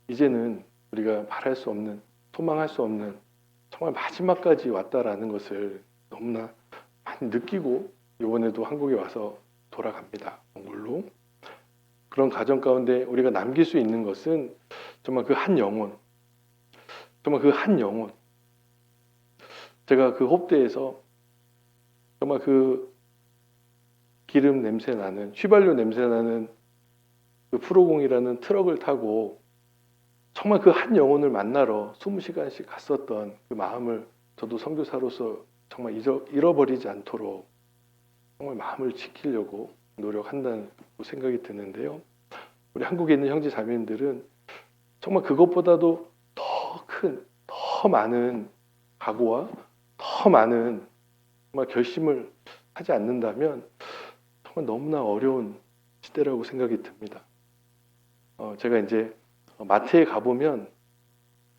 이제는 우리가 바랄 수 없는, 소망할 수 없는 정말 마지막까지 왔다라는 것을 너무나 많이 느끼고, 이번에도 한국에 와서 돌아갑니다. 몽골로. 그런 가정 가운데 우리가 남길 수 있는 것은 정말 그 한 영혼, 정말 그 한 영혼. 제가 그 홉대에서 정말 그 기름 냄새 나는, 휘발유 냄새 나는 그 프로공이라는 트럭을 타고 정말 그 한 영혼을 만나러 20시간씩 갔었던 그 마음을 저도 선교사로서 정말 잃어버리지 않도록 정말 마음을 지키려고 노력한다는 생각이 드는데요. 우리 한국에 있는 형제 자매님들은 정말 그것보다도 더 큰, 더 많은 각오와 더 많은 정말 결심을 하지 않는다면 정말 너무나 어려운 시대라고 생각이 듭니다. 제가 이제 마트에 가보면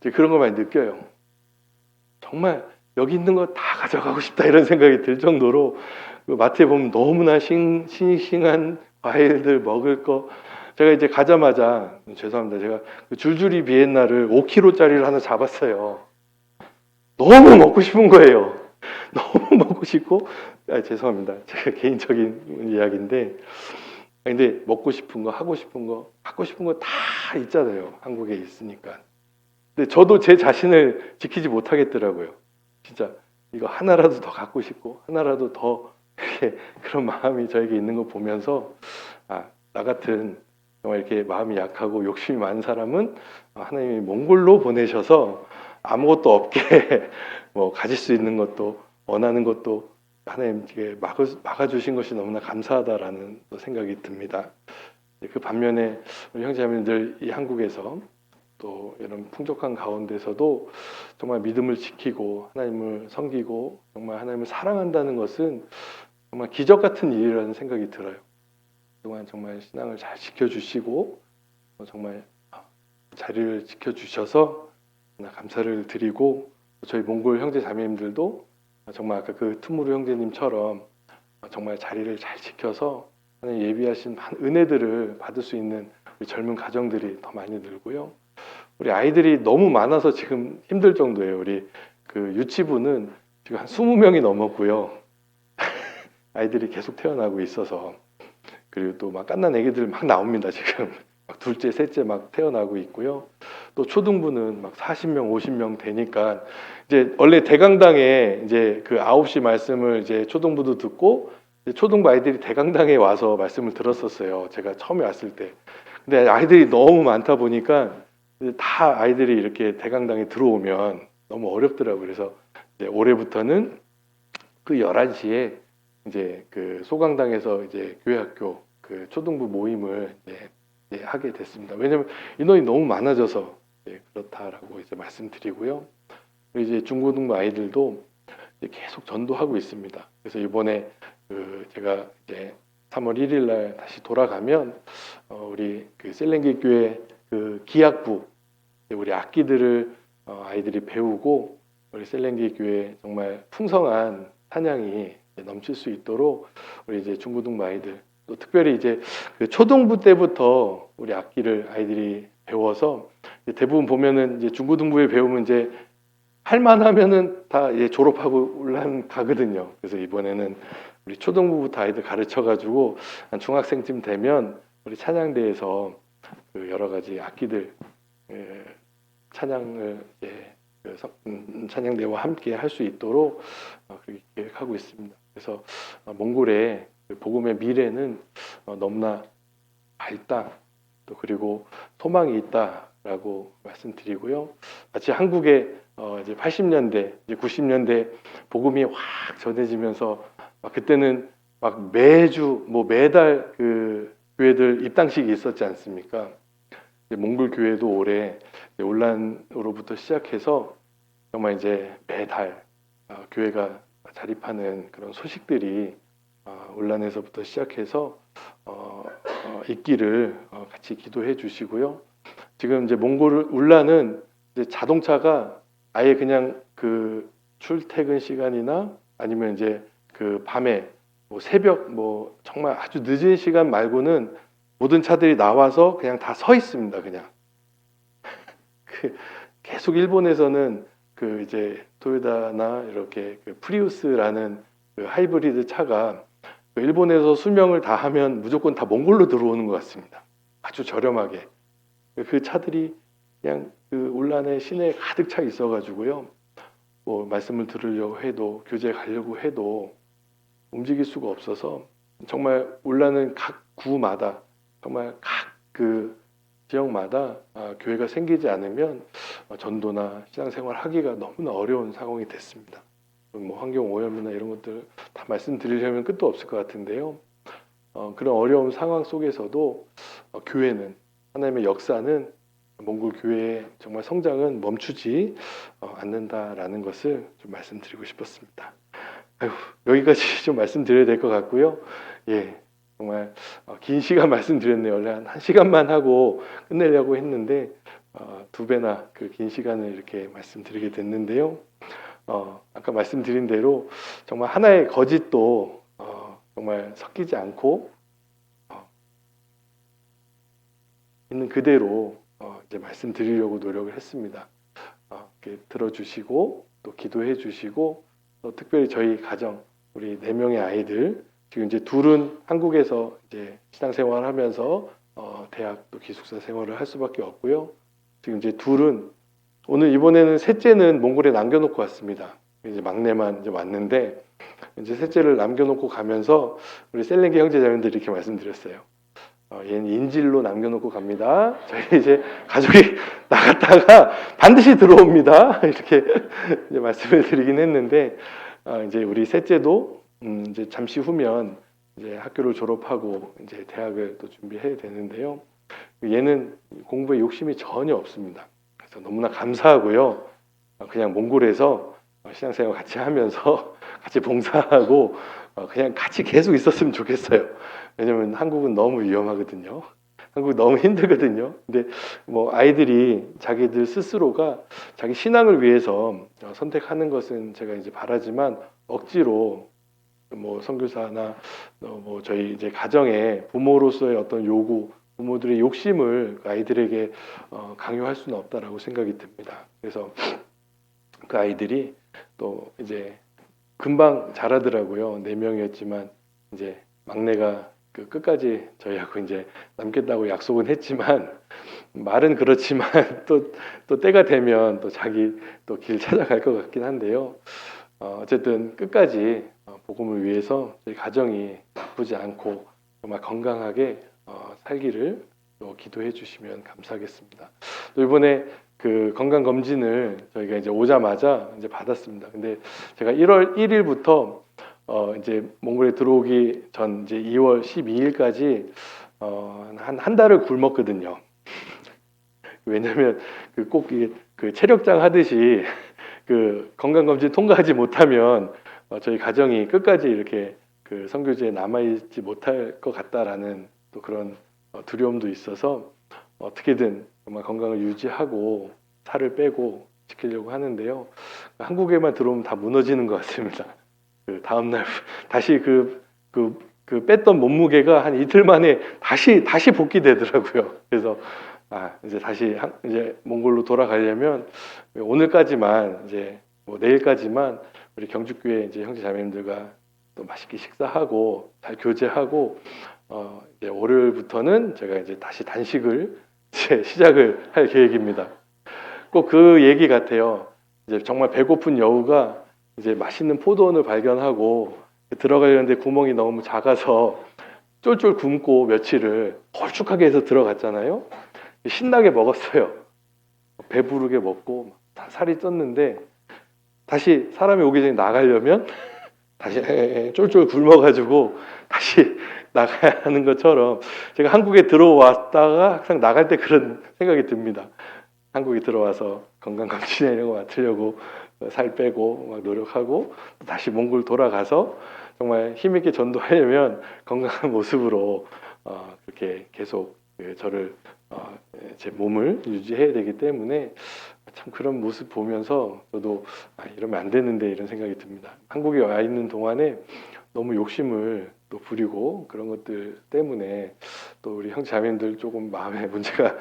이제 그런 걸 많이 느껴요. 정말 여기 있는 거 다 가져가고 싶다 이런 생각이 들 정도로, 마트에 보면 너무나 싱싱한 과일들, 먹을 거. 제가 이제 가자마자, 죄송합니다, 제가 그 줄줄이 비엔나를 5kg짜리를 하나 잡았어요. 너무 먹고 싶은 거예요. 너무 먹고 싶고, 죄송합니다, 제가 개인적인 이야기인데, 근데 먹고 싶은 거, 하고 싶은 거, 갖고 싶은 거 다 있잖아요, 한국에 있으니까. 근데 저도 제 자신을 지키지 못하겠더라고요. 진짜 이거 하나라도 더 갖고 싶고, 하나라도 더 이렇게 그런 마음이 저에게 있는 거 보면서, 나 같은 정말 이렇게 마음이 약하고 욕심이 많은 사람은 하나님이 몽골로 보내셔서 아무것도 없게 뭐 가질 수 있는 것도, 원하는 것도 하나님께 막아주신 것이 너무나 감사하다라는 생각이 듭니다. 그 반면에 우리 형제자매들 이 한국에서 또 이런 풍족한 가운데서도 정말 믿음을 지키고 하나님을 섬기고 정말 하나님을 사랑한다는 것은 정말 기적 같은 일이라는 생각이 들어요. 그동안 정말 신앙을 잘 지켜주시고 정말 자리를 지켜주셔서 감사를 드리고, 저희 몽골 형제 자매님들도 정말 아까 그 투무르 형제님처럼 정말 자리를 잘 지켜서 하나님 예비하신 은혜들을 받을 수 있는 우리 젊은 가정들이 더 많이 늘고요. 우리 아이들이 너무 많아서 지금 힘들 정도예요. 우리 그 유치부는 지금 한 20명이 넘었고요. 아이들이 계속 태어나고 있어서, 그리고 또 막 갓난 애기들 막 나옵니다. 지금 막 둘째, 셋째 막 태어나고 있고요. 또 초등부는 막 40명, 50명 되니까, 이제 원래 대강당에 이제 그 9시 말씀을 이제 초등부도 듣고, 이제 초등부 아이들이 대강당에 와서 말씀을 들었었어요. 제가 처음에 왔을 때. 근데 아이들이 너무 많다 보니까 다 아이들이 이렇게 대강당에 들어오면 너무 어렵더라고요. 그래서 이제 올해부터는 그 11시에 이제 그 소강당에서 이제 교회학교 그 초등부 모임을 이제 하게 됐습니다. 왜냐하면 인원이 너무 많아져서 그렇다라고 이제 말씀드리고요. 이제 중고등부 아이들도 이제 계속 전도하고 있습니다. 그래서 이번에 그 제가 이제 3월 1일 날 다시 돌아가면 우리 그 셀렌게 교회 그 기악부 우리 악기들을 아이들이 배우고, 우리 셀렌게 교회 정말 풍성한 찬양이 넘칠 수 있도록 우리 이제 중고등부 아이들, 또 특별히 이제 그 초등부 때부터 우리 악기를 아이들이 배워서 대부분 보면은 이제 중고등부에 배우면 이제 할만하면은 다 이제 졸업하고 올라가거든요. 그래서 이번에는 우리 초등부부터 아이들 가르쳐가지고 한 중학생쯤 되면 우리 찬양대에서 그 여러 가지 악기들 찬양을 찬양대와 함께 할 수 있도록 그렇게 계획하고 있습니다. 그래서 몽골의 그 복음의 미래는 너무나 밝다. 또 그리고 소망이 있다라고 말씀드리고요. 마치 한국의 이제 80년대, 이제 90년대 복음이 확 전해지면서 그때는 막 매주 매달 그 교회들 입당식이 있었지 않습니까? 몽골 교회도 올해 올란으로부터 시작해서 정말 이제 매달 교회가 자립하는 그런 소식들이 올란에서부터 시작해서 있기를 같이 기도해 주시고요. 지금 이제 몽골 울란은 이제 자동차가 아예 그냥 그 출퇴근 시간이나 아니면 이제 그 밤에 새벽 정말 아주 늦은 시간 말고는 모든 차들이 나와서 그냥 다 서 있습니다. 그냥 계속 일본에서는 그 이제 토요타나 이렇게 그 프리우스라는 그 하이브리드 차가 일본에서 수명을 다하면 무조건 다 몽골로 들어오는 것 같습니다. 아주 저렴하게 그 차들이 그냥 그 울란의 시내에 가득 차 있어가지고요. 말씀을 들으려고 해도 교제 가려고 해도 움직일 수가 없어서 정말 울란은 각 구마다 정말 각 그 지역마다 교회가 생기지 않으면 전도나 신앙생활 하기가 너무나 어려운 상황이 됐습니다. 환경 오염이나 이런 것들 다 말씀드리려면 끝도 없을 것 같은데요. 그런 어려운 상황 속에서도 교회는 하나님의 역사는 몽골 교회의 정말 성장은 멈추지 않는다라는 것을 좀 말씀드리고 싶었습니다. 여기까지 좀 말씀드려야 될 것 같고요. 예, 정말 긴 시간 말씀드렸네요. 원래 한 1시간만 하고 끝내려고 했는데 2배나 그 긴 시간을 이렇게 말씀드리게 됐는데요. 아까 말씀드린 대로 정말 하나의 거짓도 정말 섞이지 않고 있는 그대로 이제 말씀드리려고 노력을 했습니다. 이렇게 들어주시고 또 기도해 주시고 또 특별히 저희 가정 우리 4명의 아이들 지금 이제 둘은 한국에서 이제 신앙생활하면서 대학 또 기숙사 생활을 할 수밖에 없고요. 지금 이제 둘은 오늘 이번에는 셋째는 몽골에 남겨놓고 왔습니다. 이제 막내만 이제 왔는데 이제 셋째를 남겨놓고 가면서 우리 셀렌게 형제자매들이 이렇게 말씀드렸어요. 얘는 인질로 남겨놓고 갑니다. 저희 이제 가족이 나갔다가 반드시 들어옵니다. 이렇게 이제 말씀을 드리긴 했는데 이제 우리 셋째도 이제 잠시 후면 이제 학교를 졸업하고 이제 대학을 또 준비해야 되는데요. 얘는 공부에 욕심이 전혀 없습니다. 그래서 너무나 감사하고요. 그냥 몽골에서 신앙생활 같이 하면서 같이 봉사하고 그냥 같이 계속 있었으면 좋겠어요. 왜냐면 한국은 너무 위험하거든요. 한국 너무 힘들거든요. 근데 아이들이 자기들 스스로가 자기 신앙을 위해서 선택하는 것은 제가 이제 바라지만 억지로 선교사나 저희 이제 가정의 부모로서의 어떤 요구, 부모들의 욕심을 아이들에게 강요할 수는 없다라고 생각이 듭니다. 그래서 그 아이들이 또 이제 금방 자라더라고요. 4명이었지만 이제 막내가 끝까지 저희하고 이제 남겠다고 약속은 했지만 말은 그렇지만 또 때가 되면 또 자기 또 길 찾아갈 것 같긴 한데요. 어쨌든 끝까지 복음을 위해서 저희 가정이 나쁘지 않고 정말 건강하게 살기를 또 기도해 주시면 감사하겠습니다. 또 이번에 그 건강 검진을 저희가 이제 오자마자 이제 받았습니다. 근데 제가 1월 1일부터 이제 몽골에 들어오기 전 이제 2월 12일까지 한 달을 굶었거든요. 왜냐하면 꼭 그 체력장 하듯이 그 건강검진 통과하지 못하면 저희 가정이 끝까지 이렇게 그 선교지에 남아있지 못할 것 같다라는 또 그런 두려움도 있어서 어떻게든 정말 건강을 유지하고 살을 빼고 지키려고 하는데요. 한국에만 들어오면 다 무너지는 것 같습니다. 그 다음날 다시 그 뺐던 몸무게가 한 이틀 만에 다시 복귀되더라고요. 그래서 이제 다시 이제 몽골로 돌아가려면 오늘까지만 이제 내일까지만 우리 경주교회 이제 형제자매님들과 또 맛있게 식사하고 잘 교제하고 이제 월요일부터는 제가 이제 다시 단식을 이제 시작을 할 계획입니다. 꼭 그 얘기 같아요. 이제 정말 배고픈 여우가 이제 맛있는 포도원을 발견하고 들어가려는데 구멍이 너무 작아서 쫄쫄 굶고 며칠을 걸쭉하게 해서 들어갔잖아요. 신나게 먹었어요. 배부르게 먹고 다 살이 쪘는데 다시 사람이 오기 전에 나가려면 다시 쫄쫄 굶어가지고 다시 나가야 하는 것처럼 제가 한국에 들어왔다가 항상 나갈 때 그런 생각이 듭니다. 한국에 들어와서 건강검진이나 이런 거 맡으려고 살 빼고 막 노력하고 다시 몽골 돌아가서 정말 힘있게 전도하려면 건강한 모습으로 그렇게 계속 저를 제 몸을 유지해야 되기 때문에 참 그런 모습 보면서 저도 이러면 안 되는데 이런 생각이 듭니다. 한국에 와 있는 동안에 너무 욕심을 또 부리고 그런 것들 때문에 또 우리 형제 자매님들 조금 마음에 문제가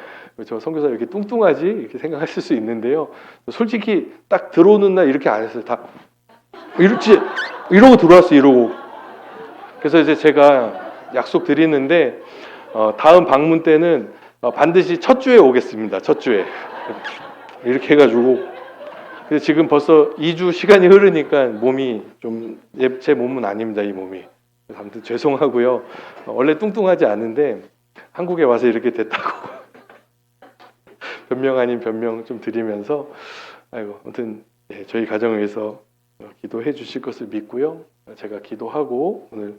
저 선교사 이렇게 뚱뚱하지 이렇게 생각하실 수 있는데요. 솔직히 딱 들어오는 날 이렇게 안 했어요. 다 이러고 들어왔어요. 이러고. 그래서 이제 제가 약속 드리는데 다음 방문 때는 반드시 첫 주에 오겠습니다. 첫 주에 이렇게 해가지고 근데 지금 벌써 2주 시간이 흐르니까 몸이 좀 제 몸은 아닙니다. 이 몸이. 아무튼 죄송하고요. 원래 뚱뚱하지 않은데 한국에 와서 이렇게 됐다고 변명 아닌 변명 좀 드리면서 아무튼 저희 가정을 위해서 기도해 주실 것을 믿고요. 제가 기도하고 오늘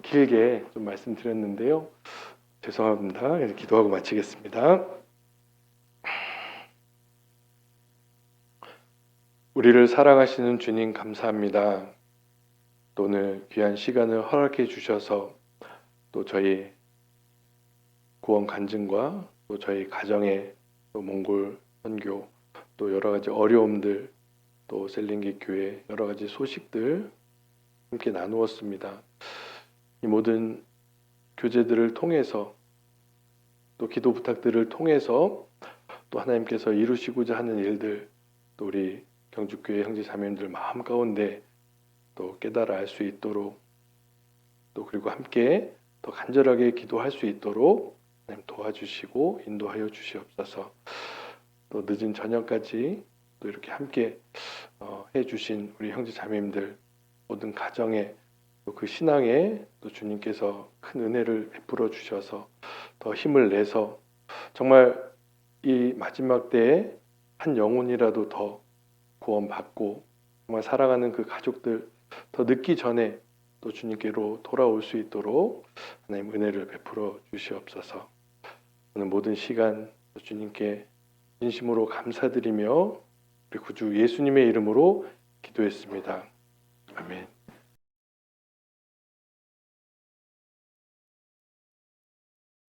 길게 좀 말씀드렸는데요. 죄송합니다. 기도하고 마치겠습니다. 우리를 사랑하시는 주님 감사합니다. 또 오늘 귀한 시간을 허락해 주셔서 또 저희 구원 간증과 또 저희 가정의 또 몽골 선교 또 여러 가지 어려움들 또 셀링기 교회 여러 가지 소식들 함께 나누었습니다. 이 모든 교제들을 통해서 또 기도 부탁들을 통해서 또 하나님께서 이루시고자 하는 일들 또 우리 경주교회 형제 자매님들 마음 가운데 또 깨달아 알 수 있도록 또 그리고 함께 더 간절하게 기도할 수 있도록 하나님 도와주시고 인도하여 주시옵소서. 또 늦은 저녁까지 또 이렇게 함께 해주신 우리 형제 자매님들 모든 가정에 또 그 신앙에 또 주님께서 큰 은혜를 베풀어 주셔서 더 힘을 내서 정말 이 마지막 때에 한 영혼이라도 더 구원받고 정말 사랑하는 그 가족들 더 늦기 전에 또 주님께로 돌아올 수 있도록 하나님 은혜를 베풀어 주시옵소서. 오늘 모든 시간 주님께 진심으로 감사드리며 우리 구주 예수님의 이름으로 기도했습니다. 아멘.